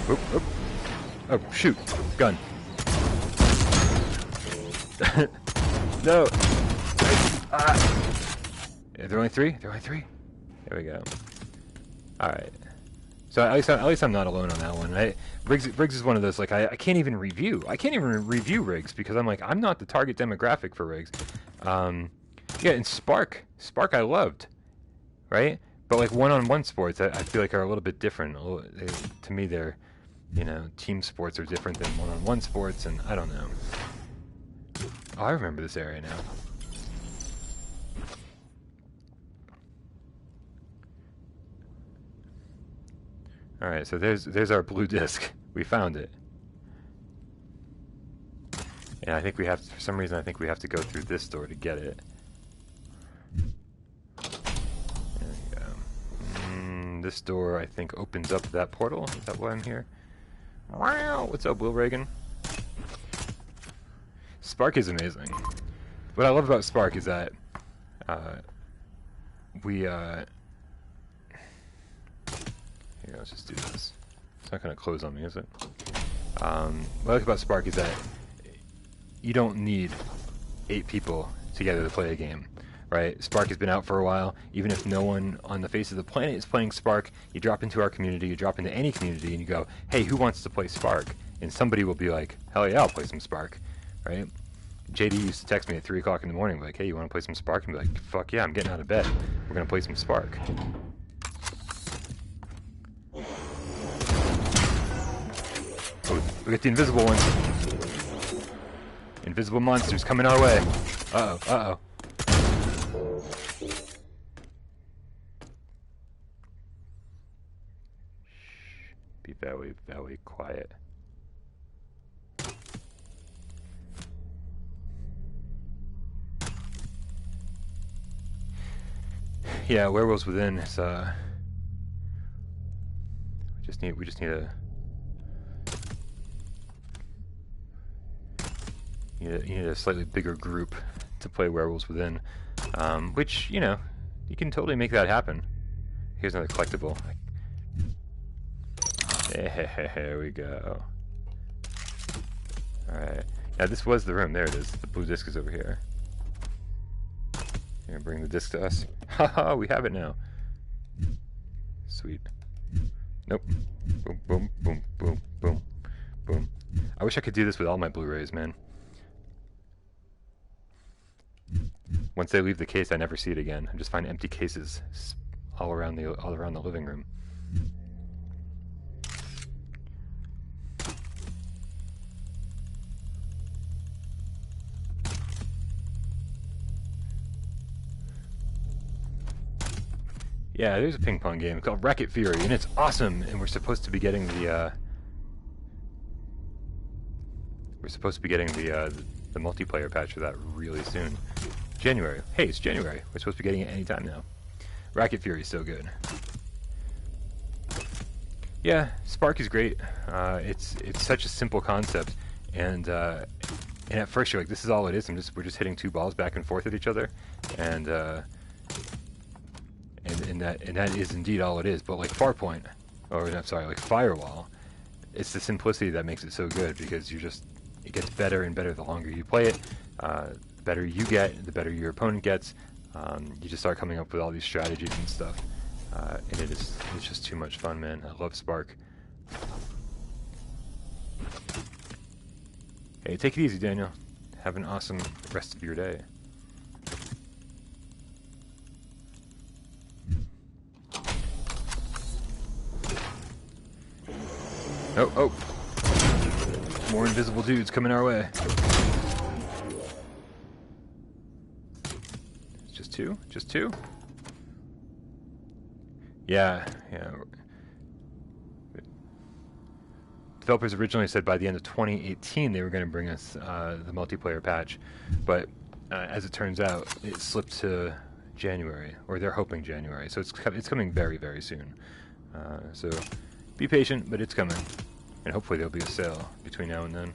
Oop, oop. Oh, shoot. Gun. No. Yeah, there are only three? There are only three? There we go. Alright. So at least I'm not alone on that one. Riggs is one of those, like, I can't even review. I can't even review Riggs, because I'm like, I'm not the target demographic for Riggs. Yeah, and Spark I loved, right? But like one-on-one sports, I feel like are a little bit different. To me, they're, team sports are different than one-on-one sports, and I don't know. Oh, I remember this area now. Alright, so there's our blue disc. We found it. And I think we have to, for some reason, I think we have to go through this door to get it. There we go. This door, I think, opens up that portal. Is that why I'm here? Wow! What's up, Will Reagan? Spark is amazing. What I love about Spark is that Here, let's just do this. It's not going to close on me, is it? What I like about Spark is that you don't need 8 people together to play a game, right? Spark has been out for a while. Even if no one on the face of the planet is playing Spark, you drop into our community, you drop into any community, and you go, hey, who wants to play Spark? And somebody will be like, hell yeah, I'll play some Spark, right? JD used to text me at 3 o'clock in the morning, like, hey, you want to play some Spark? And be like, fuck yeah, I'm getting out of bed. We're going to play some Spark. Oh, we got the invisible one. Invisible monsters coming our way. Uh-oh, uh-oh. Shh. Be very, very quiet. Yeah, Werewolves Within is we just need a slightly bigger group to play Werewolves Within, which, you know, you can totally make that happen. Here's another collectible. There we go. Alright. Now this was the room. There it is. The blue disc is over here. Here, bring the disc to us. Haha, we have it now. Sweet. Nope. Boom, boom, boom, boom, boom, boom. I wish I could do this with all my Blu-rays, man. Once they leave the case, I never see it again. I just find empty cases all around the living room. Yeah, there's a ping pong game called Racket Fury, and it's awesome. And we're supposed to be getting the the multiplayer patch for that really soon. January. Hey, it's January. We're supposed to be getting it any time now. Racket Fury is so good. Yeah, Spark is great. It's such a simple concept, and at first you're like, this is all it is. We're just hitting 2 balls back and forth at each other, and that is indeed all it is. But like Farpoint, or I'm sorry, like Firewall, it's the simplicity that makes it so good, because it gets better and better the longer you play it. The better you get, the better your opponent gets. You just start coming up with all these strategies and stuff, and it's just too much fun, man. I love Spark. Hey, take it easy, Daniel. Have an awesome rest of your day. Oh, oh. More invisible dudes coming our way. It's just 2? Just 2? Yeah, yeah. Developers originally said by the end of 2018 they were going to bring us the multiplayer patch, but as it turns out, it slipped to January, or they're hoping January, so it's coming very, very soon. So be patient, but it's coming, and hopefully there'll be a sale between now and then.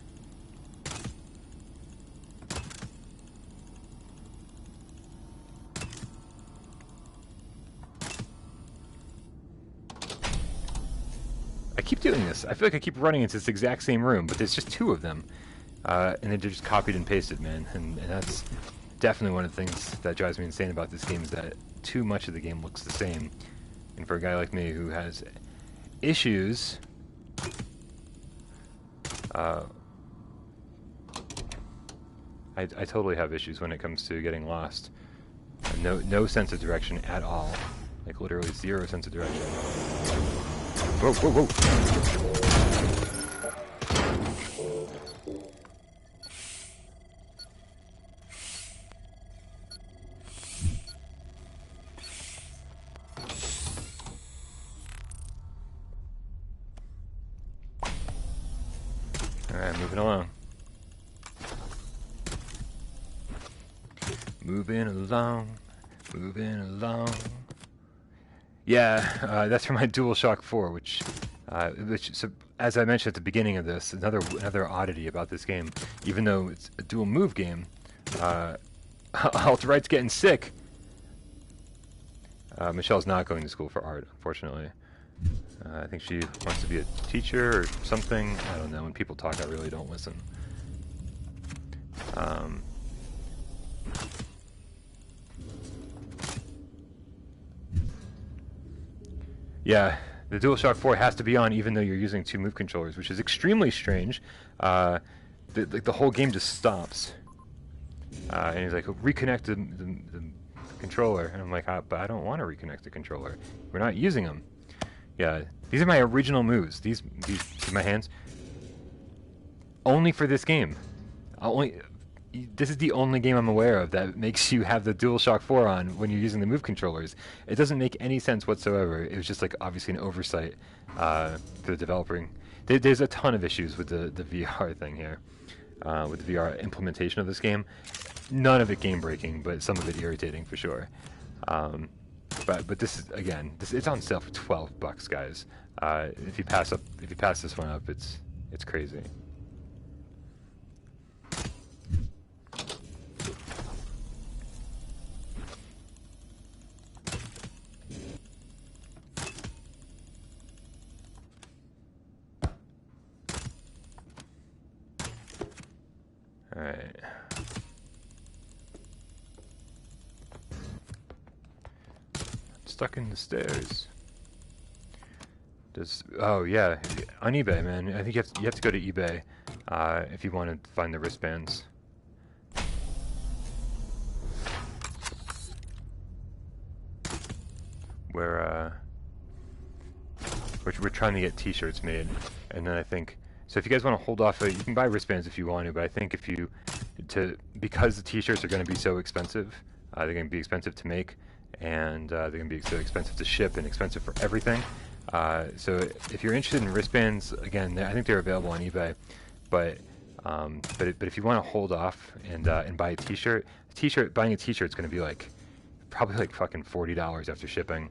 I keep doing this. I feel like I keep running into this exact same room, but there's just 2 of them, and they're just copied and pasted, man. And that's definitely one of the things that drives me insane about this game, is that too much of the game looks the same. And for a guy like me who has issues, I totally have issues when it comes to getting lost. No sense of direction at all. Like literally 0 sense of direction. Whoa, whoa, whoa! Alright, moving along. Moving along, moving along. Yeah, that's for my DualShock 4, which so, as I mentioned at the beginning of this, another oddity about this game, even though it's a dual move game, Alt-Right's getting sick. Michelle's not going to school for art, unfortunately. I think she wants to be a teacher or something. I don't know. When people talk, I really don't listen. Yeah, the DualShock 4 has to be on even though you're using 2 move controllers, which is extremely strange. The whole game just stops. And he's like, reconnect the controller. And I'm like, but I don't want to reconnect the controller. We're not using them. Yeah, these are my original moves. These see my hands? Only for this game. This is the only game I'm aware of that makes you have the DualShock 4 on when you're using the move controllers. It doesn't make any sense whatsoever. It was just like obviously an oversight for the developing. There's a ton of issues with the VR thing here, with the VR implementation of this game. None of it game breaking, but some of it irritating for sure. But this is again, it's on sale for $12, guys. If you pass this one up, it's crazy. All right. Stuck in the stairs. Oh yeah, on eBay, man. I think you have to go to eBay if you want to find the wristbands. We're trying to get T-shirts made, and then I think. So if you guys want to hold off, you can buy wristbands if you want to, but I think because the T-shirts are going to be so expensive, they're going to be expensive to make, and they're going to be so expensive to ship and expensive for everything. So if you're interested in wristbands, again, I think they're available on eBay, but if you want to hold off and buy a T-shirt, buying a T-shirt is going to be probably like fucking $40 after shipping.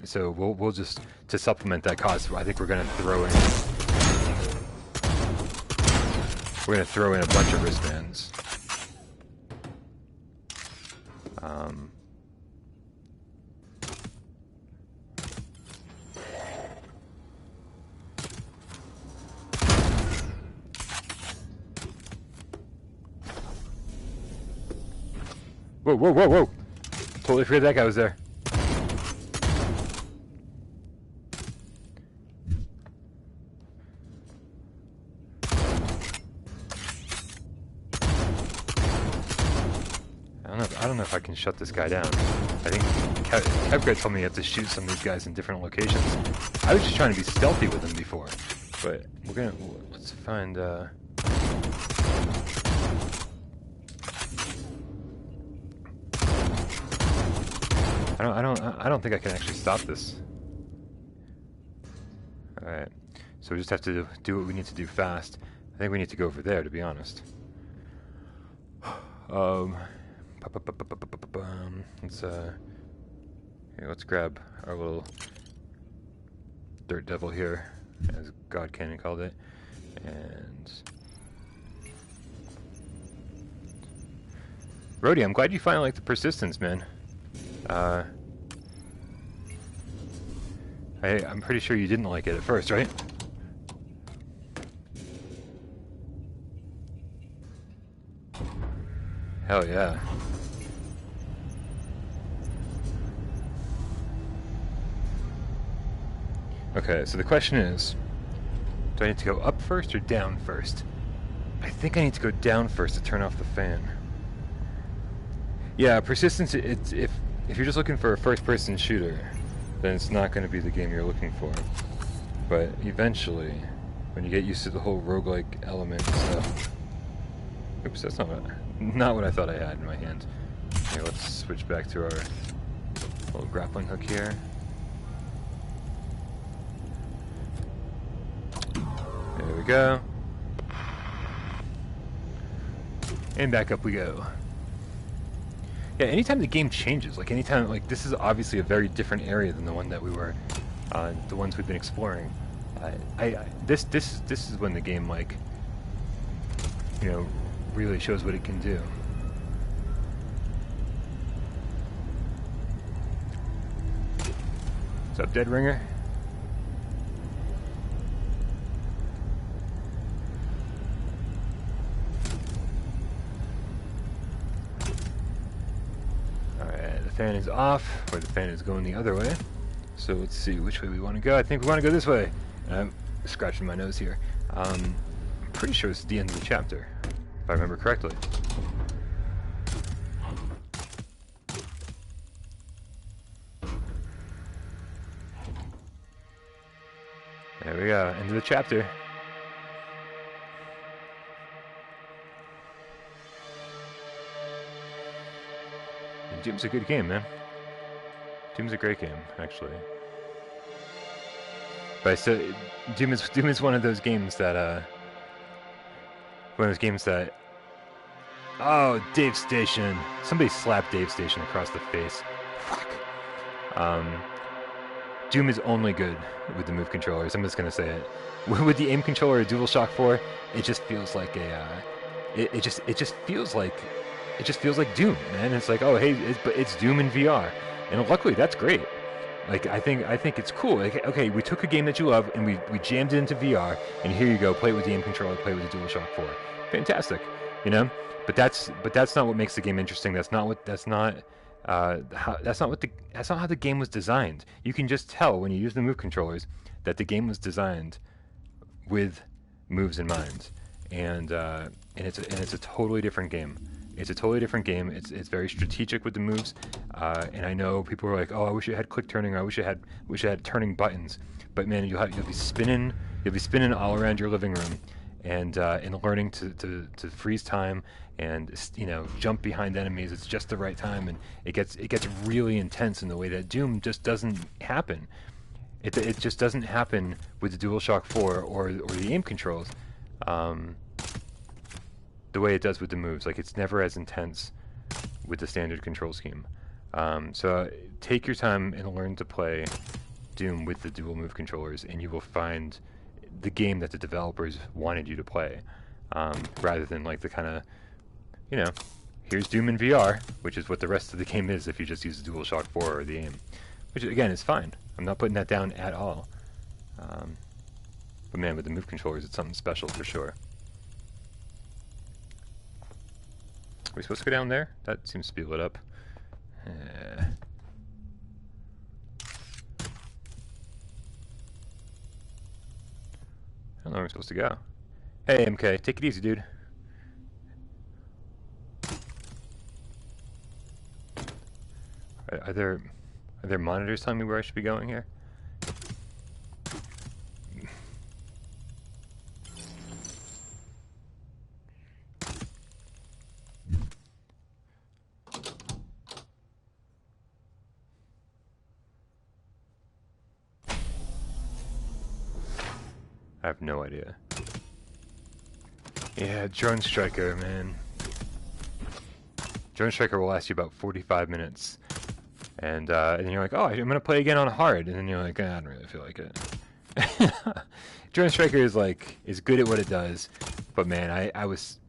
So we'll just, to supplement that cost, I think we're going to throw in a bunch of wristbands. Whoa, whoa, whoa, whoa! Totally forgot that guy was there. I don't know if I can shut this guy down. I think Kevgred told me you have to shoot some of these guys in different locations. I was just trying to be stealthy with them before, but let's find. I don't think I can actually stop this. All right, so we just have to do what we need to do fast. I think we need to go over there, to be honest. Let's grab our little dirt devil here, as God Cannon called it, and Rhodey, I'm glad you finally like the persistence, man. I'm pretty sure you didn't like it at first, right? Hell yeah. Okay, so the question is, do I need to go up first or down first? I think I need to go down first to turn off the fan. Yeah, persistence, if you're just looking for a first-person shooter, then it's not going to be the game you're looking for. But eventually, when you get used to the whole roguelike element and stuff... Oops, that's not what I thought I had in my hand. Okay, let's switch back to our little grappling hook here. There we go. And back up we go. Yeah, anytime the game changes, this is obviously a very different area than the one that we were, the ones we've been exploring. This is when the game, really shows what it can do. What's up, Dead Ringer? fan is off, or the fan is going the other way. So let's see which way we want to go. I think we want to go this way. I'm scratching my nose here. I'm pretty sure this is the end of the chapter, if I remember correctly. There we go, end of the chapter. And Doom's a good game, man. Doom's a great game, actually. But so Doom is one of those games that oh, Dave Station. Somebody slapped Dave Station across the face. Fuck. Doom is only good with the move controllers. I'm just gonna say it. With the aim controller or DualShock 4, it just feels like it just feels like Doom, man. It's like, oh hey, it's Doom in VR, and luckily that's great. Like I think it's cool. Like, okay, we took a game that you love and we jammed it into VR, and here you go, play it with the aim controller, play it with the DualShock 4. Fantastic, you know. But that's not what makes the game interesting. That's not how the game was designed. You can just tell when you use the move controllers that the game was designed with moves in mind, and it's a totally different game. It's a totally different game. It's very strategic with the moves, and I know people are like, oh, I wish it had click turning, or I wish it had turning buttons. But man, you'll be spinning all around your living room, and learning to freeze time and jump behind enemies. It's just the right time, and it gets really intense in the way that Doom just doesn't happen. It just doesn't happen with the DualShock 4 or the aim controls, the way it does with the moves. Like, it's never as intense with the standard control scheme. So take your time and learn to play Doom with the dual move controllers, and you will find the game that the developers wanted you to play, rather than like the kind of, here's Doom in VR, which is what the rest of the game is if you just use the DualShock 4 or the aim, which again is fine. I'm not putting that down at all. But man, with the move controllers, it's something special for sure. Are we supposed to go down there? That seems to be lit up. I don't know where I'm supposed to go. Hey, MK, take it easy, dude. Are there monitors telling me where I should be going here? I have no idea. Yeah, Drone Striker, man. Drone Striker will last you about 45 minutes. And then you're like, oh, I'm going to play again on hard. And then you're like, I don't really feel like it. Drone Striker is good at what it does. But man, I was...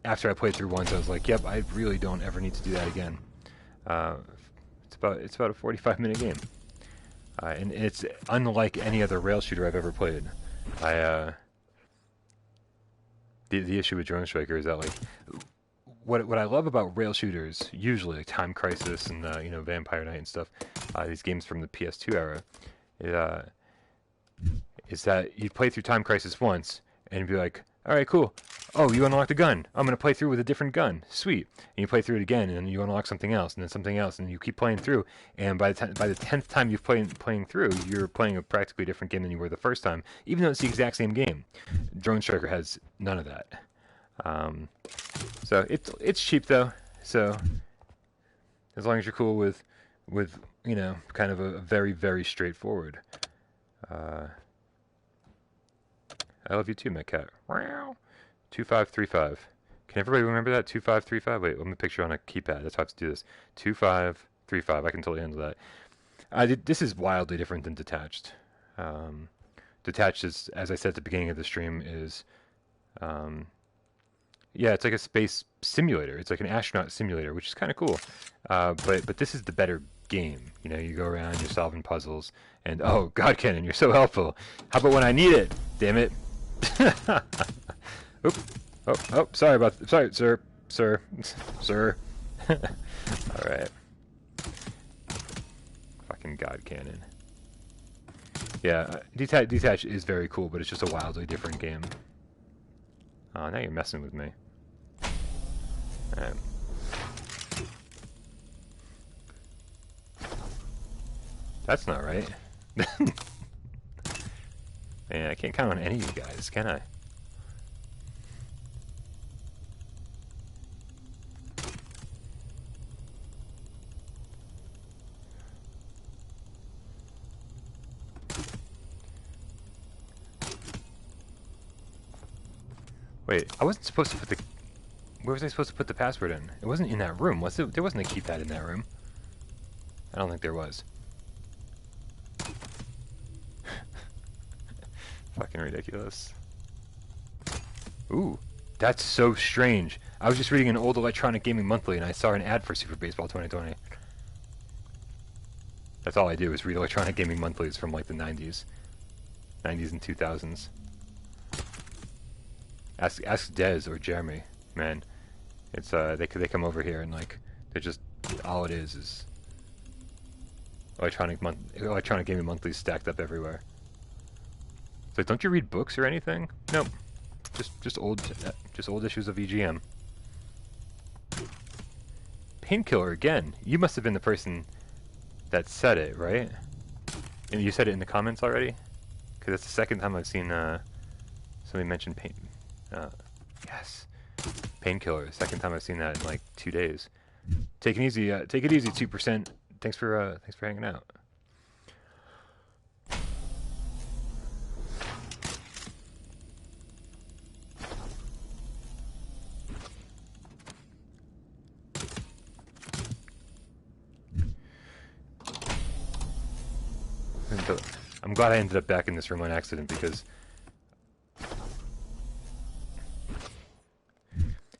After I played through once, I was like, yep, I really don't ever need to do that again. It's about a 45-minute game. And it's unlike any other rail shooter I've ever played. The issue with Drone Striker is that, like, what I love about rail shooters, usually like Time Crisis and Vampire Knight and stuff, these games from the PS2 era, is that you play through Time Crisis once and you'd be like, all right, cool. Oh, you unlocked a gun. I'm gonna play through with a different gun. Sweet. And you play through it again, and then you unlock something else, and then something else, and you keep playing through. And by the 10th time you've playing through, you're playing a practically different game than you were the first time, even though it's the exact same game. Drone Striker has none of that. So it's cheap though. So as long as you're cool with kind of a very, very straightforward. I love you too, Metcat. 2535. Can everybody remember that? 2535? Wait, let me picture on a keypad. That's how I have to do this. 2535. I can totally handle that. This is wildly different than Detached. Detached is, as I said at the beginning of the stream, is... yeah, it's like a space simulator. It's like an astronaut simulator, which is kind of cool. But this is the better game. You go around, you're solving puzzles, and oh, God, Kenan, you're so helpful. How about when I need it? Damn it. Oop. Oh, sorry, sir. All right. fucking god cannon. Yeah, Detach is very cool, but it's just a wildly different game. Oh, now you're messing with me. Alright. That's not right. Man, I can't count on any of you guys, can I? Wait, I wasn't supposed to put the... Where was I supposed to put the password in? It wasn't in that room, was it? There wasn't a keypad in that room. I don't think there was. Fucking ridiculous. Ooh, that's so strange. I was just reading an old Electronic Gaming Monthly and I saw an ad for Super Baseball 2020. That's all I do is read Electronic Gaming Monthlies from like the 90s. 90s and 2000s. Ask Dez or Jeremy, man. It's they come over here and like they're just all it is Electronic Gaming Monthlies stacked up everywhere. It's like, don't you read books or anything? Nope. Just old issues of EGM. Painkiller again. You must have been the person that said it, right? And you said it in the comments already? Because that's the second time I've seen somebody mention pain. Yes, Painkiller. Second time I've seen that in like 2 days. Take it easy. Take it easy. 2%. Thanks for hanging out. I'm glad I ended up back in this room on accident because...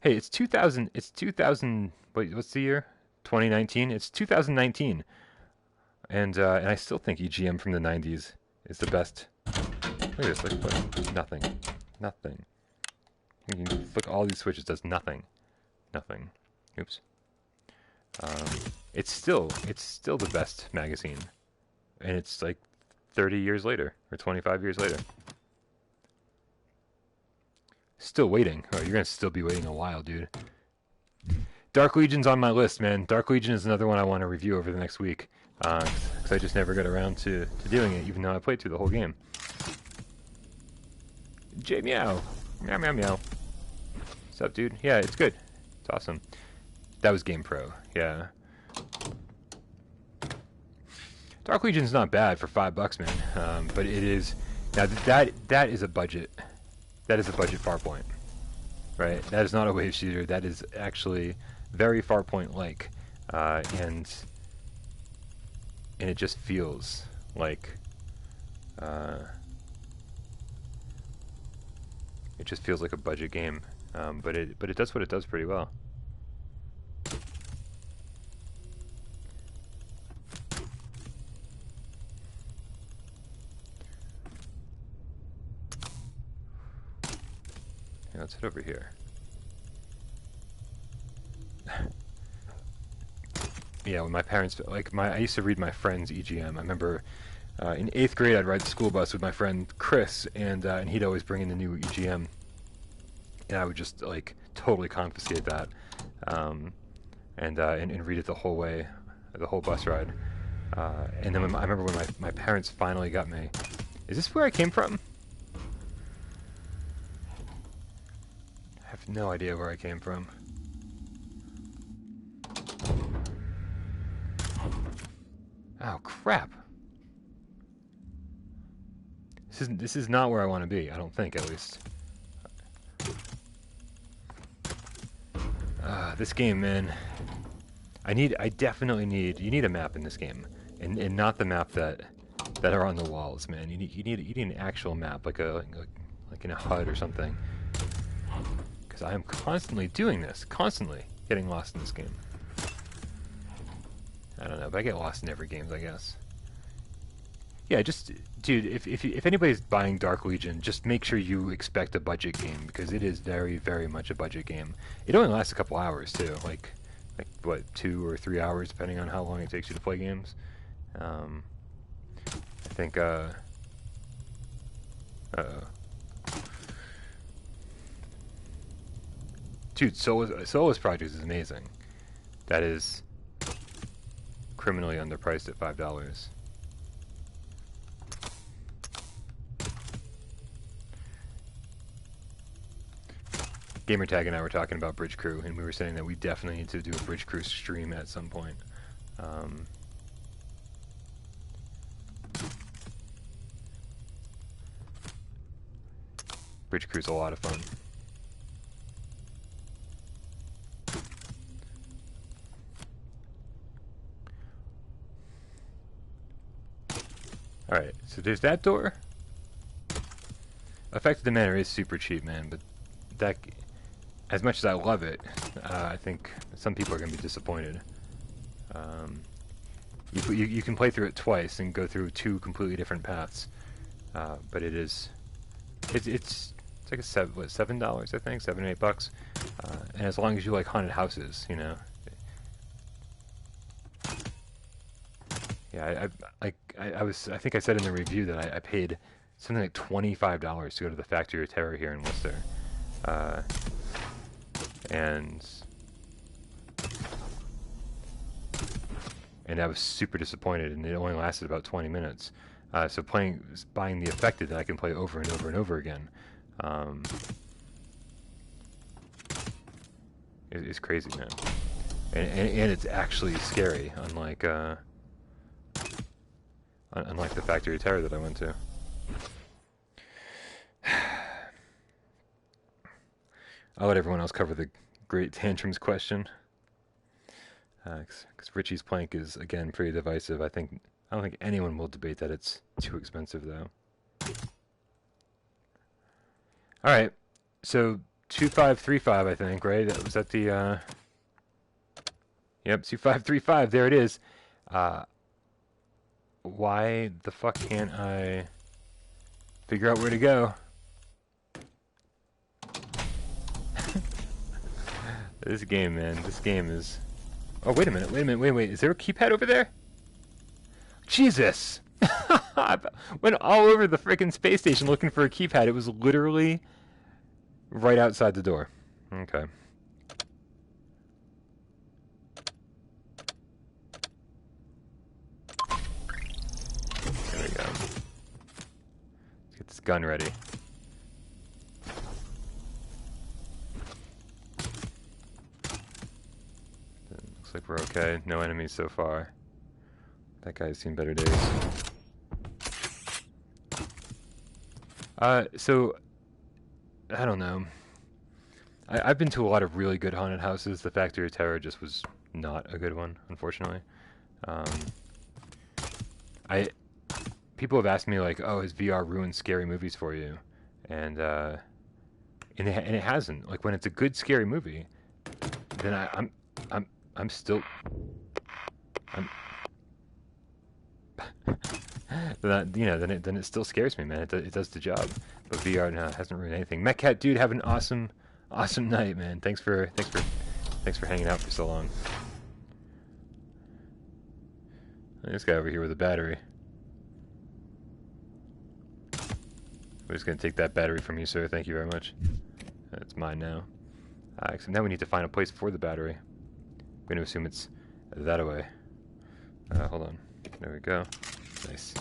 Hey, it's 2000, wait, what's the year? 2019? It's 2019. And I still think EGM from the 90s is the best. Look at this, look, nothing. Nothing. You can flick all these switches, does nothing. Nothing. Oops. It's still the best magazine. And it's like 30 years later, or 25 years later. Still waiting. Oh, you're gonna still be waiting a while, dude. Dark Legion's on my list, man. Dark Legion is another one I want to review over the next week. Because I just never got around to doing it, even though I played through the whole game. J Meow. Meow, meow, meow. What's up, dude? Yeah, it's good. It's awesome. That was Game Pro. Yeah. Dark Legion's not bad for $5, man. But it is... Now, that is a budget... That is a budget Farpoint, right? That is not a wave shooter. That is actually very Farpoint-like, and it just feels like it just feels like a budget game. But it does what it does pretty well. Yeah, let's head over here. Yeah, when my parents, I used to read my friend's EGM. I remember in 8th grade I'd ride the school bus with my friend Chris, and he'd always bring in the new EGM, and I would just like totally confiscate that, and read it the whole way, the whole bus ride. And then I remember when my parents finally got me. Is this where I came from? I have no idea where I came from. Oh crap! This is not where I want to be. I don't think, at least. This game, man. I definitely need. You need a map in this game, and not the map that are on the walls, man. You need an actual map, like in a HUD or something. Because I am constantly doing this, constantly getting lost in this game. I don't know, but I get lost in every game, I guess. Yeah, just, dude, if anybody's buying Dark Legion, just make sure you expect a budget game, because it is very, very much a budget game. It only lasts a couple hours, too, like what, 2 or 3 hours, depending on how long it takes you to play games. I think, dude, Solus Project is amazing. That is criminally underpriced at $5. Gamertag and I were talking about Bridge Crew, and we were saying that we definitely need to do a Bridge Crew stream at some point. Bridge Crew's a lot of fun. Alright, so there's that door. Affected the Manor is super cheap, man, but that, as much as I love it, I think some people are going to be disappointed. You can play through it twice and go through two completely different paths, but it's like $7, I think, $7 or $8, and as long as you like haunted houses, you know. Yeah, I think I said in the review that I paid something like $25 to go to the Factory of Terror here in Worcester, and I was super disappointed, and it only lasted about 20 minutes. So buying the Affected that I can play over and over and over again, is crazy, man. And it's actually scary, unlike the Factory of Terror that I went to. I'll let everyone else cover the Great Tantrums question. Because Richie's plank is, again, pretty divisive. I don't think anyone will debate that it's too expensive, though. Alright, so 2535, I think, right? Was that the, Yep, 2535, there it is. Why the fuck can't I figure out where to go? This game, man, this game is... Oh, wait a minute, wait, is there a keypad over there? Jesus! I went all over the frickin' space station looking for a keypad. It was literally right outside the door. Okay. There we go. Let's get this gun ready. Looks like we're okay. No enemies so far. That guy's seen better days. So, I don't know. I've been to a lot of really good haunted houses. The Factory of Terror just was not a good one, unfortunately. People have asked me, like, oh, has VR ruined scary movies for you? And it hasn't. Like, when it's a good scary movie, then I'm still... then it still scares me, man. It does the job. But VR hasn't ruined anything. MetCat dude, have an awesome night, man. Thanks for hanging out for so long. This guy over here with a battery. We're just gonna take that battery from you, sir. Thank you very much. It's mine now. Except now we need to find a place for the battery. I'm gonna assume it's that away. Hold on. There we go. Nice.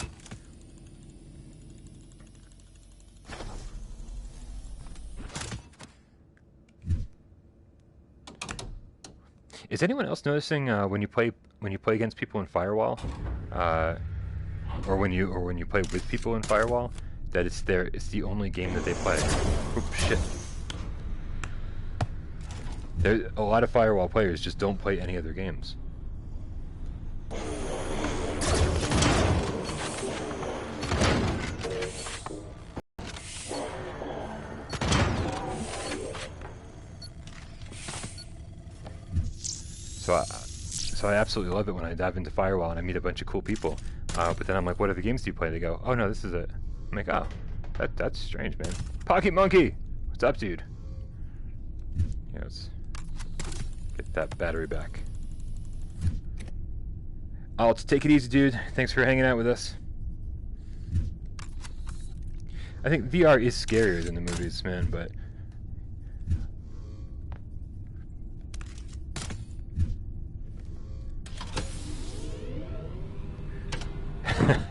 Is anyone else noticing when you play against people in Firewall, or when you play with people in Firewall, that it's the only game that they play? Oop, shit. There, a lot of Firewall players just don't play any other games. So I absolutely love it when I dive into Firewall and I meet a bunch of cool people. But then I'm like, what other games do you play? They go, oh no, this is it. I'm like, oh, that's strange, man. Pocket Monkey! What's up, dude? Yeah, let's get that battery back. I'll take it easy, dude. Thanks for hanging out with us. I think VR is scarier than the movies, man, but...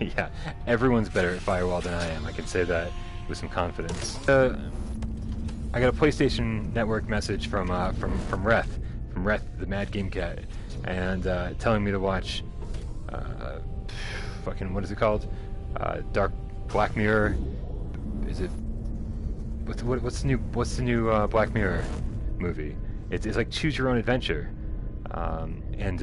yeah, everyone's better at Firewall than I am. I can say that with some confidence. I got a PlayStation Network message from Reth, the Mad Game Cat, and telling me to watch fucking, what is it called? Black Mirror. Is it what's the new Black Mirror movie? It's like Choose Your Own Adventure, and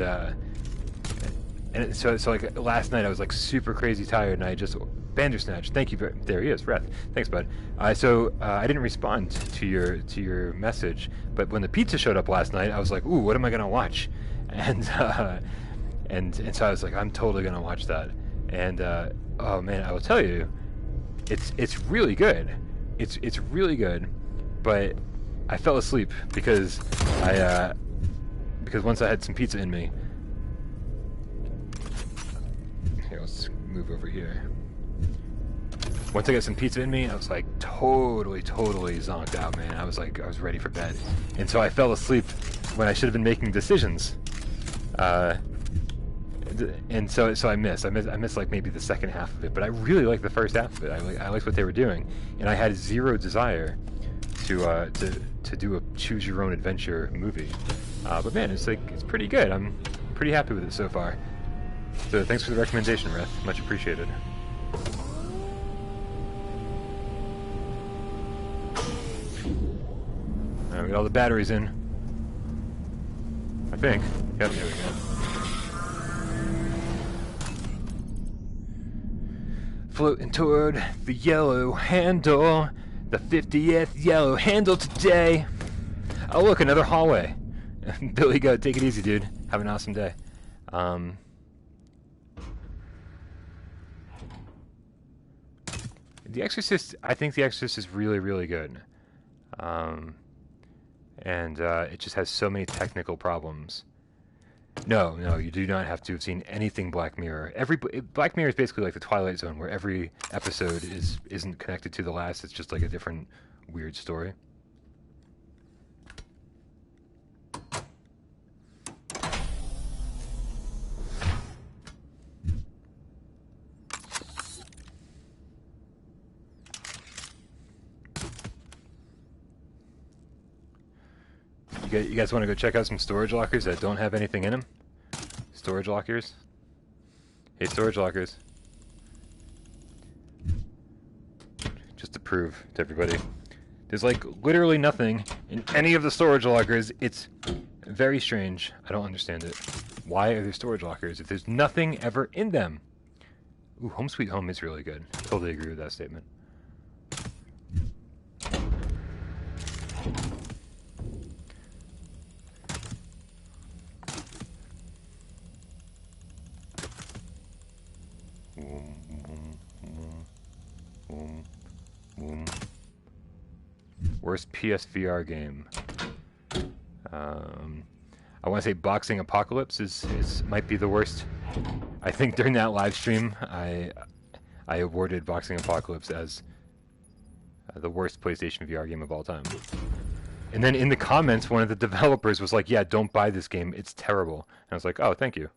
so like last night I was like super crazy tired, and I just Bandersnatch. Thank you. There he is, Reth. Thanks, bud. So I didn't respond to your message, but when the pizza showed up last night, I was like, ooh, what am I gonna watch? And so I was like, I'm totally gonna watch that. And oh man, I will tell you, it's really good. It's really good, but I fell asleep because once I had some pizza in me. Here, let's move over here. Once I got some pizza in me, I was like totally zonked out, man. I was ready for bed, and so I fell asleep when I should have been making decisions. And so I missed like maybe the second half of it, but I really liked the first half of it. I liked what they were doing, and I had zero desire to do a choose your own adventure movie. But man, it's pretty good. I'm pretty happy with it so far. So thanks for the recommendation, Reth. Much appreciated. Alright, we got all the batteries in. I think. Yep, there we go. Floating toward the yellow handle, the 50th yellow handle today. Oh look, another hallway. Billy, go, take it easy, dude. Have an awesome day. The Exorcist, I think The Exorcist is really good. And it just has so many technical problems. No, you do not have to have seen anything Black Mirror. Black Mirror is basically like the Twilight Zone, where every episode isn't connected to the last. It's just like a different weird story. You guys want to go check out some storage lockers that don't have anything in them? Storage lockers? Hey, storage lockers. Just to prove to everybody. There's like literally nothing in any of the storage lockers. It's very strange. I don't understand it. Why are there storage lockers if there's nothing ever in them? Ooh, Home Sweet Home is really good. Totally agree with that statement. Worst PSVR game. I want to say Boxing Apocalypse might be the worst. I think during that live stream, I awarded Boxing Apocalypse as the worst PlayStation VR game of all time. And then in the comments, one of the developers was like, "Yeah, don't buy this game. It's terrible." And I was like, "Oh, thank you."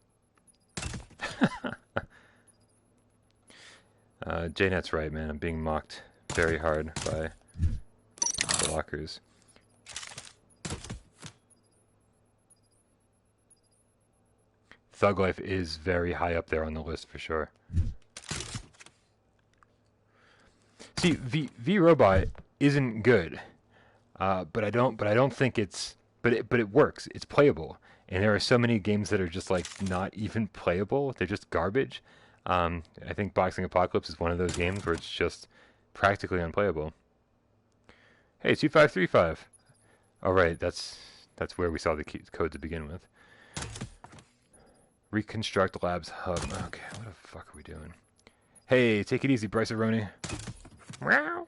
JNet's right, man. I'm being mocked very hard by the lockers. Thug Life is very high up there on the list for sure. See, V Robot isn't good, but I don't think it's. But it works. It's playable, and there are so many games that are just like not even playable. They're just garbage. I think Boxing Apocalypse is one of those games where it's just practically unplayable. Hey, 2535. Oh right, that's where we saw the code to begin with. Reconstruct Labs Hub. Okay, what the fuck are we doing? Hey, take it easy, Bryce Aroni. Meow.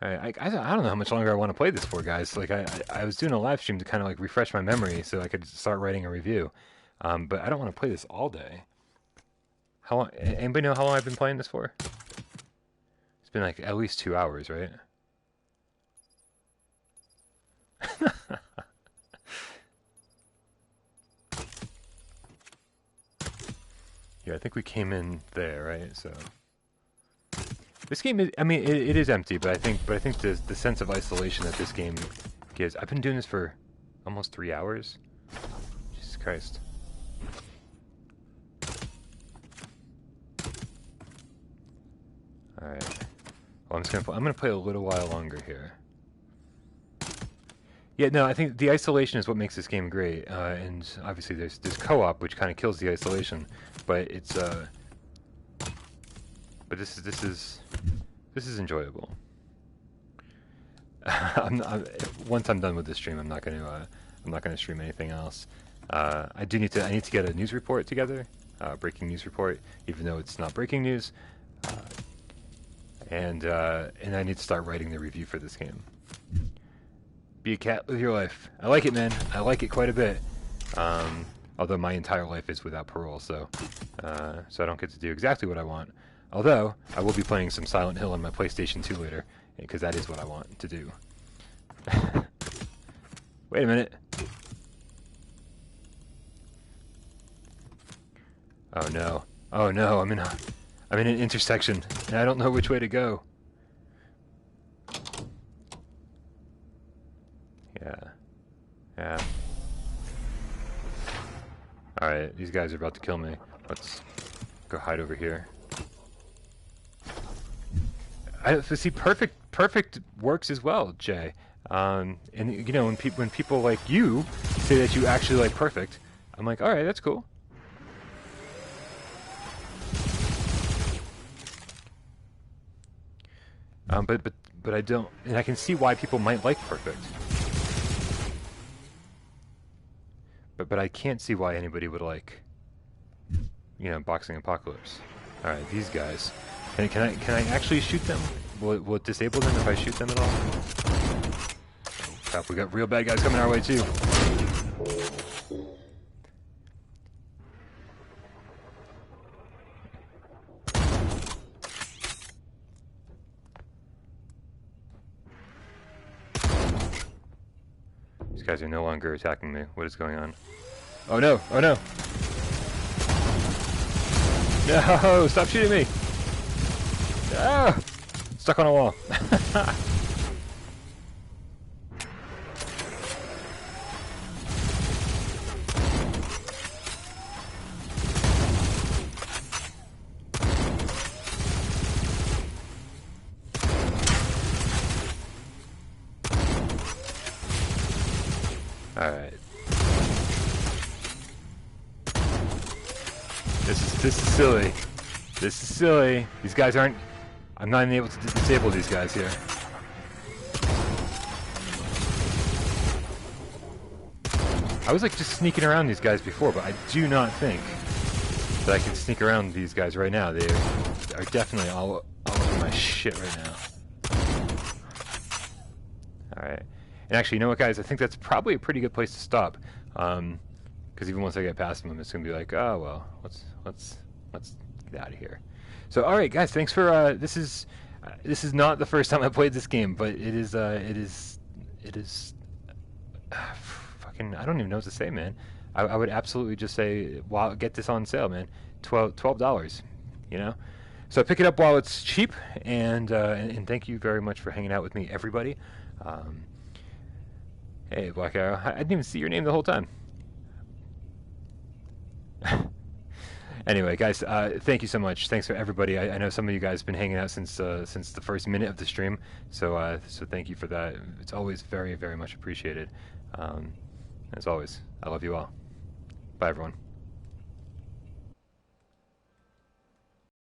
I don't know how much longer I want to play this for, guys. Like I was doing a live stream to kind of like refresh my memory so I could start writing a review. But I don't want to play this all day. How long? Anybody know how long I've been playing this for? It's been like at least 2 hours, right? Yeah, I think we came in there, right? So this game is, I mean, it is empty, but I think the sense of isolation that this game gives. I've been doing this for almost 3 hours. Jesus Christ. All right. Well, I'm gonna play a little while longer here. Yeah, no, I think the isolation is what makes this game great, and obviously there's co-op, which kind of kills the isolation, but it's but this is enjoyable. Once I'm done with this stream, I'm not gonna stream anything else. I need to get a news report together, breaking news report, even though it's not breaking news, and I need to start writing the review for this game. Be a cat, live your life. I like it, man. I like it quite a bit. Although my entire life is without Parole, so I don't get to do exactly what I want. Although, I will be playing some Silent Hill on my PlayStation 2 later, because that is what I want to do. Wait a minute. Oh no. Oh no, I'm in an intersection, and I don't know which way to go. Yeah. Alright, these guys are about to kill me. Let's go hide over here. See, perfect works as well, Jay. And you know, when people like you say that you actually like perfect, I'm like, alright, that's cool. But I don't, and I can see why people might like perfect. But I can't see why anybody would like, you know, Boxing Apocalypse. All right, these guys. Can I actually shoot them? Will it disable them if I shoot them at all? Oh, crap, we got real bad guys coming our way too. These guys are no longer attacking me. What is going on? Oh no! Oh no! No! Stop shooting me! Ah! Stuck on a wall. Alright. This is silly. This is silly. These guys aren't... I'm not even able to disable these guys here. I was like just sneaking around these guys before, but I do not think that I can sneak around these guys right now. They are definitely all over my shit right now. Alright. And actually, you know what, guys? I think that's probably a pretty good place to stop. Because even once I get past them, I'm just gonna be like, oh well, let's get out of here. So, all right, guys, thanks for this is not the first time I played this game, but it is fucking, I don't even know what to say, man. I would absolutely just say, wow, get this on sale, man. $12, you know. So pick it up while it's cheap, and thank you very much for hanging out with me, everybody. Hey, Black Arrow, I didn't even see your name the whole time. Anyway, guys, thank you so much. Thanks for everybody. I know some of you guys have been hanging out since the first minute of the stream, so thank you for that. It's always very, very much appreciated. As always, I love you all. Bye, everyone.